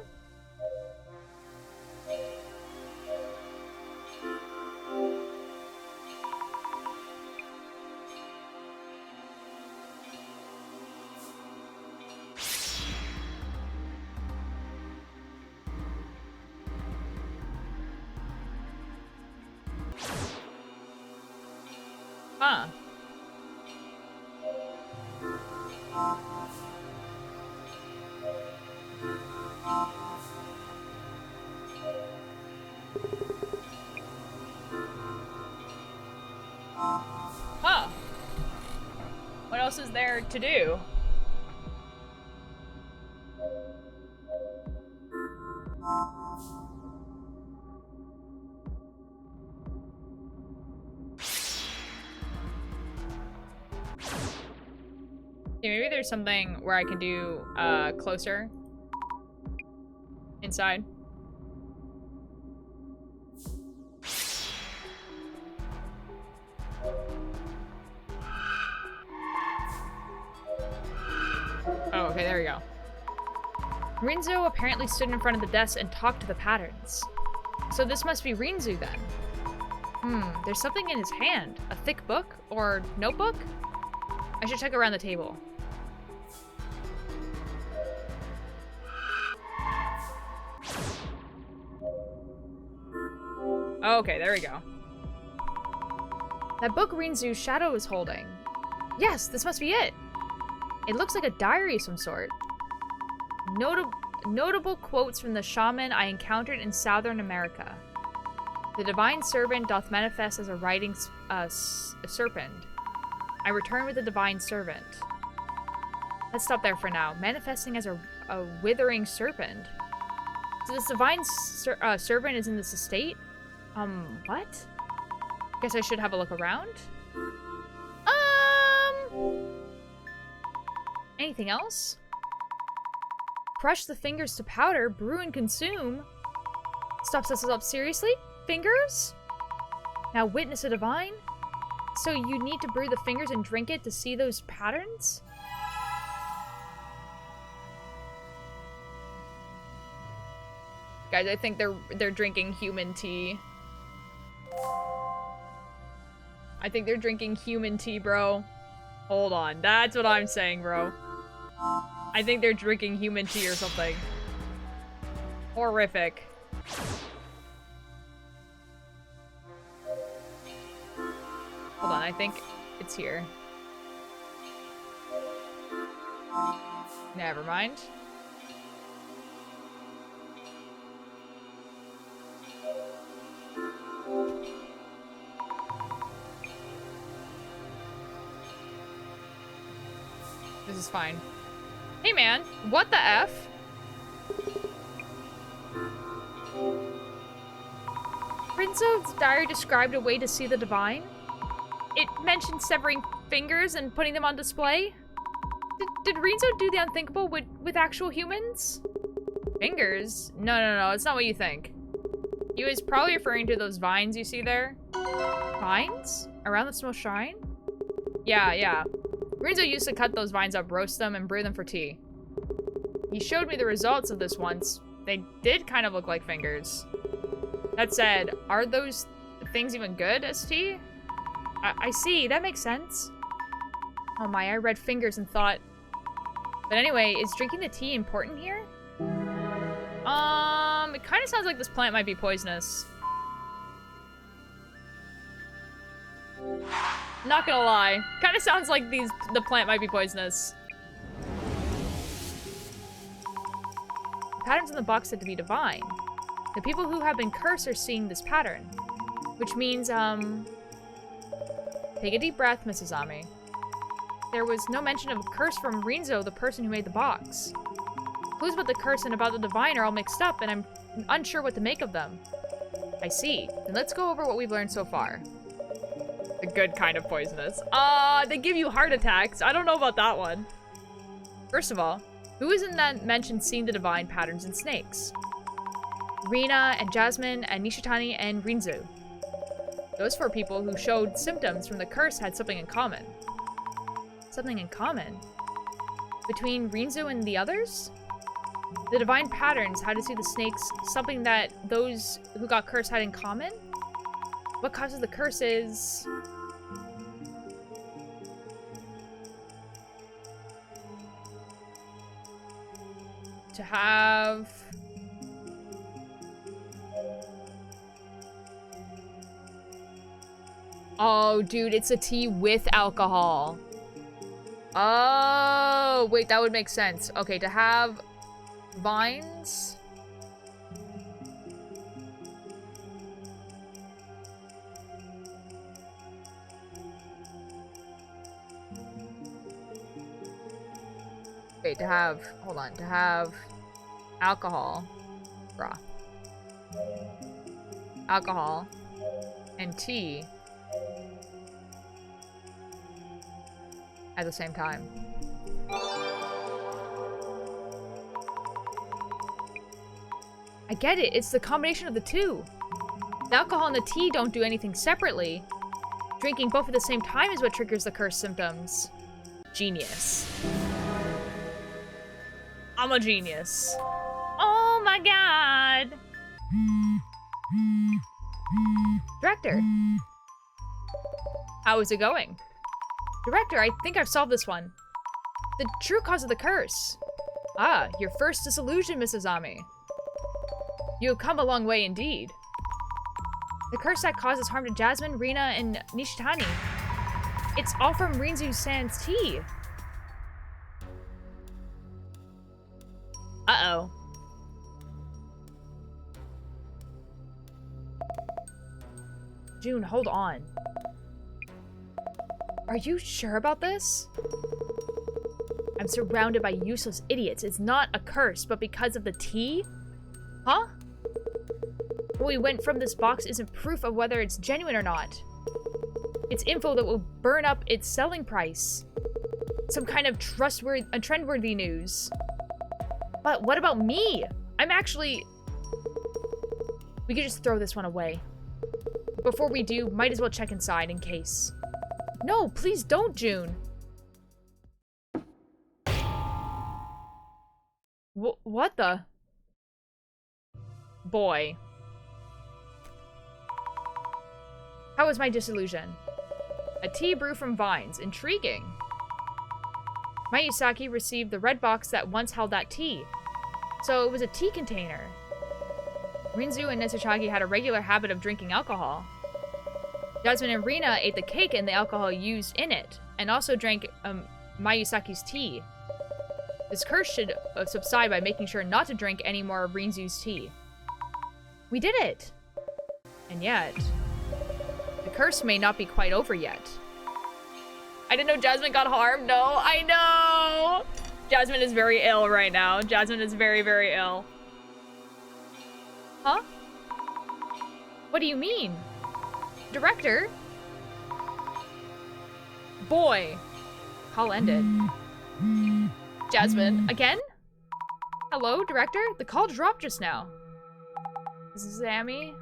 Huh. Huh. What else is there to do? Maybe there's something where I can do closer inside. Oh, okay, there we go. Rinzu apparently stood in front of the desk and talked to the patterns. So this must be Rinzu then. There's something in his hand. A thick book or notebook? I should check around the table. Okay, there we go. That book Rinzu's shadow is holding. Yes, this must be it. It looks like a diary of some sort. Notable quotes from the shaman I encountered in Southern America. The divine servant doth manifest as a writing serpent. I return with the divine servant. Let's stop there for now. Manifesting as a withering serpent. So this divine servant is in this estate? What? Guess I should have a look around. Anything else? Crush the fingers to powder, brew and consume. Stops us up seriously? Fingers? Now witness a divine? So you need to brew the fingers and drink it to see those patterns? Guys, I think they're drinking human tea. I think they're drinking human tea, bro. Hold on. That's what I'm saying, bro. I think they're drinking human tea or something. Horrific. Hold on, I think it's here. Never mind. This is fine. Hey man, what the F? Rinzo's diary described a way to see the divine. It mentioned severing fingers and putting them on display. Did Rinzo do the unthinkable with actual humans? Fingers? No, it's not what you think. He was probably referring to those vines you see there. Vines? Around the small shrine? Yeah. Rinzo used to cut those vines up, roast them, and brew them for tea. He showed me the results of this once. They did kind of look like fingers. That said, are those things even good as tea? I see, that makes sense. Oh my, I read fingers and thought... But anyway, is drinking the tea important here? It kind of sounds like this plant might be poisonous. Not gonna lie. Kind of sounds like the plant might be poisonous. The patterns in the box said to be divine. The people who have been cursed are seeing this pattern. Which means, take a deep breath, Mrs. Ami. There was no mention of a curse from Rinzo, the person who made the box. Clues about the curse and about the divine are all mixed up, and I'm unsure what to make of them. I see. Then let's go over what we've learned so far. The good kind of poisonous. They give you heart attacks. I don't know about that one. First of all, who isn't that mentioned seeing the divine patterns in snakes? Rina and Jasmine and Nishitani and Rinzu. Those four people who showed symptoms from the curse had something in common. Something in common? Between Rinzu and the others? The divine patterns, how to see the snakes, something that those who got cursed had in common? What causes the curse is... to have... Oh, dude, it's a tea with alcohol. Oh, wait, that would make sense. Okay, to have vines... Wait, to have... Hold on, to have alcohol. Bruh. Alcohol. And tea. At the same time. I get it. It's the combination of the two. The alcohol and the tea don't do anything separately. Drinking both at the same time is what triggers the curse symptoms. Genius. I'm a genius. Oh my god! Director. How is it going? Director, I think I've solved this one. The true cause of the curse. Ah, your first disillusion, Mrs. Ami. You have come a long way indeed. The curse that causes harm to Jasmine, Rina, and Nishitani. It's all from Rinzu-san's tea. Uh-oh. June, hold on. Are you sure about this? I'm surrounded by useless idiots. It's not a curse, but because of the tea? Huh? What we went from this box isn't proof of whether it's genuine or not. It's info that will burn up its selling price. Some kind of trendworthy news. But what about me? I'm actually... We could just throw this one away. Before we do, might as well check inside in case. No, please don't, June. What the? Boy. How was my disillusion? A tea brew from vines. Intriguing. Mayusaki received the red box that once held that tea. So it was a tea container. Rinzu and Nezuchagi had a regular habit of drinking alcohol. Jasmine and Rina ate the cake and the alcohol used in it, and also drank Mayusaki's tea. This curse should subside by making sure not to drink any more of Rinzu's tea. We did it! And yet, the curse may not be quite over yet. I didn't know Jasmine got harmed. No, I know! Jasmine is very ill right now. Jasmine is very, very ill. Huh? What do you mean? Director? Boy. Call ended. Jasmine, again? Hello, director? The call dropped just now. This is Amy.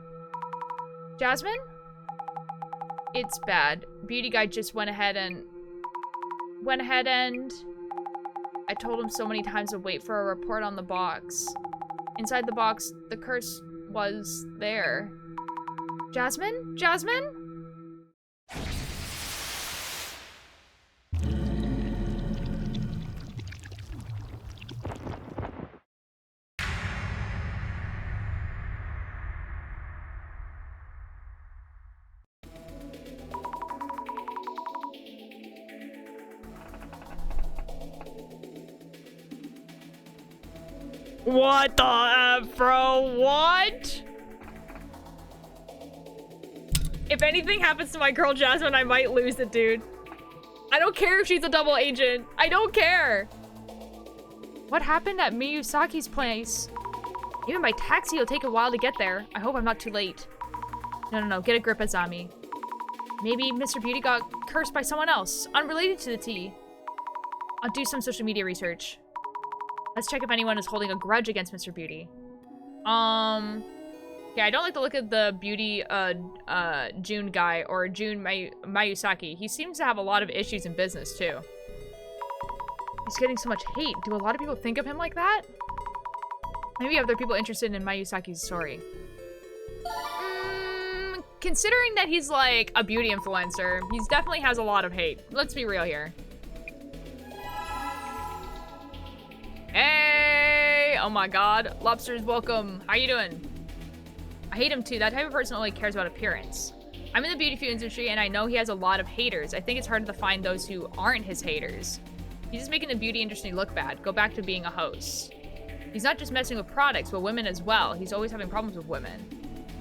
Jasmine? It's bad. Beauty guy just went ahead and... I told him so many times to wait for a report on the box. Inside the box, the curse was there. Jasmine? Jasmine? What the F, bro? What? If anything happens to my girl Jasmine, I might lose it, dude. I don't care if she's a double agent. I don't care. What happened at Miyusaki's place? Even by taxi, it'll take a while to get there. I hope I'm not too late. No. Get a grip, Azami. Maybe Mr. Beauty got cursed by someone else, unrelated to the tea. I'll do some social media research. Let's check if anyone is holding a grudge against Mr. Beauty. Yeah, I don't like the look of the Beauty, June guy, or June Mayusaki. He seems to have a lot of issues in business, too. He's getting so much hate. Do a lot of people think of him like that? Maybe other people interested in Mayusaki's story. Considering that he's, like, a beauty influencer, he definitely has a lot of hate. Let's be real here. Hey! Oh my god. Lobsters, welcome. How you doing? I hate him too. That type of person only cares about appearance. I'm in the beauty food industry and I know he has a lot of haters. I think it's hard to find those who aren't his haters. He's just making the beauty industry look bad. Go back to being a host. He's not just messing with products, but women as well. He's always having problems with women.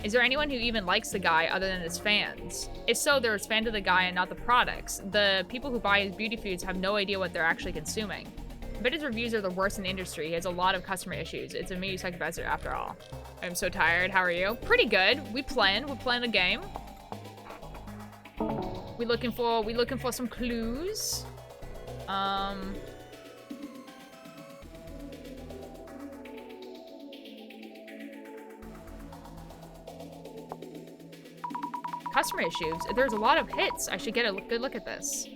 Is there anyone who even likes the guy other than his fans? If so, they're fans of the guy and not the products. The people who buy his beauty foods have no idea what they're actually consuming. I bet his reviews are the worst in the industry. He has a lot of customer issues. It's a Miyusaki bastard after all. I'm so tired. How are you? Pretty good. We're playing a game. We looking for some clues. Customer issues. There's a lot of hits. I should get a good look at this.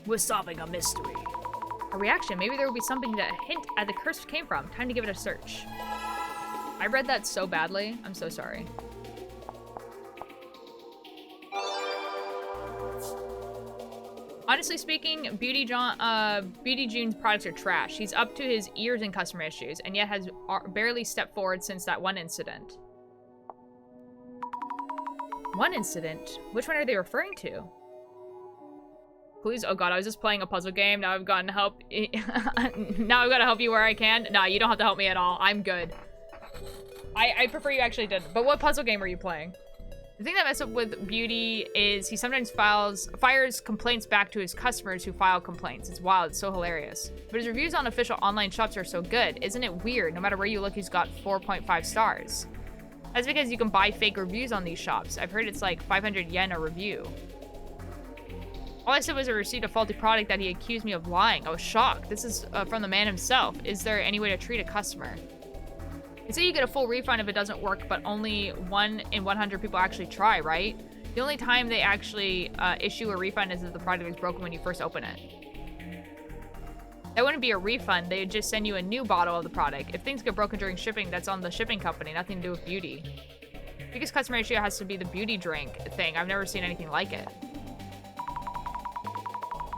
We're solving a mystery. A reaction. Maybe there will be something to hint at the curse came from. Time to give it a search. I read that so badly. I'm so sorry. Honestly speaking, Beauty June's products are trash. He's up to his ears in customer issues, and yet has barely stepped forward since that one incident. One incident? Which one are they referring to? Please, oh god, I was just playing a puzzle game. Now I've gotten help. Now I've got to help you where I can. Nah, you don't have to help me at all. I'm good. I prefer you actually didn't. But what puzzle game are you playing? The thing that messes up with Beauty is he sometimes fires complaints back to his customers who file complaints. It's wild, it's so hilarious. But his reviews on official online shops are so good. Isn't it weird? No matter where you look, he's got 4.5 stars. That's because you can buy fake reviews on these shops. I've heard it's like 500 yen a review. All I said was I received a faulty product that he accused me of lying. I was shocked. This is from the man himself. Is there any way to treat a customer? They say you get a full refund if it doesn't work, but only 1 in 100 people actually try, right? The only time they actually issue a refund is if the product is broken when you first open it. That wouldn't be a refund. They'd just send you a new bottle of the product. If things get broken during shipping, that's on the shipping company. Nothing to do with beauty. Biggest customer issue has to be the beauty drink thing. I've never seen anything like it.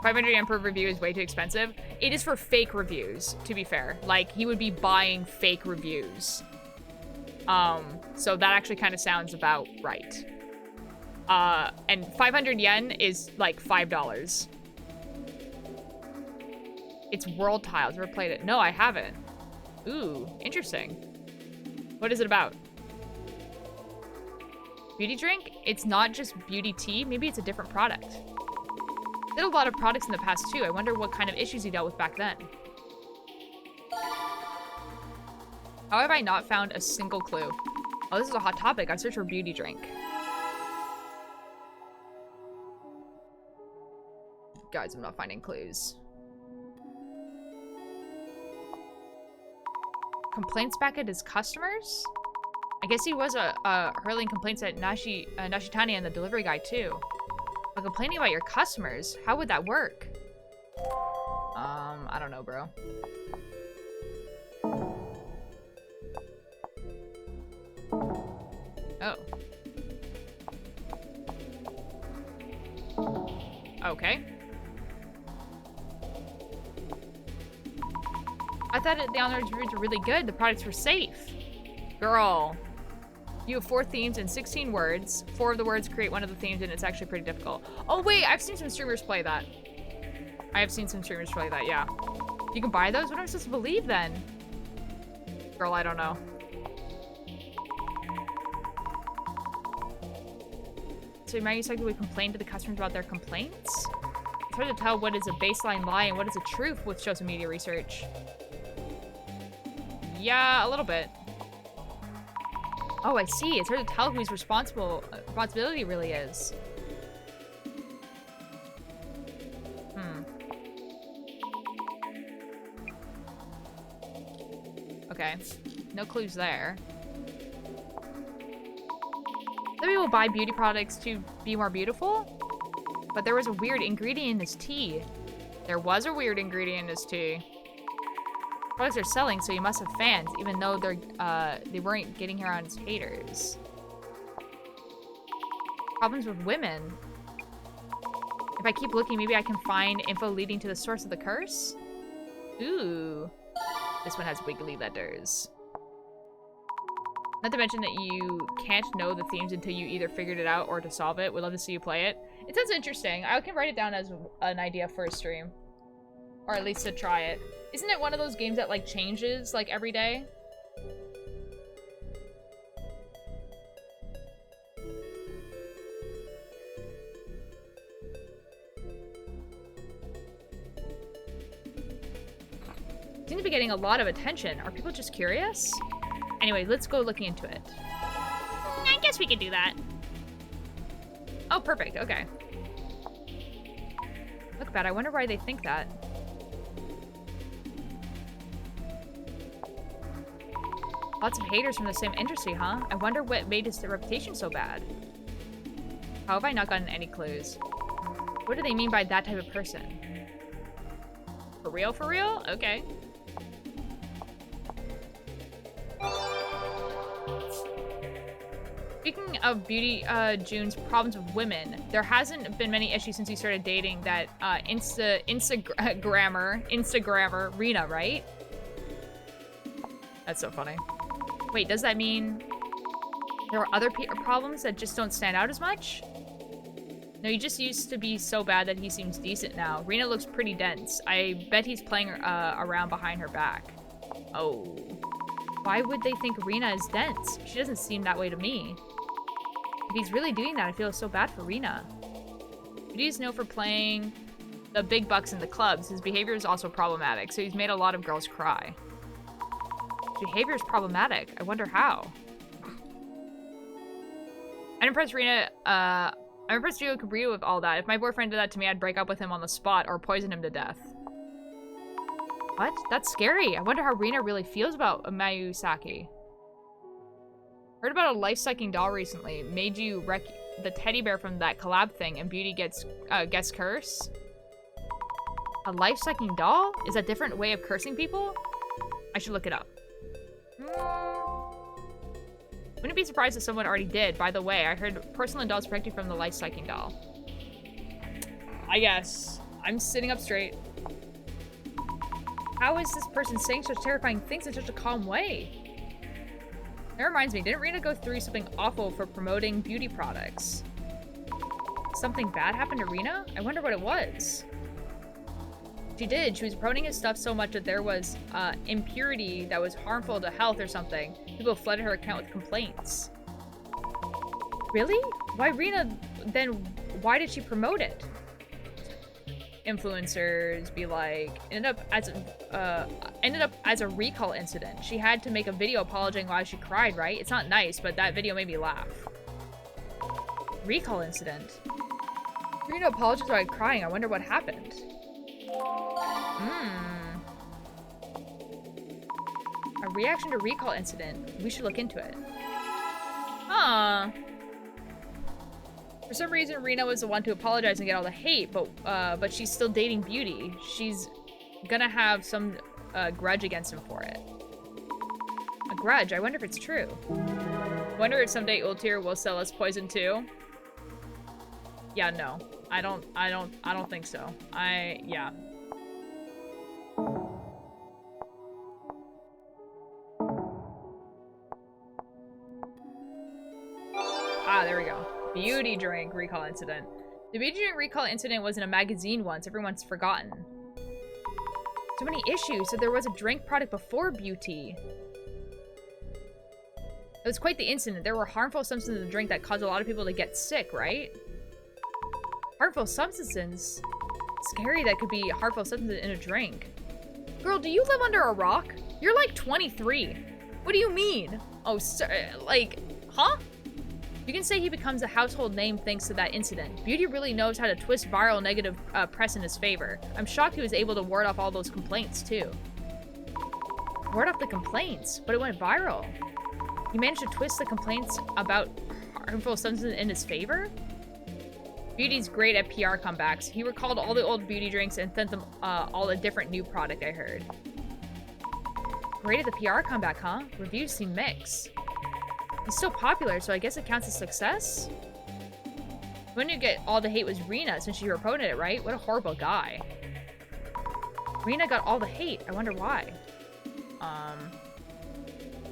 500 yen per review is way too expensive. It is for fake reviews, to be fair. Like, he would be buying fake reviews. So that actually kind of sounds about right. And 500 yen is like $5. It's World Tiles. Ever played it? No, I haven't. Ooh, interesting. What is it about? Beauty drink? It's not just beauty tea. Maybe it's a different product. Did a lot of products in the past too. I wonder what kind of issues he dealt with back then. How have I not found a single clue? Oh, this is a hot topic. I searched for beauty drink. Guys, I'm not finding clues. Complaints back at his customers? I guess he was hurling complaints at Nashitani and the delivery guy too. But complaining about your customers? How would that work? I don't know, bro. Oh. Okay. I thought the honor reviews were really good. The products were safe. Girl. You have 4 themes and 16 words. 4 of the words create one of the themes, and it's actually pretty difficult. Oh, wait. I've seen some streamers play that. I have seen some streamers play that, yeah. You can buy those? What am I supposed to believe, then? Girl, I don't know. So manufacturers would complain to the customers about their complaints? It's hard to tell what is a baseline lie and what is a truth with social media research. Yeah, a little bit. Oh, I see. It's hard to tell whose responsibility really is. Okay. No clues there. Some people buy beauty products to be more beautiful, but there was a weird ingredient in his tea. There was a weird ingredient in his tea. Products are selling, so you must have fans, even though they weren't getting here on his haters. Problems with women. If I keep looking, maybe I can find info leading to the source of the curse? Ooh. This one has wiggly letters. Not to mention that you can't know the themes until you either figured it out or to solve it. We'd love to see you play it. It sounds interesting. I can write it down as an idea for a stream. Or at least to try it. Isn't it one of those games that, like, changes, like, every day? Seems to be getting a lot of attention. Are people just curious? Anyway, let's go looking into it. I guess we could do that. Oh, perfect. Okay. Look bad. I wonder why they think that. Lots of haters from the same industry, huh? I wonder what made his reputation so bad. How have I not gotten any clues? What do they mean by that type of person? For real, for real? Okay. Speaking of Beauty June's problems with women, there hasn't been many issues since he started dating that Instagrammer Rena, right? That's so funny. Wait, does that mean there are other problems that just don't stand out as much? No, he just used to be so bad that he seems decent now. Rena looks pretty dense. I bet he's playing around behind her back. Oh. Why would they think Rena is dense? She doesn't seem that way to me. If he's really doing that, I feel so bad for Rena. He's known for playing the big bucks in the clubs. His behavior is also problematic, so he's made a lot of girls cry. His behavior is problematic. I wonder how. impressed Rena, I'm impressed you could agree with all that. If my boyfriend did that to me, I'd break up with him on the spot or poison him to death. What? That's scary. I wonder how Rena really feels about Mayusaki. Heard about a life-sucking doll recently. Made you wreck the teddy bear from that collab thing and Beauty gets curse? A life-sucking doll? Is that a different way of cursing people? I should look it up. Wouldn't be surprised if someone already did. By the way, I heard porcelain dolls protect you from the life-sucking doll. I guess. I'm sitting up straight. How is this person saying such terrifying things in such a calm way? That reminds me, didn't Rena go through something awful for promoting beauty products? Something bad happened to Rena? I wonder what it was. She did. She was promoting his stuff so much that there was impurity that was harmful to health or something. People flooded her account with complaints. Really? Why Rena? Then why did she promote it? Influencers be like, ended up as a recall incident. She had to make a video apologizing why she cried, right? It's not nice, but that video made me laugh. Recall incident. Rena apologized while crying. I wonder what happened. A reaction to recall incident. We should look into it. Huh. For some reason, Rena was the one to apologize and get all the hate, but she's still dating Beauty. She's gonna have some grudge against him for it. A grudge? I wonder if it's true. Wonder if someday Ultir will sell us poison too. Yeah, no. I don't think so. Yeah. Ah, there we go. Beauty drink recall incident. The beauty drink recall incident was in a magazine once. Everyone's forgotten. So many issues. So there was a drink product before Beauty. It was quite the incident. There were harmful substances in the drink that caused a lot of people to get sick, right? Harmful substances? Scary that could be harmful substances in a drink. Girl, do you live under a rock? You're like 23. What do you mean? Oh, like, huh? You can say he becomes a household name thanks to that incident. Beauty really knows how to twist viral negative press in his favor. I'm shocked he was able to ward off all those complaints, too. Ward off the complaints? But it went viral. He managed to twist the complaints about harmful substances in his favor? Beauty's great at PR comebacks. He recalled all the old Beauty drinks and sent them all a different new product, I heard. Great at the PR comeback, huh? Reviews seem mixed. He's still popular, so I guess it counts as success? When you get all the hate was Rena, since she reported it, right? What a horrible guy. Rena got all the hate. I wonder why.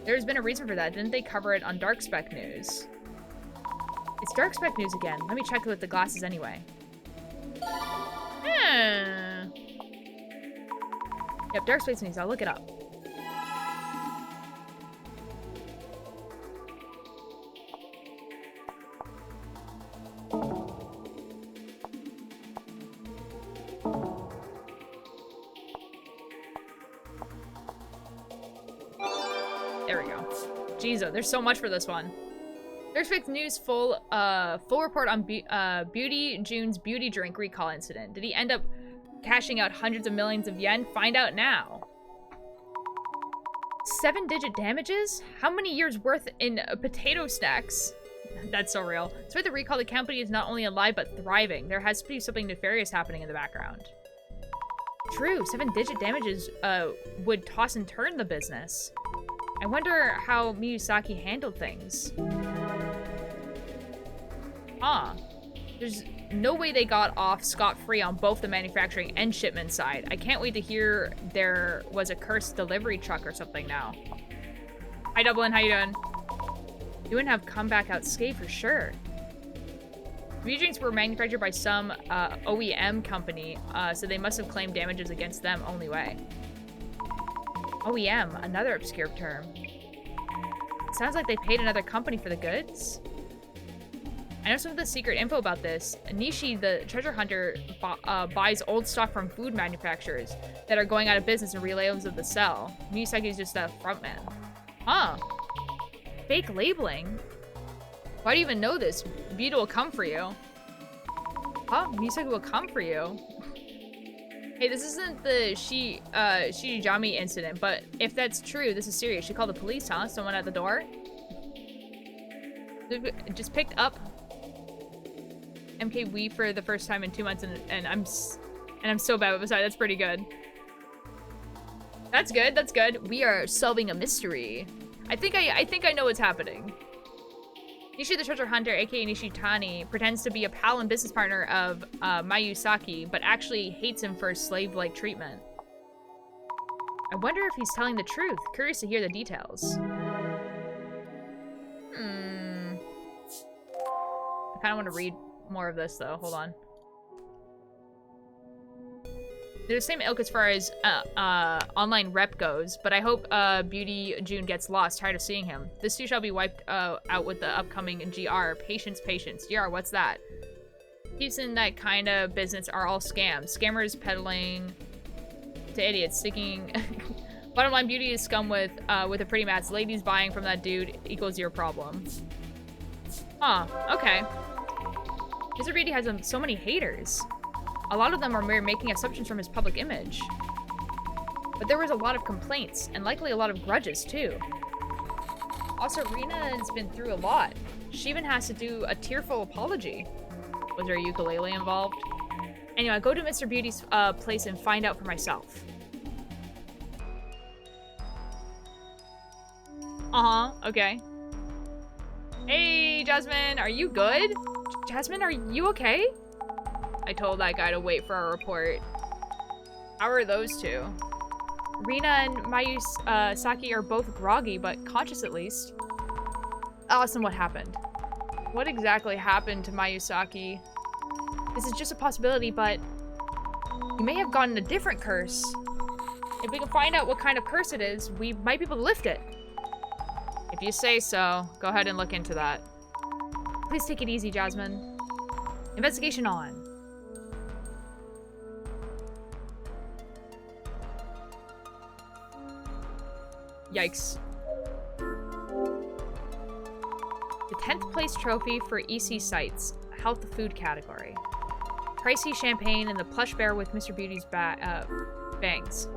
There's been a reason for that. Didn't they cover it on Dark Spec News? It's Dark Spec News again. Let me check with the glasses anyway. Yep, Dark Spec News. I'll look it up. There we go. Jesus, there's so much for this one. There's fake news full report on Beauty June's beauty drink recall incident. Did he end up cashing out hundreds of millions of yen? Find out now. 7-digit damages? How many years worth in potato stacks? That's so real. Despite the recall, the company is not only alive but thriving. There has to be something nefarious happening in the background. True, 7-digit damages would toss and turn the business. I wonder how Miyazaki handled things. There's no way they got off scot-free on both the manufacturing and shipment side. I can't wait to hear there was a cursed delivery truck or something now. Hi, Dublin. How you doing? You wouldn't have come back out scathed for sure. Beauty drinks were manufactured by some OEM company, so they must have claimed damages against them only way. OEM, another obscure term. It sounds like they paid another company for the goods. I know some of the secret info about this. Nishi, the treasure hunter, buys old stock from food manufacturers that are going out of business and relays of the sell. Miyazaki is just a frontman. Huh. Fake labeling? Why do you even know this? Beauty will come for you. Huh? Misaki will come for you. Hey, this isn't the Shijami incident, but if that's true, this is serious. She called the police, huh? Someone at the door? Just picked up MK Wii for the first time in 2 months, and I'm so bad with the side. That's pretty good. That's good. That's good. We are solving a mystery. I think I know what's happening. Nishi the treasure hunter, aka Nishitani, pretends to be a pal and business partner of Mayusaki, but actually hates him for his slave-like treatment. I wonder if he's telling the truth. Curious to hear the details. I kind of want to read more of this, though. Hold on. They're the same ilk as far as online rep goes, but I hope Beauty June gets lost. Tired of seeing him. This too shall be wiped out with the upcoming GR. Patience, patience. GR, what's that? Thieves in that kind of business are all scams. Scammers peddling to idiots, sticking... Bottom line, Beauty is scum with a pretty mats. Ladies buying from that dude equals your problem. Huh, okay. Mr. Beauty has so many haters. A lot of them are making assumptions from his public image. But there was a lot of complaints, and likely a lot of grudges, too. Also, Rina has been through a lot. She even has to do a tearful apology. Was there a ukulele involved? Anyway, go to Mr. Beauty's place and find out for myself. Okay. Hey, Jasmine, are you good? Jasmine, are you okay? I told that guy to wait for our report. How are those two? Rina and Mayusaki are both groggy, but conscious at least. Awesome, what happened? What exactly happened to Mayusaki? This is just a possibility, but you may have gotten a different curse. If we can find out what kind of curse it is, we might be able to lift it. If you say so, go ahead and look into that. Please take it easy, Jasmine. Investigation on. Yikes. The 10th place trophy for EC Sites, health food category. Pricey champagne and the plush bear with Mr. Beauty's bangs.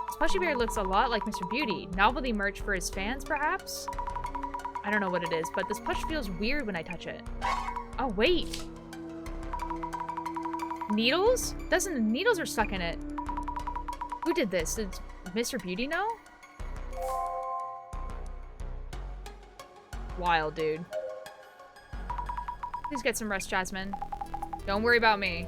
This plushy bear looks a lot like Mr. Beauty. Novelty merch for his fans, perhaps? I don't know what it is, but this plush feels weird when I touch it. Oh, wait. Needles? The needles are stuck in it. Who did this? Did Mr. Beauty know? Wild, dude. Please get some rest, Jasmine. Don't worry about me.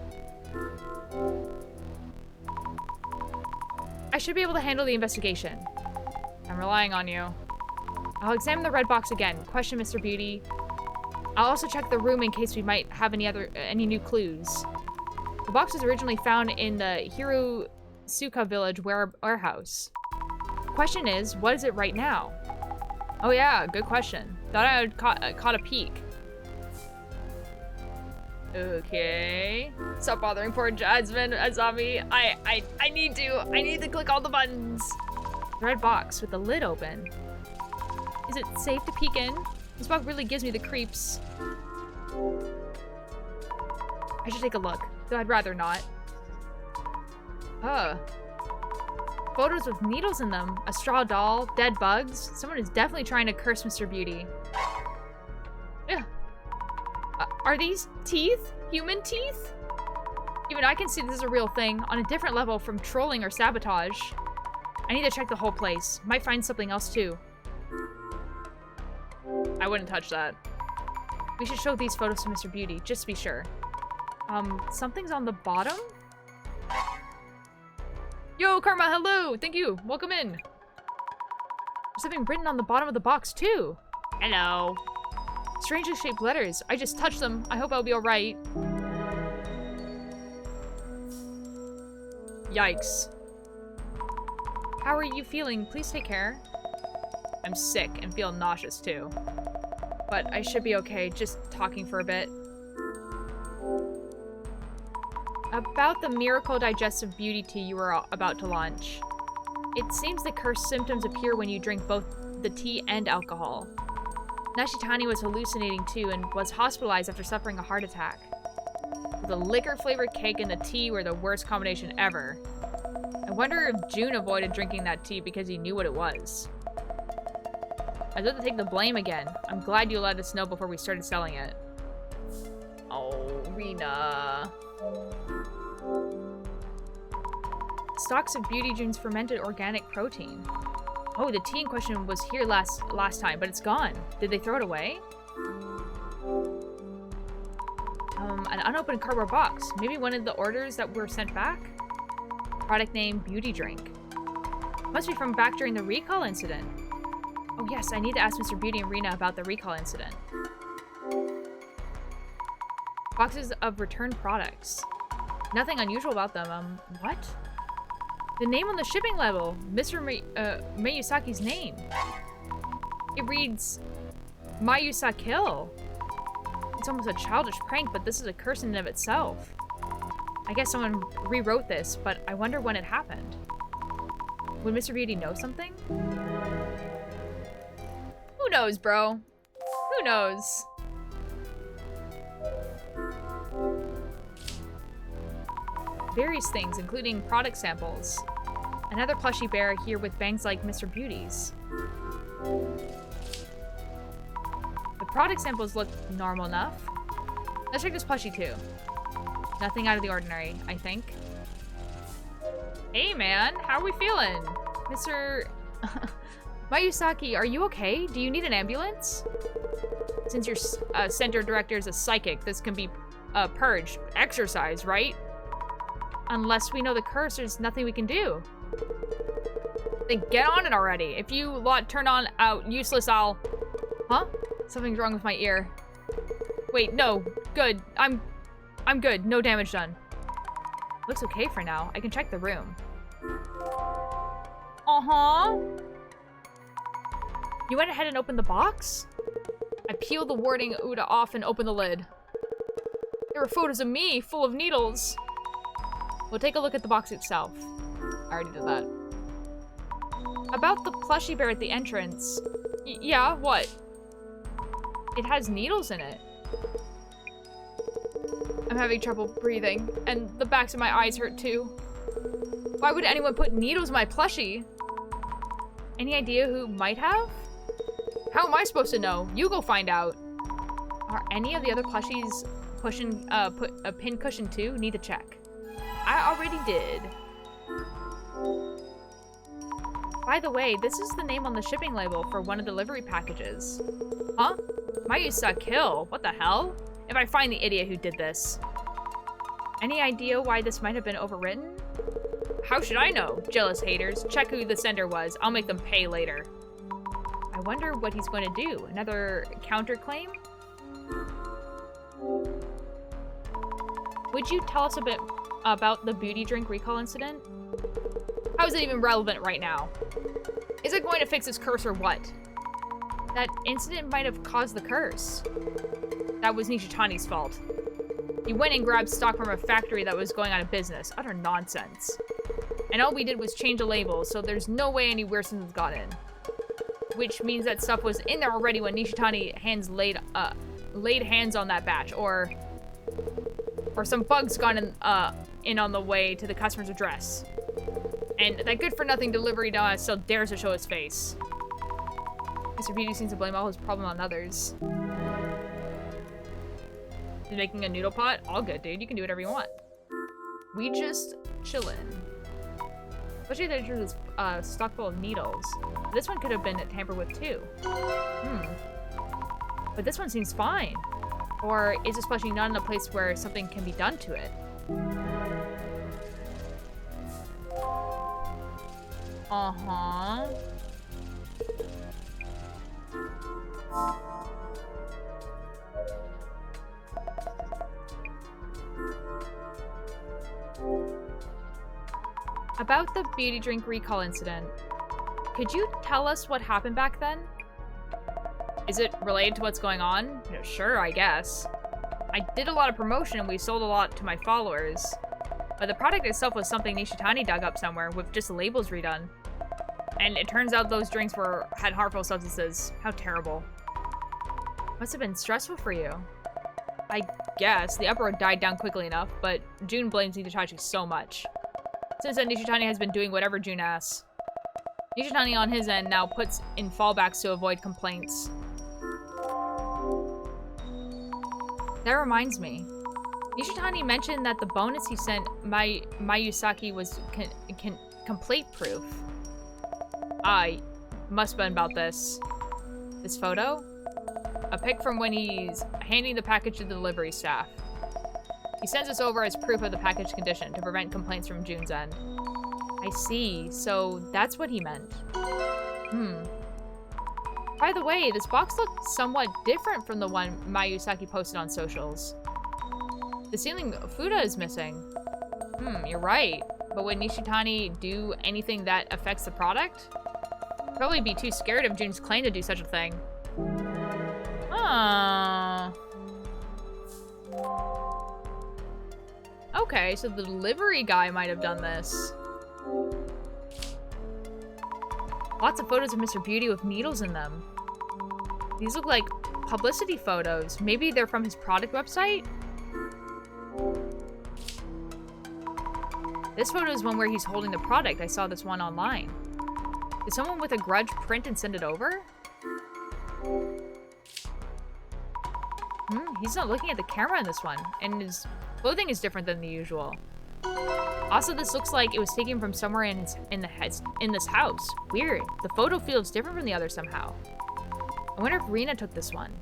I should be able to handle the investigation. I'm relying on you. I'll examine the red box again. Question Mr. Beauty. I'll also check the room in case we might have any new clues. The box was originally found in the Hirosuka village warehouse. The question is, what is it right now? Oh yeah, good question. Thought I had caught a peek. Okay. Stop bothering poor Jasmine, Azami. I need to click all the buttons. The red box with the lid open. Is it safe to peek in? This box really gives me the creeps. I should take a look, though I'd rather not. Photos with needles in them, a straw doll, dead bugs. Someone is definitely trying to curse Mr. Beauty. Ugh. Are these teeth? Human teeth? Even I can see this is a real thing, on a different level from trolling or sabotage. I need to check the whole place. Might find something else too. I wouldn't touch that. We should show these photos to Mr. Beauty, just to be sure. Something's on the bottom? Yo, Karma, hello! Thank you! Welcome in! There's something written on the bottom of the box, too! Hello! Strangely shaped letters. I just touched them. I hope I'll be alright. Yikes. How are you feeling? Please take care. I'm sick and feel nauseous, too. But I should be okay, just talking for a bit. About the miracle digestive beauty tea you were about to launch. It seems the cursed symptoms appear when you drink both the tea and alcohol. Nashitani was hallucinating too and was hospitalized after suffering a heart attack. The liquor-flavored cake and the tea were the worst combination ever. I wonder if June avoided drinking that tea because he knew what it was. I'd love to take the blame again. I'm glad you let us know before we started selling it. Oh, Rena. Stocks of Beauty June's fermented organic protein. Oh, the tea in question was here last time, but it's gone. Did they throw it away? An unopened cardboard box. Maybe one of the orders that were sent back? Product name, Beauty Drink. Must be from back during the recall incident. Oh yes, I need to ask Mr. Beauty and Rena about the recall incident. Boxes of returned products. Nothing unusual about them. What? The name on the shipping label. Mr. Mayusaki's name. It reads, Mayusakil. It's almost a childish prank, but this is a curse in and of itself. I guess someone rewrote this, but I wonder when it happened. Would Mr. Beauty know something? Who knows, bro? Who knows? Various things, including product samples. Another plushie bear here with bangs like Mr. Beauty's. The product samples look normal enough. Let's check this plushie too. Nothing out of the ordinary, I think. Hey man, how are we feeling? Mr. Mayusaki, are you okay? Do you need an ambulance? Since your center director is a psychic, this can be purged. Exercise, right? Unless we know the curse, there's nothing we can do. Then get on it already. If you lot turn on out useless, I'll... Huh? Something's wrong with my ear. Wait, no. Good. I'm good. No damage done. Looks okay for now. I can check the room. Uh-huh. You went ahead and opened the box? I peeled the warding Uda off and opened the lid. There were photos of me, full of needles. We'll take a look at the box itself. I already did that. About the plushie bear at the entrance. Yeah, what? It has needles in it. I'm having trouble breathing, and the backs of my eyes hurt too. Why would anyone put needles in my plushie? Any idea who might have? How am I supposed to know? You go find out. Are any of the other plushies pushing, put a pin cushion too? Need to check. I already did. By the way, this is the name on the shipping label for one of the delivery packages. Huh? Mayusakil? What the hell? If I find the idiot who did this. Any idea why this might have been overwritten? How should I know? Jealous haters. Check who the sender was. I'll make them pay later. I wonder what he's going to do. Another counterclaim? Would you tell us a bit about the beauty drink recall incident? How is it even relevant right now? Is it going to fix this curse or what? That incident might have caused the curse. That was Nishitani's fault. He went and grabbed stock from a factory that was going out of business. Utter nonsense. And all we did was change the labels, so there's no way any weird symptoms got in. Which means that stuff was in there already when Nishitani laid hands on that batch, or some bugs got in on the way to the customer's address. And that good-for-nothing delivery guy still dares to show his face. Mr. Beauty seems to blame all his problem on others. He's making a noodle pot? All good, dude. You can do whatever you want. We just chillin'. Especially that it was stock full of needles. This one could have been tampered with too. But this one seems fine. Or is this plushie not in a place where something can be done to it? Uh-huh. About the beauty drink recall incident, could you tell us what happened back then? Is it related to what's going on? Sure, I guess. I did a lot of promotion and we sold a lot to my followers. But the product itself was something Nishitani dug up somewhere with just the labels redone. And it turns out those drinks had harmful substances. How terrible. Must have been stressful for you. I guess. The uproar died down quickly enough, but June blames Nishitani so much. Since then, Nishitani has been doing whatever June asks. Nishitani on his end now puts in fallbacks to avoid complaints. That reminds me. Nishitani mentioned that the bonus he sent Mayusaki was complete proof. I must have been about this. This photo? A pic from when he's handing the package to the delivery staff. He sends us over as proof of the package condition to prevent complaints from June's end. I see. So that's what he meant. By the way, this box looks somewhat different from the one Mayusaki posted on socials. The ceiling fuda is missing. You're right. But would Nishitani do anything that affects the product? Probably be too scared of June's claim to do such a thing. Okay, so the delivery guy might have done this. Lots of photos of Mr. Beauty with needles in them. These look like publicity photos. Maybe they're from his product website? This photo is one where he's holding the product. I saw this one online. Did someone with a grudge print and send it over? He's not looking at the camera in this one, and his clothing is different than the usual. Also, this looks like it was taken from somewhere in this house. Weird. The photo feels different from the other somehow. I wonder if Rina took this one.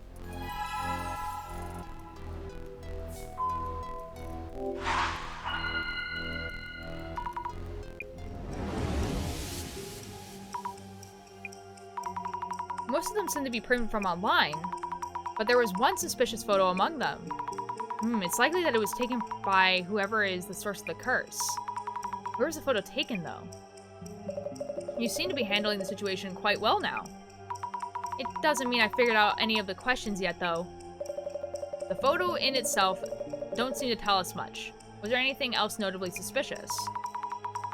Most of them seem to be printed from online, but there was one suspicious photo among them. It's likely that it was taken by whoever is the source of the curse. Where was the photo taken, though? You seem to be handling the situation quite well now. It doesn't mean I figured out any of the questions yet, though. The photo in itself don't seem to tell us much. Was there anything else notably suspicious?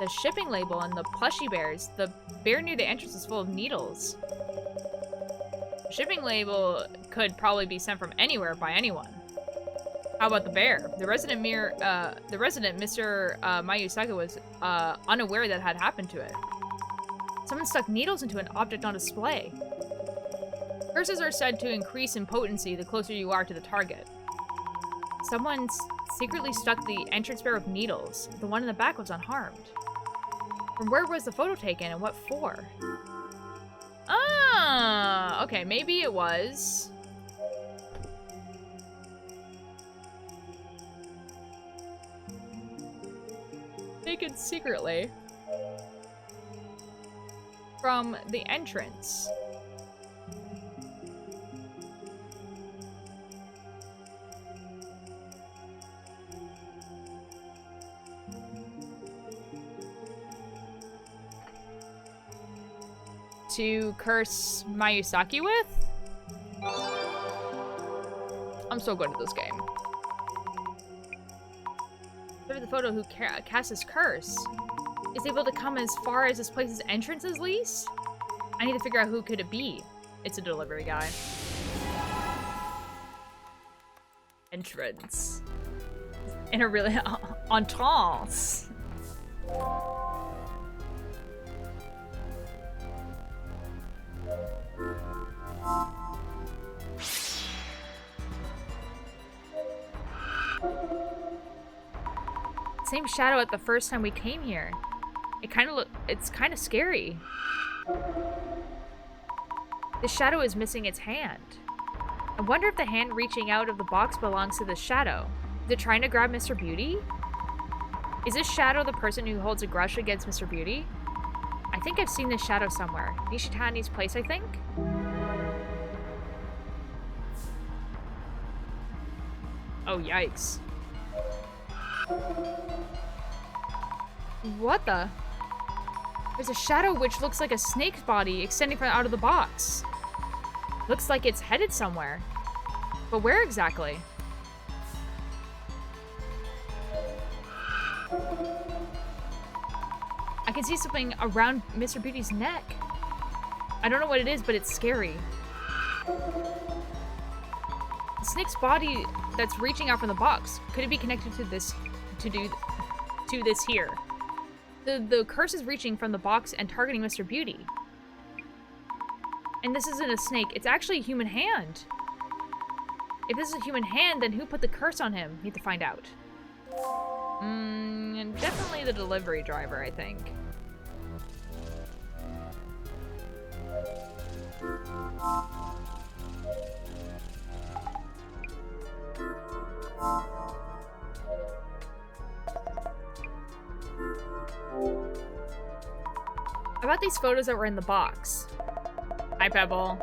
The shipping label and the plushy bears. The bear near the entrance is full of needles. The shipping label could probably be sent from anywhere by anyone. How about the bear? The resident Mr. Mayusaka was unaware that had happened to it. Someone stuck needles into an object on display. Curses are said to increase in potency the closer you are to the target. Someone secretly stuck the entrance bear with needles. The one in the back was unharmed. From where was the photo taken and what for? Ah, okay, maybe it was... taken secretly from the entrance. To curse Mayusaki with? I'm so good at this game. The photo who casts his curse is able to come as far as this place's entrance at least? I need to figure out who could it be. It's a delivery guy. Entrance. In a really entrance. Same shadow at the first time we came here. It's kind of scary. The shadow is missing its hand. I wonder if the hand reaching out of the box belongs to the shadow. Is it trying to grab Mr. Beauty? Is this shadow the person who holds a grudge against Mr. Beauty? I think I've seen this shadow somewhere. Nishitani's place, I think? Oh, yikes. What the? There's a shadow which looks like a snake's body extending from out of the box. Looks like it's headed somewhere. But where exactly? I can see something around Mr. Beauty's neck. I don't know what it is, but it's scary. snake's body that's reaching out from the box. Could it be connected to this, to this here? The curse is reaching from the box and targeting Mr. Beauty. And this isn't a snake, it's actually a human hand. If this is a human hand, then who put the curse on him? Need to find out. Definitely the delivery driver, I think. About these photos that were in the box. Hi, Pebble.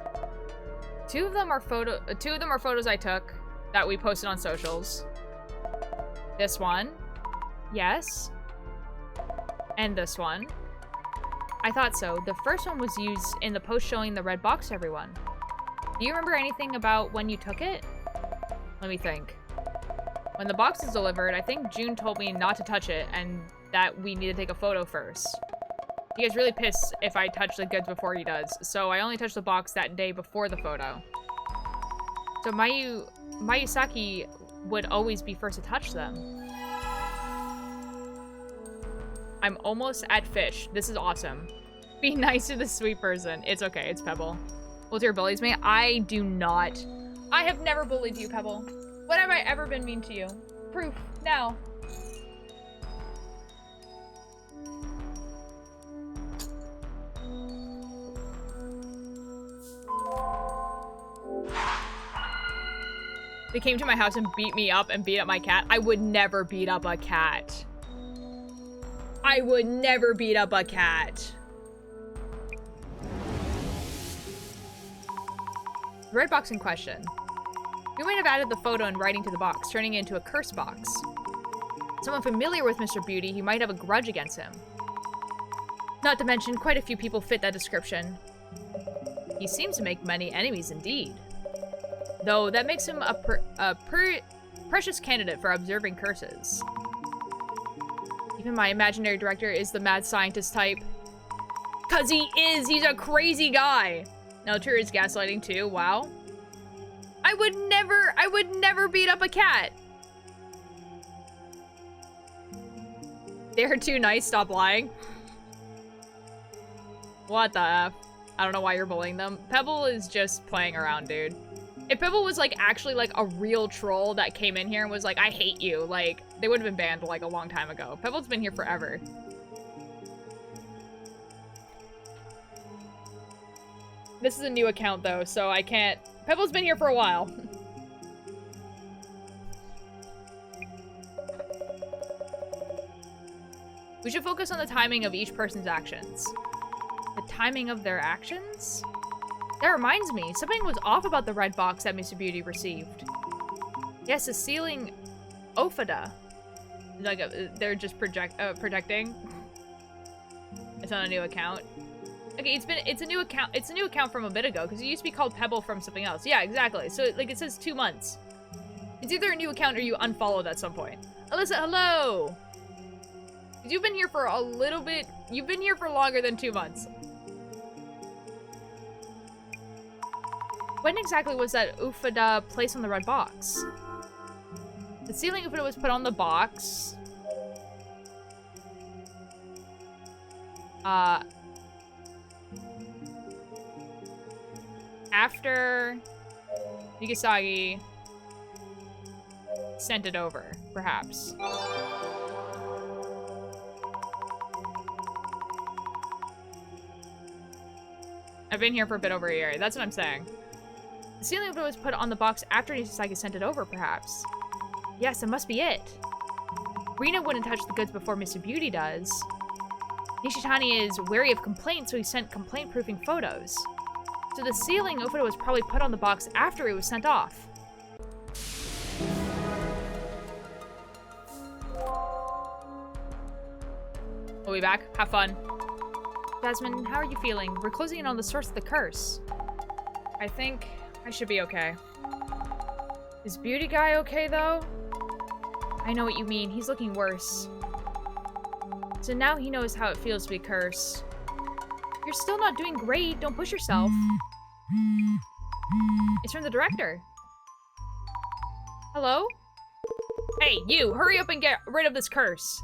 Two of them are photos I took that we posted on socials. This one. Yes. And this one. I thought so. The first one was used in the post showing the red box to everyone. Do you remember anything about when you took it? Let me think. When the box is delivered, I think June told me not to touch it and that we need to take a photo first. He gets really pissed if I touch the goods before he does, so I only touched the box that day before the photo. So Mayusaki would always be first to touch them. I'm almost at fish. This is awesome. Be nice to the sweet person. It's okay, it's Pebble. Wiltier bullies me. I do not. I have never bullied you, Pebble. When have I ever been mean to you? Proof, now. They came to my house and beat me up and beat up my cat. I would never beat up a cat. I would never beat up a cat. The red box in question. We might have added the photo in writing to the box, turning it into a curse box. Someone familiar with Mr. Beauty, he might have a grudge against him. Not to mention, quite a few people fit that description. He seems to make many enemies indeed. Though that makes him a precious candidate for observing curses. Even my imaginary director is the mad scientist type. Cause he is! He's a crazy guy! Neltur is gaslighting too, wow. I would never beat up a cat! They're too nice, stop lying. What the F? I don't know why you're bullying them. Pebble is just playing around, dude. If Pebble was, like, actually, like, a real troll that came in here and was like, I hate you, like, they would have been banned, like, a long time ago. Pebble's been here forever. This is a new account, though, so I can't... Pebble's been here for a while. We should focus on the timing of each person's actions. The timing of their actions? That reminds me, something was off about the red box that Mr. Beauty received. Yes, the ceiling Ophida. Like, they're just projecting. It's on a new account. Okay, it's a new account. It's a new account from a bit ago, because it used to be called Pebble from something else. Yeah, exactly. So, like, it says 2 months. It's either a new account or you unfollowed at some point. Alyssa, hello! You've been here for a little bit. You've been here for longer than 2 months. When exactly was that Ufada placed on the red box? The ceiling Ufada was put on the box. After Nigasagi sent it over, perhaps. I've been here for a bit over a year. That's what I'm saying. The ceiling of it was put on the box after Nisasagi sent it over, perhaps. Yes, it must be it. Rina wouldn't touch the goods before Mr. Beauty does. Nishitani is wary of complaints, so he sent complaint-proofing photos. So the ceiling Ofida was probably put on the box after it was sent off. We'll be back. Have fun. Jasmine, how are you feeling? We're closing in on the source of the curse. I think I should be okay. Is Beauty Guy okay, though? I know what you mean. He's looking worse. So now he knows how it feels to be cursed. You're still not doing great. Don't push yourself. It's from the director. Hello? Hey, you, hurry up and get rid of this curse.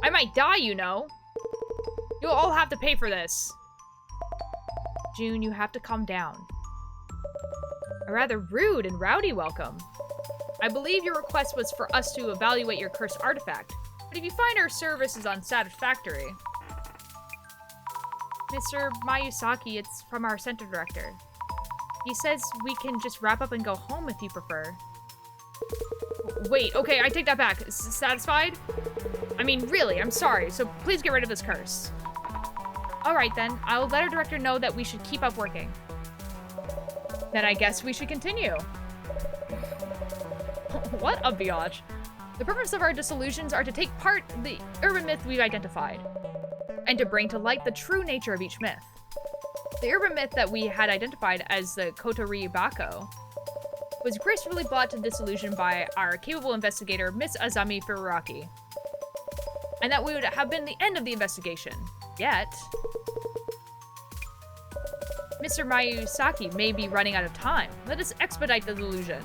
I might die, you know. You'll all have to pay for this. June, you have to calm down. A rather rude and rowdy welcome. I believe your request was for us to evaluate your cursed artifact, but if you find our service is unsatisfactory... Mr. Mayusaki, it's from our center director. He says we can just wrap up and go home if you prefer. Wait, okay, I take that back. Satisfied? I mean, really, I'm sorry, so please get rid of this curse. Alright then, I'll let our director know that we should keep up working. Then I guess we should continue. What a biatch. The purpose of our disillusions are to take part in the urban myth we've identified, and to bring to light the true nature of each myth. The urban myth that we had identified as the Kotori Bako was gracefully brought to dissolution by our capable investigator, Miss Azami Furuaki. And that would have been the end of the investigation. Yet... Mr. Mayusaki may be running out of time. Let us expedite the delusion.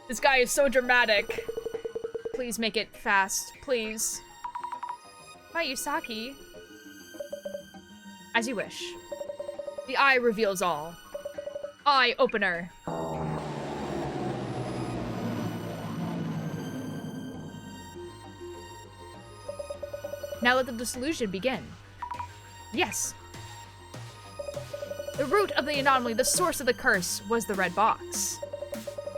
This guy is so dramatic. Please make it fast, please. Mayusaki. As you wish. The eye reveals all. Eye opener. Now let the dissolution begin. Yes. The root of the anomaly, the source of the curse, was the red box.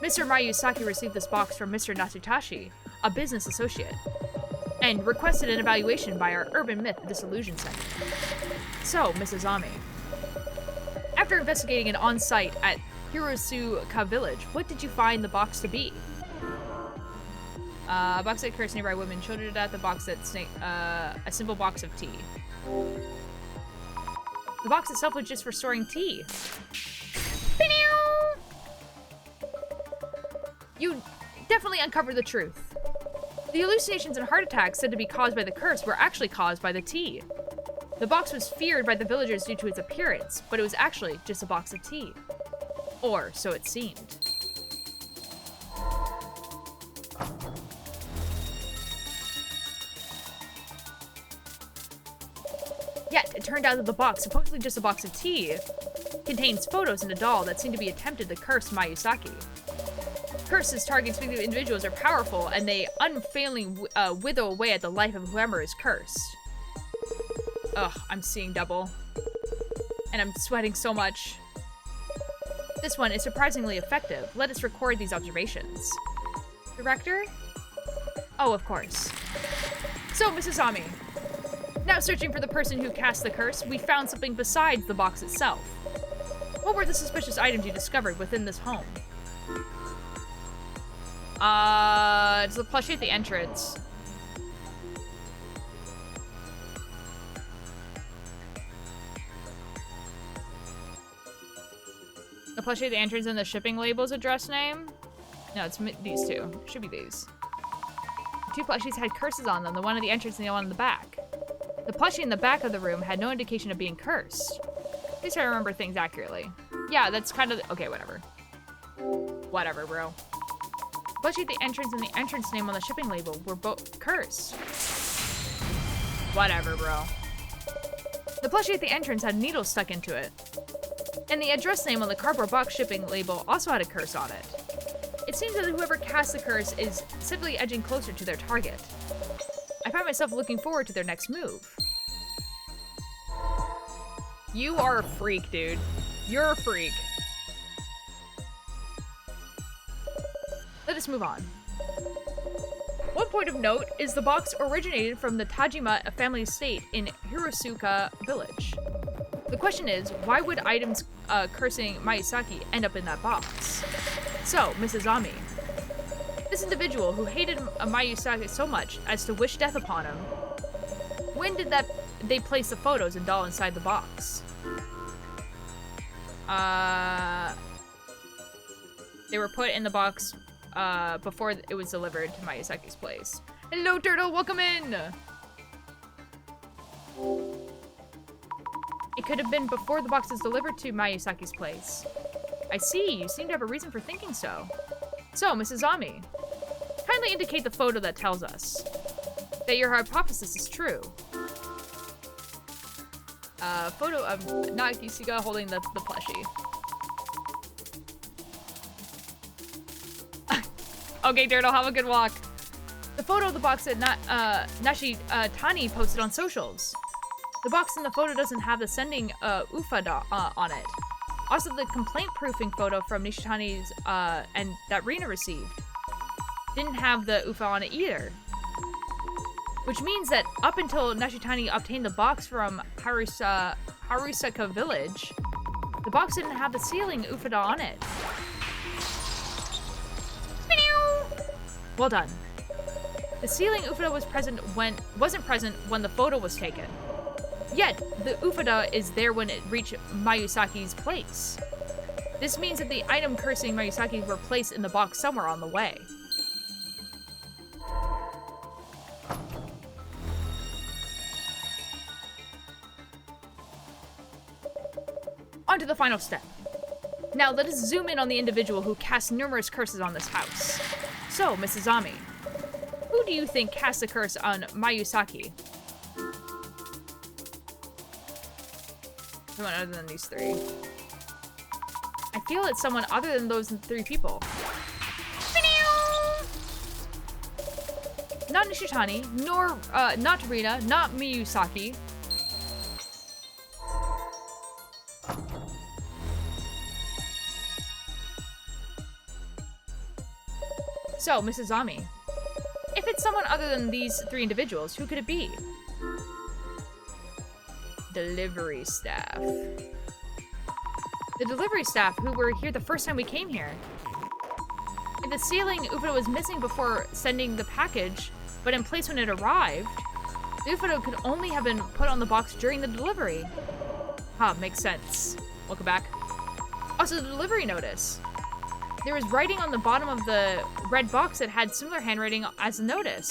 Mr. Mayusaki received this box from Mr. Natsutashi, a business associate, and requested an evaluation by our Urban Myth Dissolution Center. So, Mrs. Ami, after investigating it on-site at Hirosuka Village, what did you find the box to be? A box that cursed nearby women, children to death, a box that a simple box of tea. The box itself was just for storing tea. You definitely uncovered the truth. The hallucinations and heart attacks said to be caused by the curse were actually caused by the tea. The box was feared by the villagers due to its appearance, but it was actually just a box of tea. Or so it seemed. Yet, it turned out that the box, supposedly just a box of tea, contains photos and a doll that seem to be attempted to curse Mayusaki. Curses targeting specific individuals are powerful, and they unfailingly wither away at the life of whoever is cursed. Ugh, I'm seeing double. And I'm sweating so much. This one is surprisingly effective. Let us record these observations. Director? Oh, of course. So, Mrs. Ami, now searching for the person who cast the curse, we found something besides the box itself. What were the suspicious items you discovered within this home? It's the plushie at the entrance. The plushie at the entrance and the shipping label's address name? No, it's these two. Should be these. Two plushies had curses on them, the one at the entrance and the one in the back. The plushie in the back of the room had no indication of being cursed. At least I remember things accurately. Yeah, that's kind of... Okay, whatever. Whatever, bro. The plushie at the entrance and the entrance name on the shipping label were both cursed. Whatever, bro. The plushie at the entrance had needles stuck into it. And the address name on the cardboard box shipping label also had a curse on it. It seems that whoever cast the curse is simply edging closer to their target. I find myself looking forward to their next move. You are a freak, dude. You're a freak. Let us move on. One point of note is the box originated from the Tajima family estate in Hirosuka Village. The question is, why would items cursing Mayusaki end up in that box? So, Mrs. Ami, this individual who hated Mayusaki so much as to wish death upon him, when did they place the photos and doll inside the box? They were put in the box before it was delivered to Mayusaki's place. Hello, Turtle, welcome in! It could have been before the box is delivered to Mayusaki's place. I see. You seem to have a reason for thinking so. So, Mrs. Ami, kindly indicate the photo that tells us that your hypothesis is true. Photo of Nagisiga holding the plushie. Okay, Dirtle, have a good walk. The photo of the box that Tani posted on socials. The box in the photo doesn't have the sending UFA on it. Also, the complaint-proofing photo from Nishitani's and that Rina received didn't have the UFA on it either. Which means that up until Nishitani obtained the box from Harusaka Village, the box didn't have the sealing UFA on it. Well done. The sealing UFA wasn't present when the photo was taken. Yet, the UFA is there when it reached Mayusaki's place. This means that the item cursing Mayusaki were placed in the box somewhere on the way. On to the final step. Now let us zoom in on the individual who cast numerous curses on this house. So, Mrs. Ami, who do you think cast the curse on Mayusaki? Someone other than these three. I feel it's someone other than those three people. Not Nishitani, nor, not Rina, not Miyusaki. So, Mrs. Ami, if it's someone other than these three individuals, who could it be? Delivery staff. The delivery staff who were here the first time we came here. If the sealing UFO was missing before sending the package, but in place when it arrived, the UFO could only have been put on the box during the delivery. Huh, makes sense. Welcome back. Also, the delivery notice. There was writing on the bottom of the red box that had similar handwriting as the notice.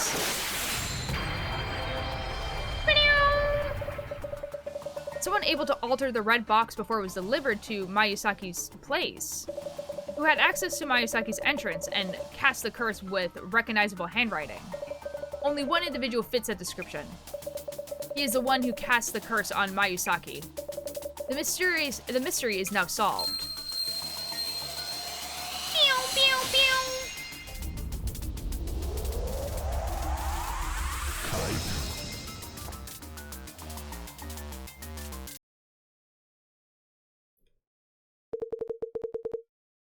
Someone able to alter the red box before it was delivered to Mayusaki's place, who had access to Mayusaki's entrance and cast the curse with recognizable handwriting. Only one individual fits that description. He is the one who cast the curse on Mayusaki. The mystery is now solved.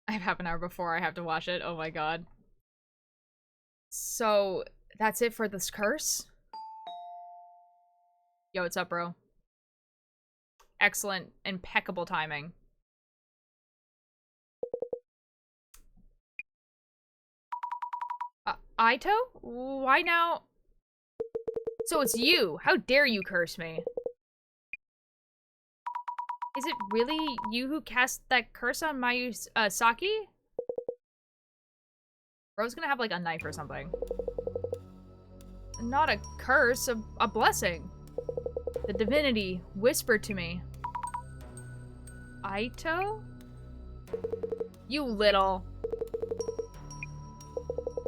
I have half an hour before I have to watch it. Oh my god. So, that's it for this curse? Yo, what's up, bro? Excellent, impeccable timing. Aito? Why now? So it's you! How dare you curse me? Is it really you who cast that curse on Mayusaki? Bro's gonna have like a knife or something. Not a curse, a blessing. The divinity whispered to me. Aito? You little.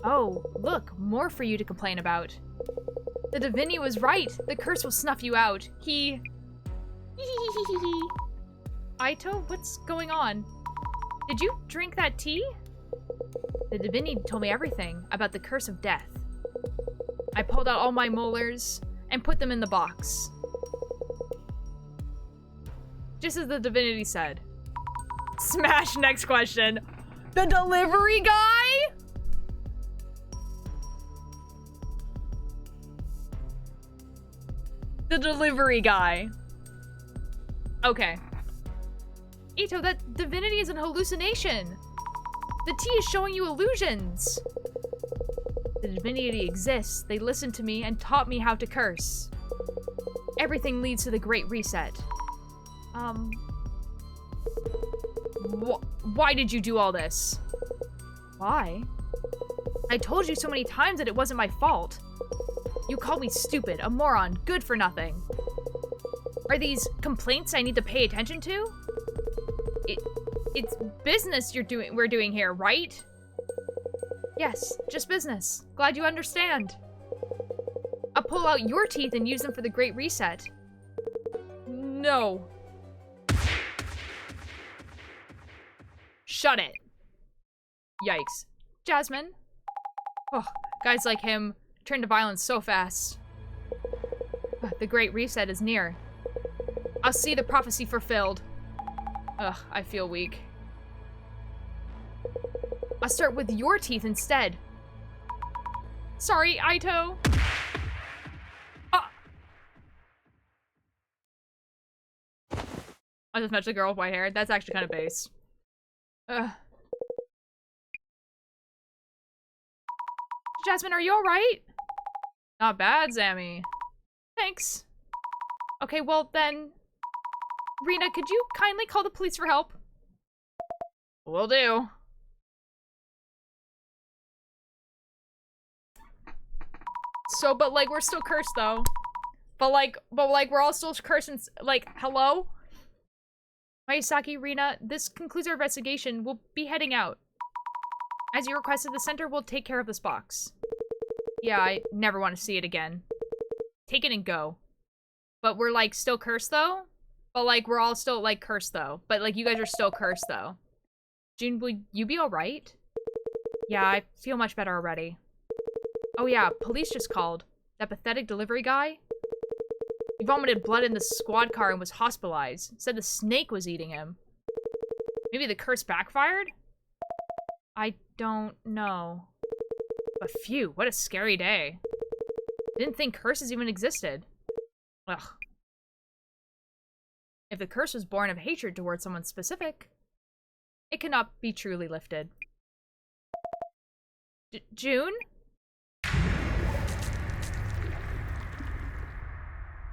Oh, look, more for you to complain about. The divinity was right. The curse will snuff you out. Aito, what's going on? Did you drink that tea? The divinity told me everything about the curse of death. I pulled out all my molars and put them in the box. Just as the divinity said. Smash, next question. The delivery guy? The delivery guy. Okay. Ito, that divinity is an hallucination. The tea is showing you illusions. The divinity exists. They listened to me and taught me how to curse. Everything leads to the Great Reset. Why did you do all this? Why? I told you so many times that it wasn't my fault. You called me stupid, a moron, good for nothing. Are these complaints I need to pay attention to? it's business we're doing here, right? Yes, just business. Glad you understand. I'll pull out your teeth and use them for the Great Reset. No. Shut it. Yikes. Jasmine. Oh, guys like him turn to violence so fast. The Great Reset is near. I'll see the prophecy fulfilled. Ugh, I feel weak. I'll start with your teeth instead. Sorry, Aito. I just matched the girl with white hair. That's actually kind of base. Jasmine, are you alright? Not bad, Zammy. Thanks. Okay, well then... Rena, could you kindly call the police for help? Will do. So, but like, we're still cursed though. But like, we're all still cursed and, like, hello? Mayasaki, Rena, this concludes our investigation. We'll be heading out. As you requested, the center will take care of this box. Yeah, I never want to see it again. Take it and go. But we're, like, still cursed, though? But, like, we're all still, like, cursed, though. But, like, you guys are still cursed, though. June, will you be alright? Yeah, I feel much better already. Oh, yeah, police just called. That pathetic delivery guy? He vomited blood in the squad car and was hospitalized. Said the snake was eating him. Maybe the curse backfired? I don't know. But phew, what a scary day. Didn't think curses even existed. Ugh. If the curse was born of hatred towards someone specific, it cannot be truly lifted. June?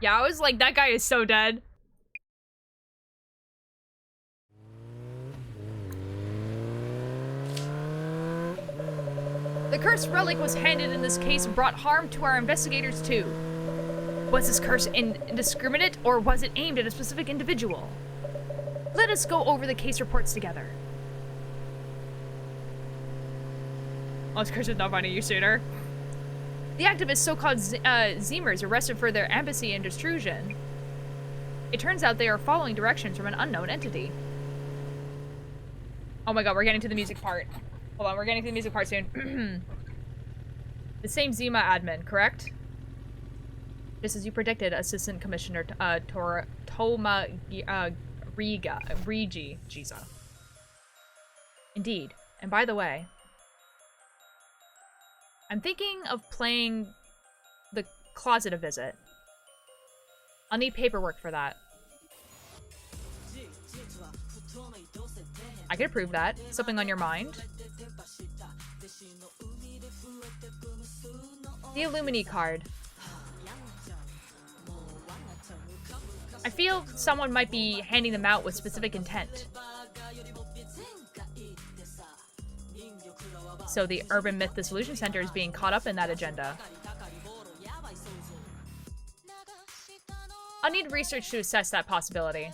Yeah, I was like, that guy is so dead. The cursed relic was handed in this case and brought harm to our investigators too. Was this curse indiscriminate, or was it aimed at a specific individual? Let us go over the case reports together. Oh, this curse is not finding you sooner. The activists, so-called Zemers, arrested for their embassy intrusion. It turns out they are following directions from an unknown entity. Oh my god, we're getting to the music part. Hold on, we're getting to the music part soon. The same Zima admin, correct? Just as you predicted, Assistant Commissioner Toma Rigi Jiza. Indeed. And by the way, I'm thinking of playing the closet a visit. I'll need paperwork for that. I could approve that. Something on your mind? The Illumini card. I feel someone might be handing them out with specific intent. So the Urban Myth Dissolution Center is being caught up in that agenda. I'll need research to assess that possibility.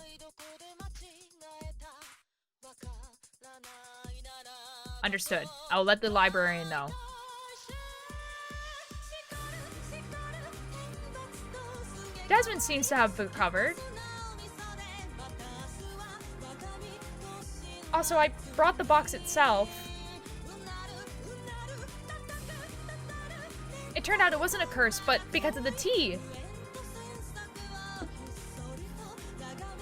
Understood. I'll let the librarian know. Desmond seems to have recovered. Also, I brought the box itself. It turned out it wasn't a curse, but because of the tea.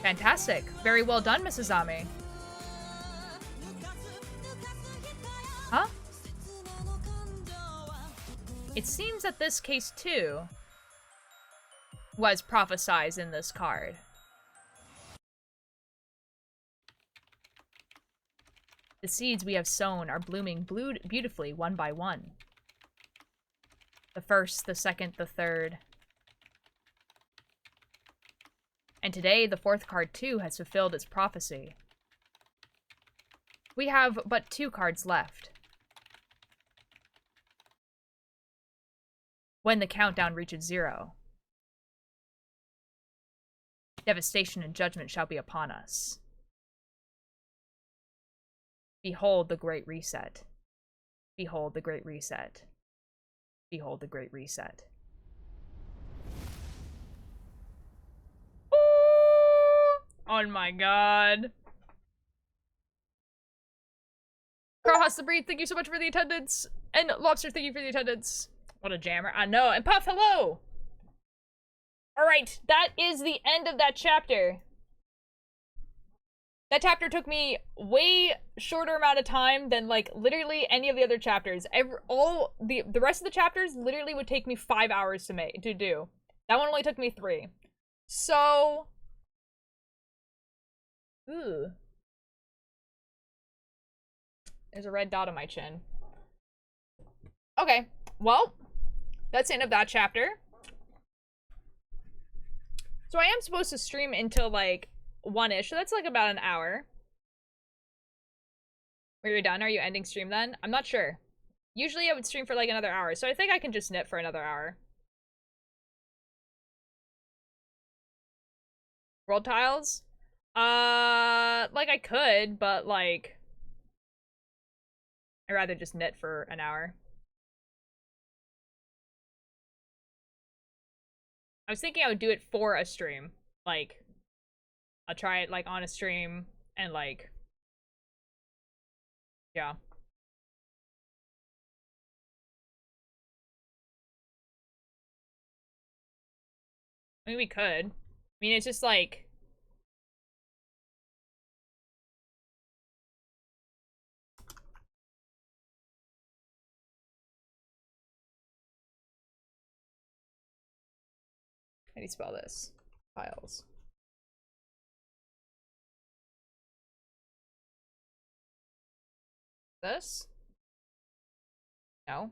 Fantastic. Very well done, Mrs. Ami. Huh? It seems that this case, too, was prophesized in this card. The seeds we have sown are blooming beautifully one by one. The first, the second, the third. And today, the fourth card, too, has fulfilled its prophecy. We have but 2 cards left. When the countdown reaches 0, devastation and judgment shall be upon us. Behold the Great Reset. Behold the Great Reset. Behold the Great Reset. Oh my god. Carl has to breathe, thank you so much for the attendance. And Lobster, thank you for the attendance. What a jammer. I know. And Puff, hello! Alright, that is the end of that chapter. That chapter took me way shorter amount of time than, like, literally any of the other chapters. The rest of the chapters literally would take me 5 hours to do. That one only took me 3. So... Ooh. There's a red dot on my chin. Okay, well, that's the end of that chapter. So I am supposed to stream until, like, 1-ish, so that's, like, about an hour. Are you done? Are you ending stream then? I'm not sure. Usually I would stream for, like, another hour, so I think I can just knit for another hour. World tiles? Like, I could, but, like... I'd rather just knit for an hour. I was thinking I would do it for a stream. Like, I'll try it, like, on a stream, and, like... Yeah. I mean, we could. I mean, it's just, like... How do you spell this? Files. This? No.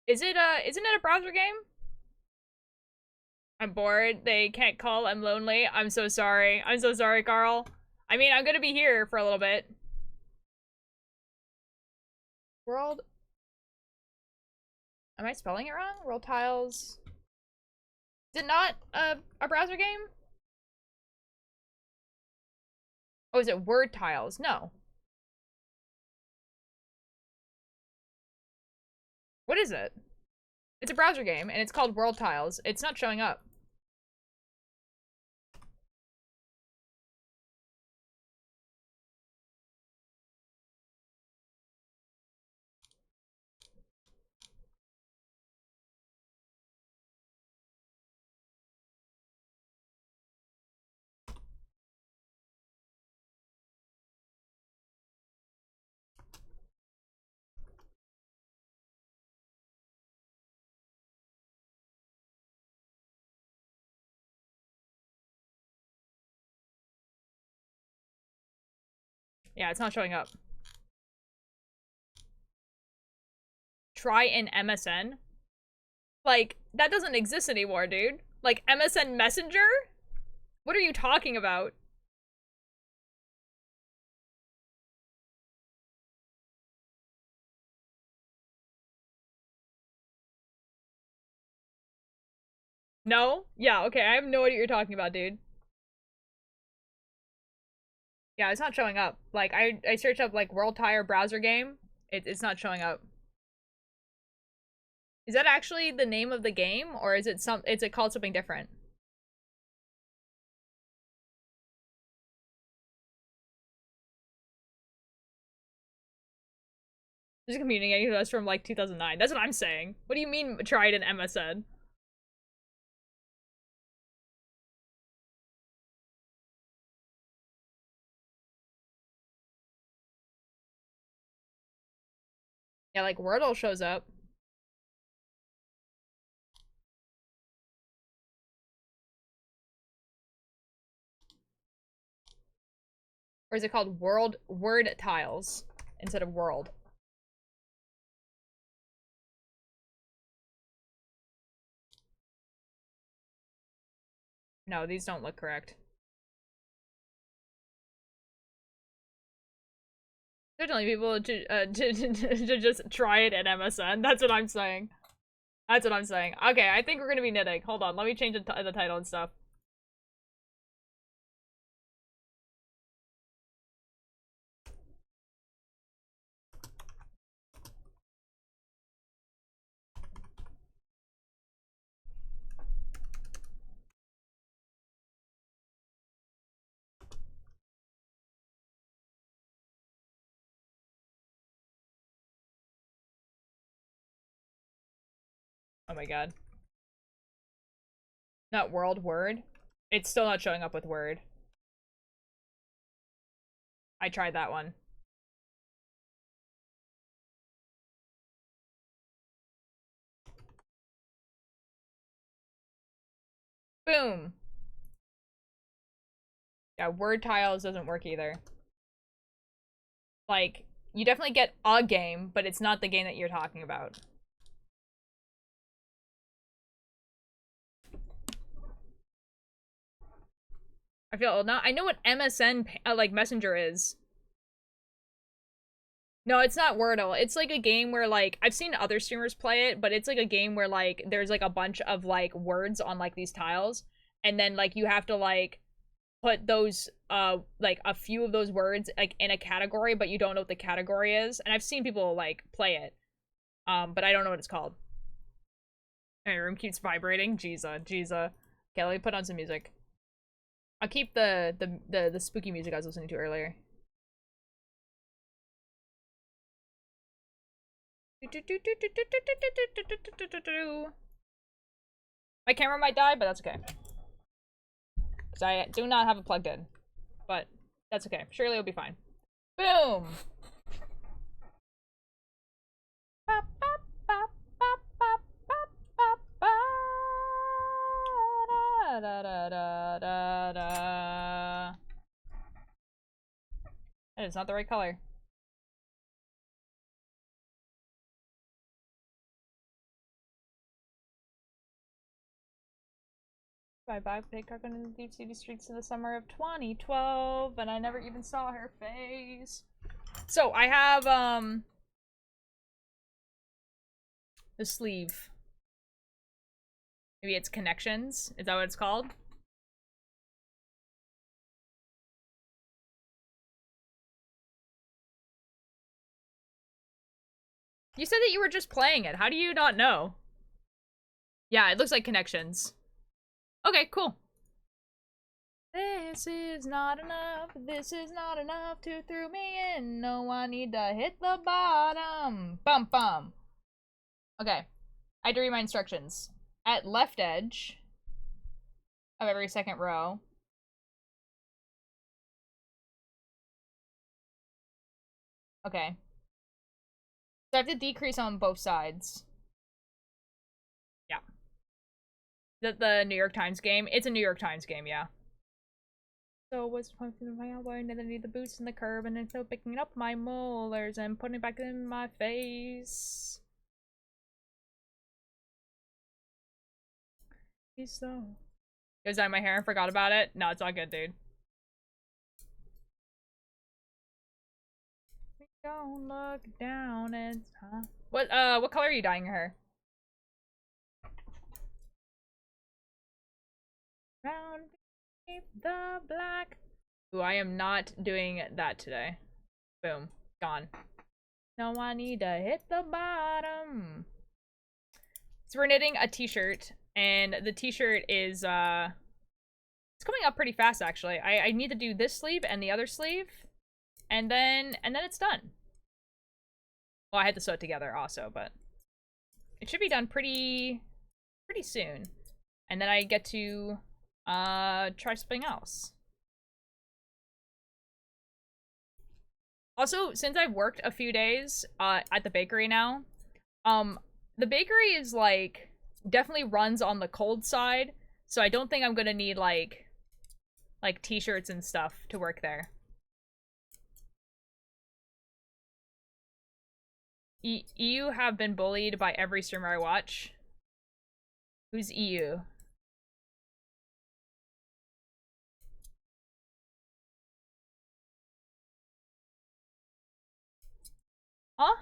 Isn't it a browser game? I'm bored. They can't call. I'm lonely. I'm so sorry. I'm so sorry, Carl. I mean, I'm gonna be here for a little bit. World... Am I spelling it wrong? World tiles... Is it not a browser game? Oh, is it word tiles? No. What is it? It's a browser game, and it's called World Tiles. It's not showing up. Yeah, it's not showing up. Try an MSN? Like, that doesn't exist anymore, dude. Like, MSN Messenger? What are you talking about? No? Yeah, okay, I have no idea what you're talking about, dude. Yeah, it's not showing up. Like, I searched up, like, World Tire browser game. It's not showing up. Is that actually the name of the game? Or is it called something different? There's a community that's from, like, 2009. That's what I'm saying. What do you mean, tried an MSN? Yeah, like, Wordle shows up. Or is it called Word Tiles instead of World? No, these don't look correct. They're telling people to just try it at MSN. That's what I'm saying. That's what I'm saying. Okay, I think we're gonna be knitting. Hold on, let me change the title and stuff. Oh my god. Not world, word? It's still not showing up with word. I tried that one. Boom. Yeah, word tiles doesn't work either. Like, you definitely get a game, but it's not the game that you're talking about. I feel old now. I know what MSN, like, Messenger is. No, it's not Wordle. It's like a game where, like, I've seen other streamers play it, but it's like a game where, like, there's, like, a bunch of, like, words on, like, these tiles. And then, like, you have to, like, put those, like, a few of those words, like, in a category, but you don't know what the category is. And I've seen people, like, play it. But I don't know what it's called. My room keeps vibrating. Jesus. Okay, let me put on some music. I'll keep the spooky music I was listening to earlier. My camera might die, but that's okay. Because I do not have it plugged in. But that's okay. Surely it'll be fine. Boom! That is not the right color. Bye-bye, Pigcock on the deep city streets in the summer of 2012, and I never even saw her face. So, I have, the sleeve. Maybe it's Connections? Is that what it's called? You said that you were just playing it. How do you not know? Yeah, it looks like Connections. Okay, cool. This is not enough. This is not enough to throw me in. No, I need to hit the bottom. Bum bum. Okay. I had to read my instructions. At left edge of every second row. Okay. So I have to decrease on both sides. Yeah. The New York Times game? It's a New York Times game, yeah. So what's pumping my elbow and then I need the boots in the curb and then so picking up my molars and putting it back in my face. He's so... Goes down my hair and forgot about it? No, it's all good, dude. Don't look down and... Huh? What color are you dyeing your hair? Round beneath the black. Ooh, I am not doing that today. Boom. Gone. No, I need to hit the bottom. So we're knitting a t-shirt, and the t-shirt is, it's coming up pretty fast, actually. I need to do this sleeve and the other sleeve, and then it's done. Well, I had to sew it together also, but it should be done pretty soon. And then I get to, try something else. Also, since I've worked a few days, at the bakery now, the bakery is, like, definitely runs on the cold side, so I don't think I'm gonna need, like t-shirts and stuff to work there. EU have been bullied by every streamer I watch. Who's EU? Huh?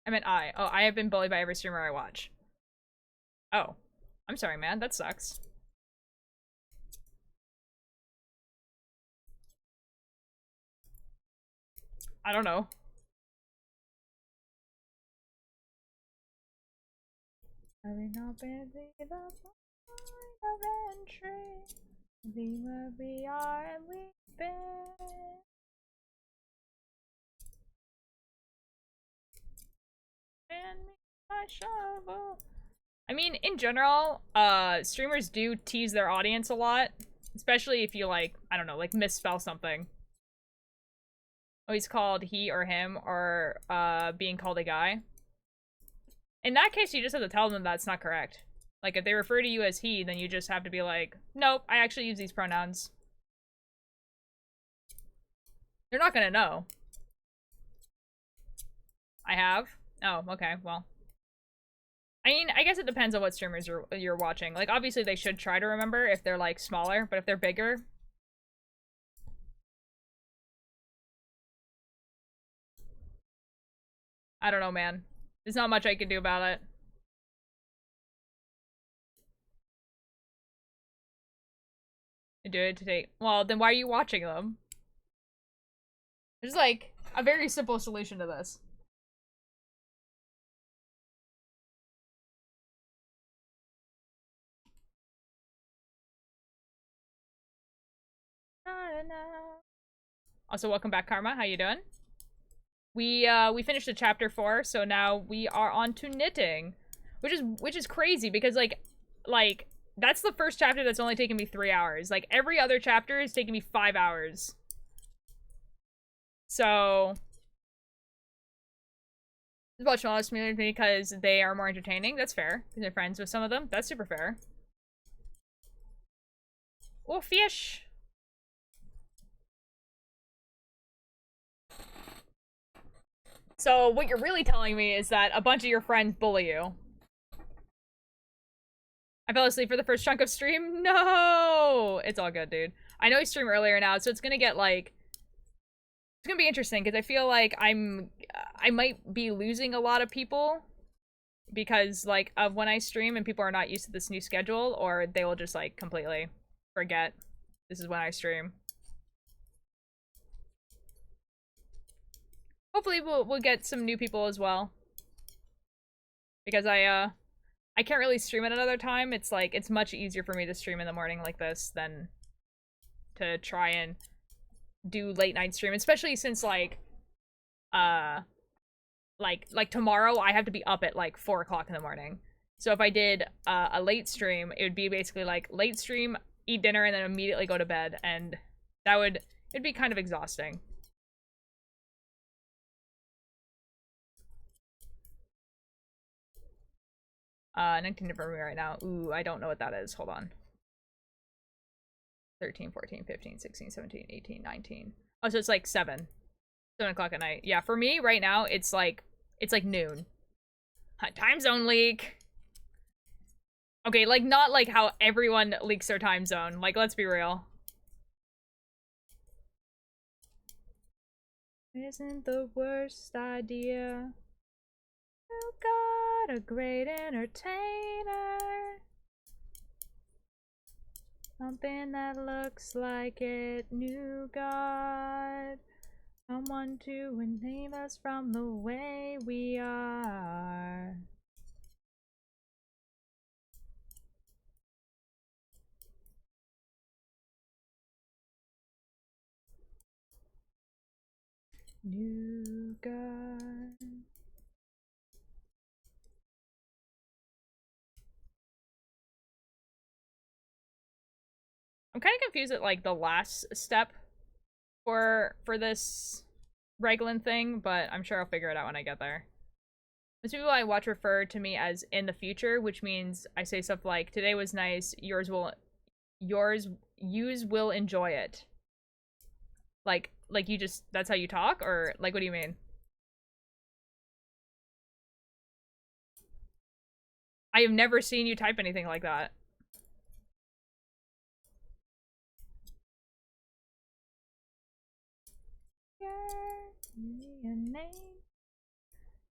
I meant I. Oh, I have been bullied by every streamer I watch. Oh. I'm sorry, man. That sucks. I don't know. Having not been the point of entry, be where we are and we've been. Hand me my shovel. I mean, in general, streamers do tease their audience a lot. Especially if you, like, I don't know, like, misspell something. Oh, he's called he or him, or, being called a guy. In that case, you just have to tell them that's not correct. Like, if they refer to you as he, then you just have to be like, nope, I actually use these pronouns. They're not gonna know. I have? Oh, okay, well. I mean, I guess it depends on what streamers you're watching. Like, obviously they should try to remember if they're, like, smaller, but if they're bigger... I don't know, man. There's not much I can do about it. I do it today. Well, then why are you watching them? There's, like, a very simple solution to this. Also, welcome back, Karma. How you doing? We finished the chapter 4, so now we are on to knitting, which is crazy because like that's the first chapter that's only taken me 3 hours. Like every other chapter is taking me 5 hours. So it's about smaller community because they are more entertaining. That's fair. Because they're friends with some of them. That's super fair. Oh, fish. So what you're really telling me is that a bunch of your friends bully you. I fell asleep for the first chunk of stream? No! It's all good, dude. I know you stream earlier now, so it's gonna get, like... It's gonna be interesting, because I feel like I might be losing a lot of people. Because, like, of when I stream and people are not used to this new schedule, or they will just, like, completely forget this is when I stream. Hopefully we'll get some new people as well. Because I can't really stream at another time. It's like, it's much easier for me to stream in the morning like this than to try and do late night stream. Especially since like tomorrow I have to be up at like 4 o'clock in the morning. So if I did a late stream, it would be basically like late stream, eat dinner, and then immediately go to bed. And it'd be kind of exhausting. 19 different right now. Ooh, I don't know what that is. Hold on. 13, 14, 15, 16, 17, 18, 19. Oh, so it's like 7 o'clock at night. Yeah, for me right now, it's like noon. Time zone leak. Okay, like not like how everyone leaks their time zone. Like, let's be real. Isn't the worst idea. You got a great entertainer. Something that looks like it knew God. Someone to enable us from the way we are. New God. I'm kind of confused at like the last step for this Reglan thing, but I'm sure I'll figure it out when I get there. Most people I watch refer to me as in the future, which means I say stuff like today was nice, yous will enjoy it. Like you just, that's how you talk, or like what do you mean? I have never seen you type anything like that. Your name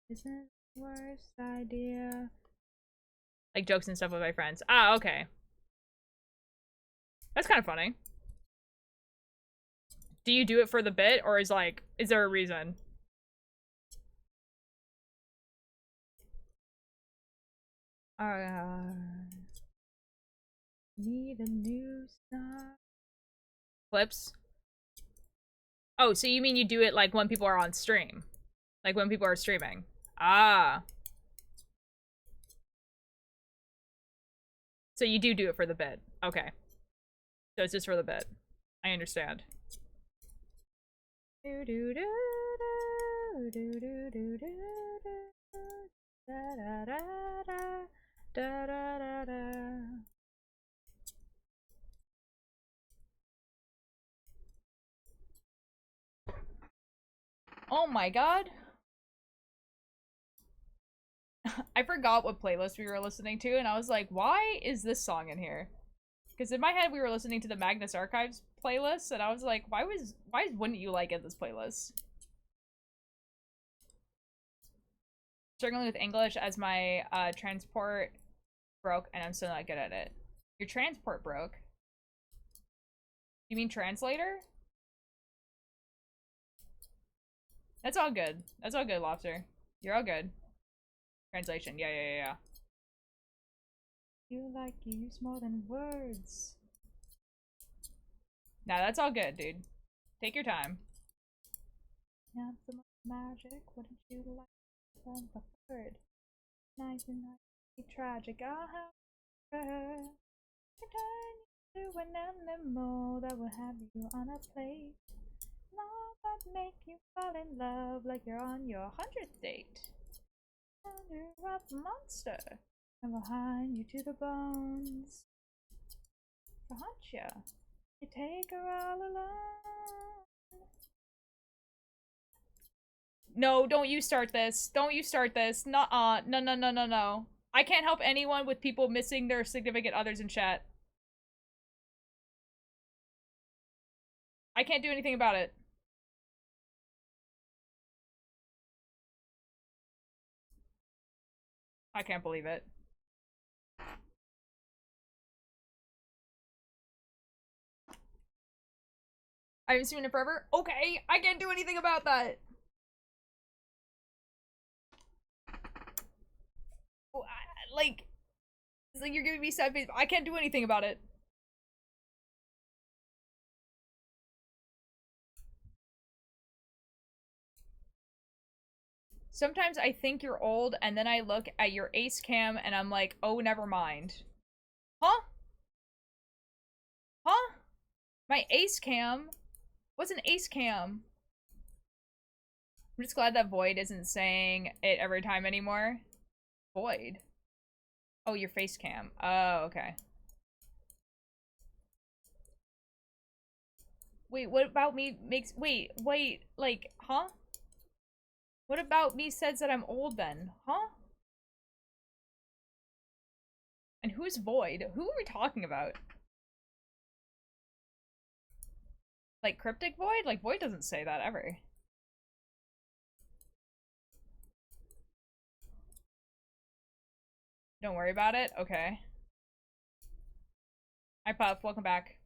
isn't the worst idea. Like jokes and stuff with my friends. Ah, okay. That's kind of funny. Do you do it for the bit, or is there a reason? Need a new start. Clips? Oh, so you mean you do it like when people are on stream? Like when people are streaming? Ah. So you do it for the bit. Okay. So it's just for the bit. I understand. Oh my god. I forgot what playlist we were listening to, and I was like, why is this song in here? Because in my head, we were listening to the Magnus Archives playlist, and I was like, why wouldn't you like it, this playlist? Struggling with English as my transport broke, and I'm still not good at it. Your transport broke? You mean translator? That's all good. That's all good, Lobster. You're all good. Translation. Yeah. You like you use more than words. Nah, that's all good, dude. Take your time. Not so much magic. Wouldn't you like from the third? Nice and tragic. I'll have her. Turn you to an animal that will have you on a plate. Love that make you fall in love like you're on your 100th date. And you're a monster. And behind you to the bones. To hunt ya. You take her all alone. No, don't you start this. Don't you start this. Nuh-uh. No. I can't help anyone with people missing their significant others in chat. I can't do anything about it. I can't believe it. I haven't seen it forever. Okay, I can't do anything about that. Like, it's like you're giving me sad face. I can't do anything about it. Sometimes I think you're old, and then I look at your ace cam, and I'm like, oh, never mind. Huh? Huh? My ace cam? What's an ace cam? I'm just glad that Void isn't saying it every time anymore. Void? Oh, your face cam. Oh, okay. Wait, what about me makes- wait, like, huh? What about me says that I'm old then? Huh? And who's Void? Who are we talking about? Like Cryptic Void? Like Void doesn't say that ever. Don't worry about it? Okay. Hi Puff, welcome back.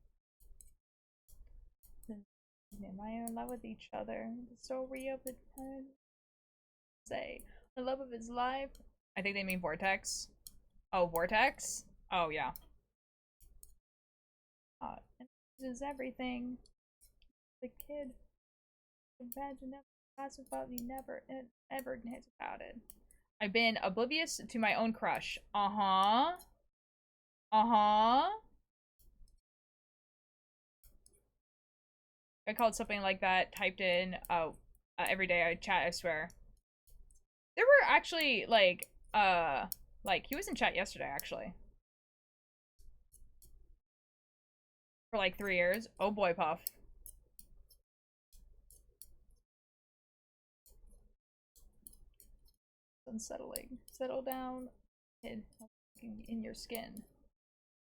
Am I in love with each other? The story of the time. Say the love of his life. I think they mean Vortex. Oh, Vortex? Oh yeah. This is everything. The kid. Imagine never asked about me, never ever knows about it. I've been oblivious to my own crush. Uh-huh. Uh-huh. I called something like that, typed in, every day I chat, I swear. There were actually, like, he was in chat yesterday, actually. For like 3 years. Oh boy, Puff. Unsettling. Settle down in your skin.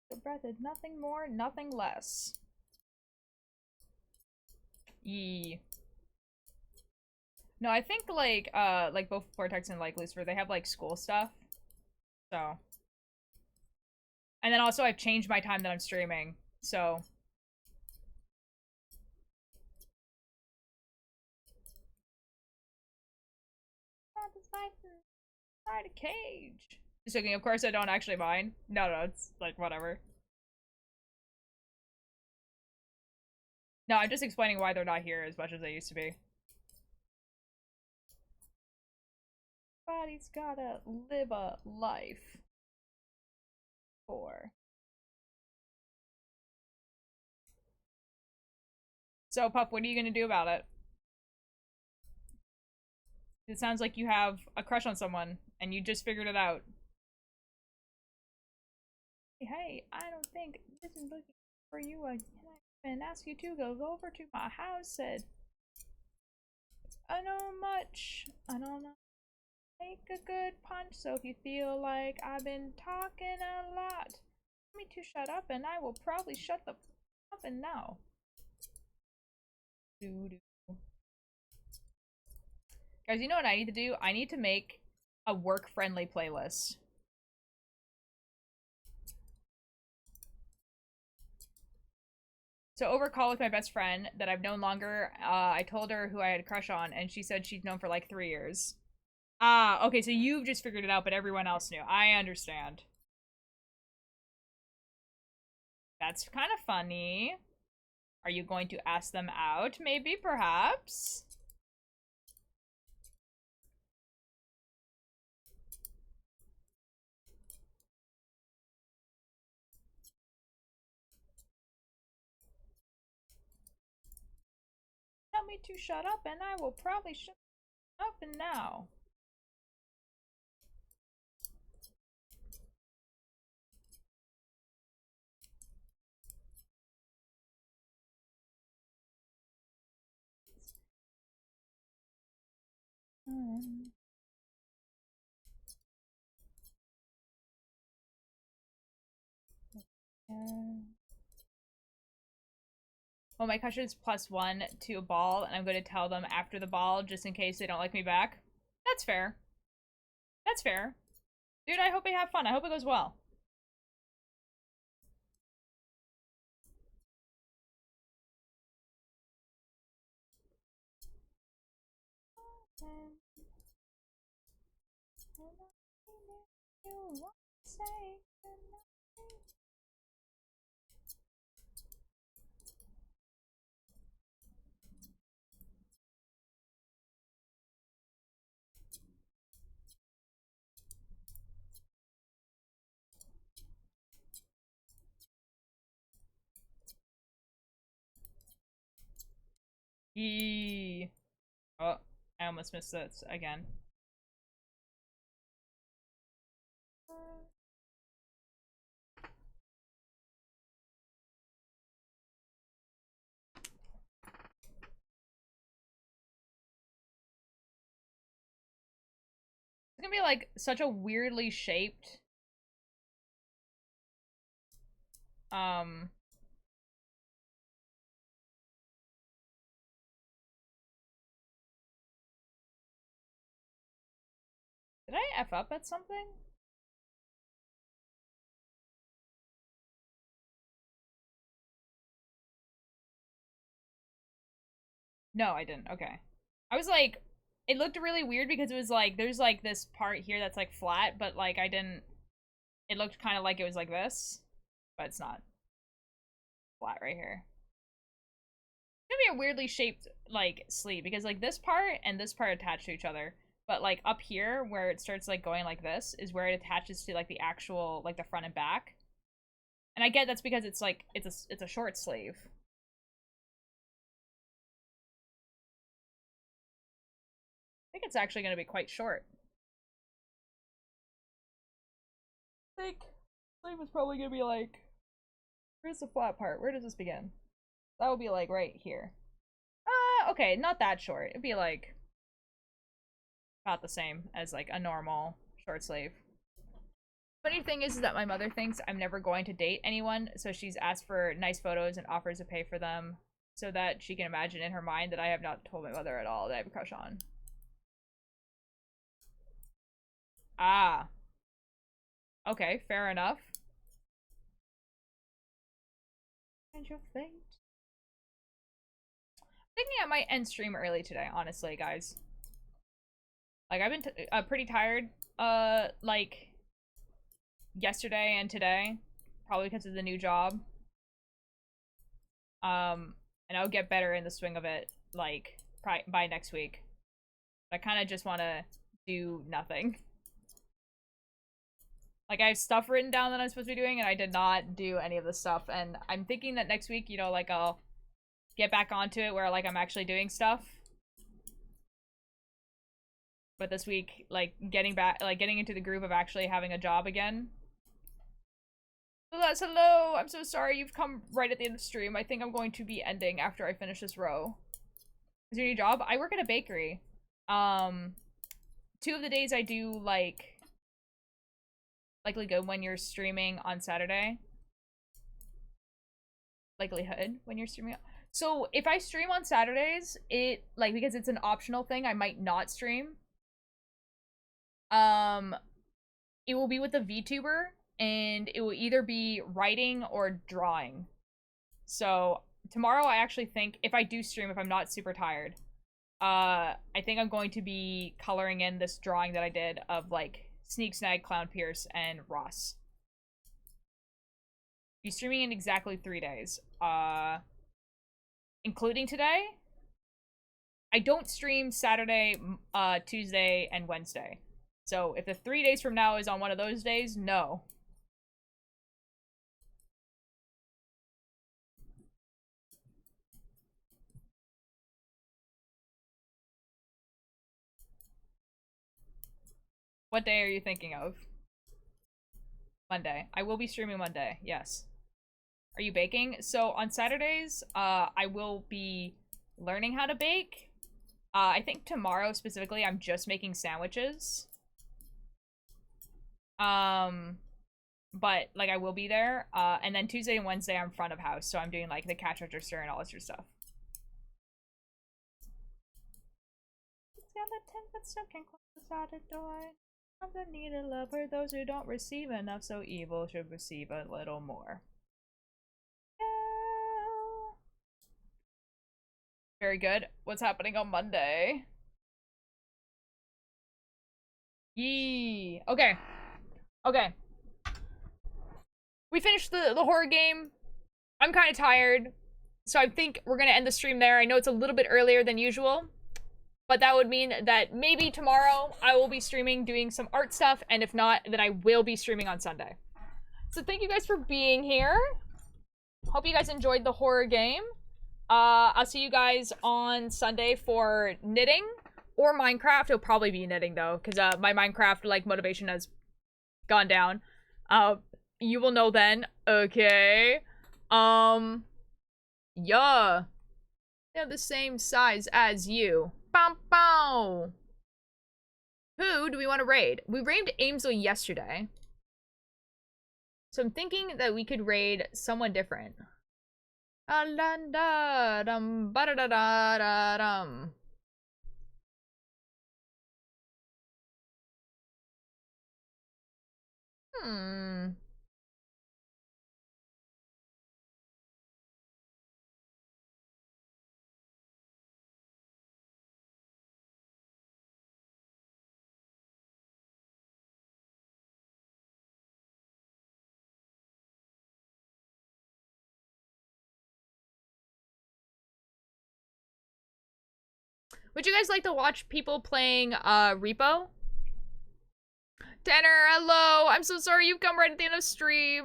The breath is nothing more, nothing less. Yee. No, I think like both Vortex and like Lucifer, they have like school stuff. So. And then also I've changed my time that I'm streaming, so. Inside a cage. Just joking, of course I don't actually mind. No, it's like whatever. No, I'm just explaining why they're not here as much as they used to be. Body's gotta live a life. For So, Pup, what are you gonna do about it? It sounds like you have a crush on someone, and you just figured it out. Hey, I don't think this is looking for you. And ask you to go over to my house. Said, I know much. I don't know. Make a good punch. So if you feel like I've been talking a lot, tell me to shut up, and I will probably shut the up and now. Guys, you know what I need to do? I need to make a work-friendly playlist. So over call with my best friend that I've known longer, I told her who I had a crush on, and she said she'd known for like 3 years. Ah, okay, so you've just figured it out, but everyone else knew. I understand. That's kind of funny. Are you going to ask them out? Maybe, perhaps? Tell me to shut up, and I will probably shut up and now. Well, my crush is +1 to a ball, and I'm going to tell them after the ball, just in case they don't like me back. That's fair. That's fair. Dude, I hope they have fun. I hope it goes well. Yee. Oh, I almost missed this again. It's gonna be like such a weirdly shaped did I F up at something? No, I didn't. Okay. I was like, it looked really weird because it was like, there's like this part here that's like flat, but like I didn't, it looked kind of like it was like this, but it's not flat right here. It's gonna be a weirdly shaped like sleeve because like this part and this part attach to each other, but like up here where it starts like going like this is where it attaches to like the actual, like the front and back. And I get that's because it's like, it's a short sleeve. I think it's actually going to be quite short. I think sleeve is probably going to be like, where's the flat part? Where does this begin? That would be like right here. Okay, not that short. It'd be like about the same as like a normal short sleeve. Funny thing is that my mother thinks I'm never going to date anyone, so she's asked for nice photos and offers to pay for them so that she can imagine in her mind that I have not told my mother at all that I have a crush on. Ah. Okay, fair enough. And your fate. Thinking I might end stream early today, honestly, guys. Like, I've been pretty tired, like, yesterday and today. Probably because of the new job. And I'll get better in the swing of it, like, by next week. I kind of just want to do nothing. Like, I have stuff written down that I'm supposed to be doing, and I did not do any of the stuff. And I'm thinking that next week, you know, like, I'll get back onto it where, like, I'm actually doing stuff. But this week, like, getting into the groove of actually having a job again. Celeste, hello! I'm so sorry you've come right at the end of the stream. I think I'm going to be ending after I finish this row. Is your new job? I work at a bakery. 2 of the days I do, like, likely good when you're streaming on Saturday. Likelihood when you're streaming. So if I stream on Saturdays, it, like, because it's an optional thing, I might not stream. It will be with a VTuber, and it will either be writing or drawing. So tomorrow I actually think, if I do stream, if I'm not super tired, I think I'm going to be coloring in this drawing that I did of, like, Sneak Snag, Clown Pierce, and Ross. Be streaming in exactly 3 days. Including today? I don't stream Saturday, Tuesday, and Wednesday. So if the 3 days from now is on one of those days, no. What day are you thinking of? Monday. I will be streaming Monday, yes. Are you baking? So on Saturdays, I will be learning how to bake. I think tomorrow specifically, I'm just making sandwiches. But, like, I will be there. And then Tuesday and Wednesday, I'm front of house, so I'm doing, like, the cash register and all this sort of stuff. Skeleton, but still can close without a door. I'm the needed lover, those who don't receive enough, so evil should receive a little more. Yeah. Very good. What's happening on Monday? Yee. Okay. Okay. We finished the horror game. I'm kind of tired, so I think we're gonna end the stream there. I know it's a little bit earlier than usual, but that would mean that maybe tomorrow I will be streaming doing some art stuff, and if not, then I will be streaming on Sunday. So thank you guys for being here. Hope you guys enjoyed the horror game. I'll see you guys on Sunday for knitting or Minecraft. It'll probably be knitting though, because my Minecraft, like, motivation has gone down. You will know then. Okay. Yeah. They're the same size as you. Bow, bow. Who do we want to raid? We raided Aimsel yesterday. So I'm thinking that we could raid someone different. Would you guys like to watch people playing Repo? Tanner, hello! I'm so sorry you've come right at the end of stream.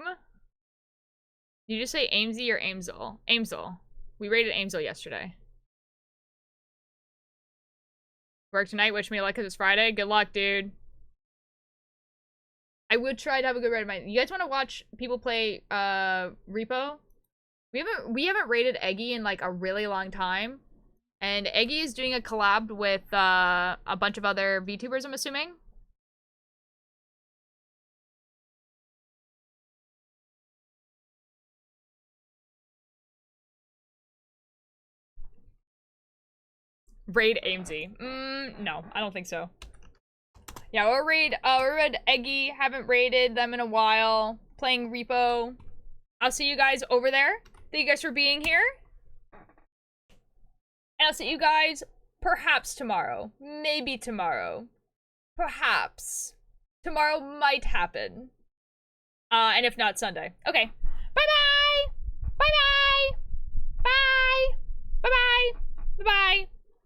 Did you just say Aimsy or Aimsel? Aimsel. We raided Aimsel yesterday. Work tonight, wish me luck because it's Friday. Good luck, dude. I would try to have a good raid of mine. You guys want to watch people play Repo? We haven't raided Eggy in, like, a really long time. And Eggy is doing a collab with a bunch of other VTubers, I'm assuming. Raid Aimsy. No, I don't think so. Yeah, we'll raid Eggy. Haven't raided them in a while. Playing Repo. I'll see you guys over there. Thank you guys for being here. And I'll see you guys perhaps tomorrow. Maybe tomorrow. Perhaps. Tomorrow might happen. And if not, Sunday. Okay. Bye-bye! Bye-bye! Bye! Bye-bye! Bye-bye!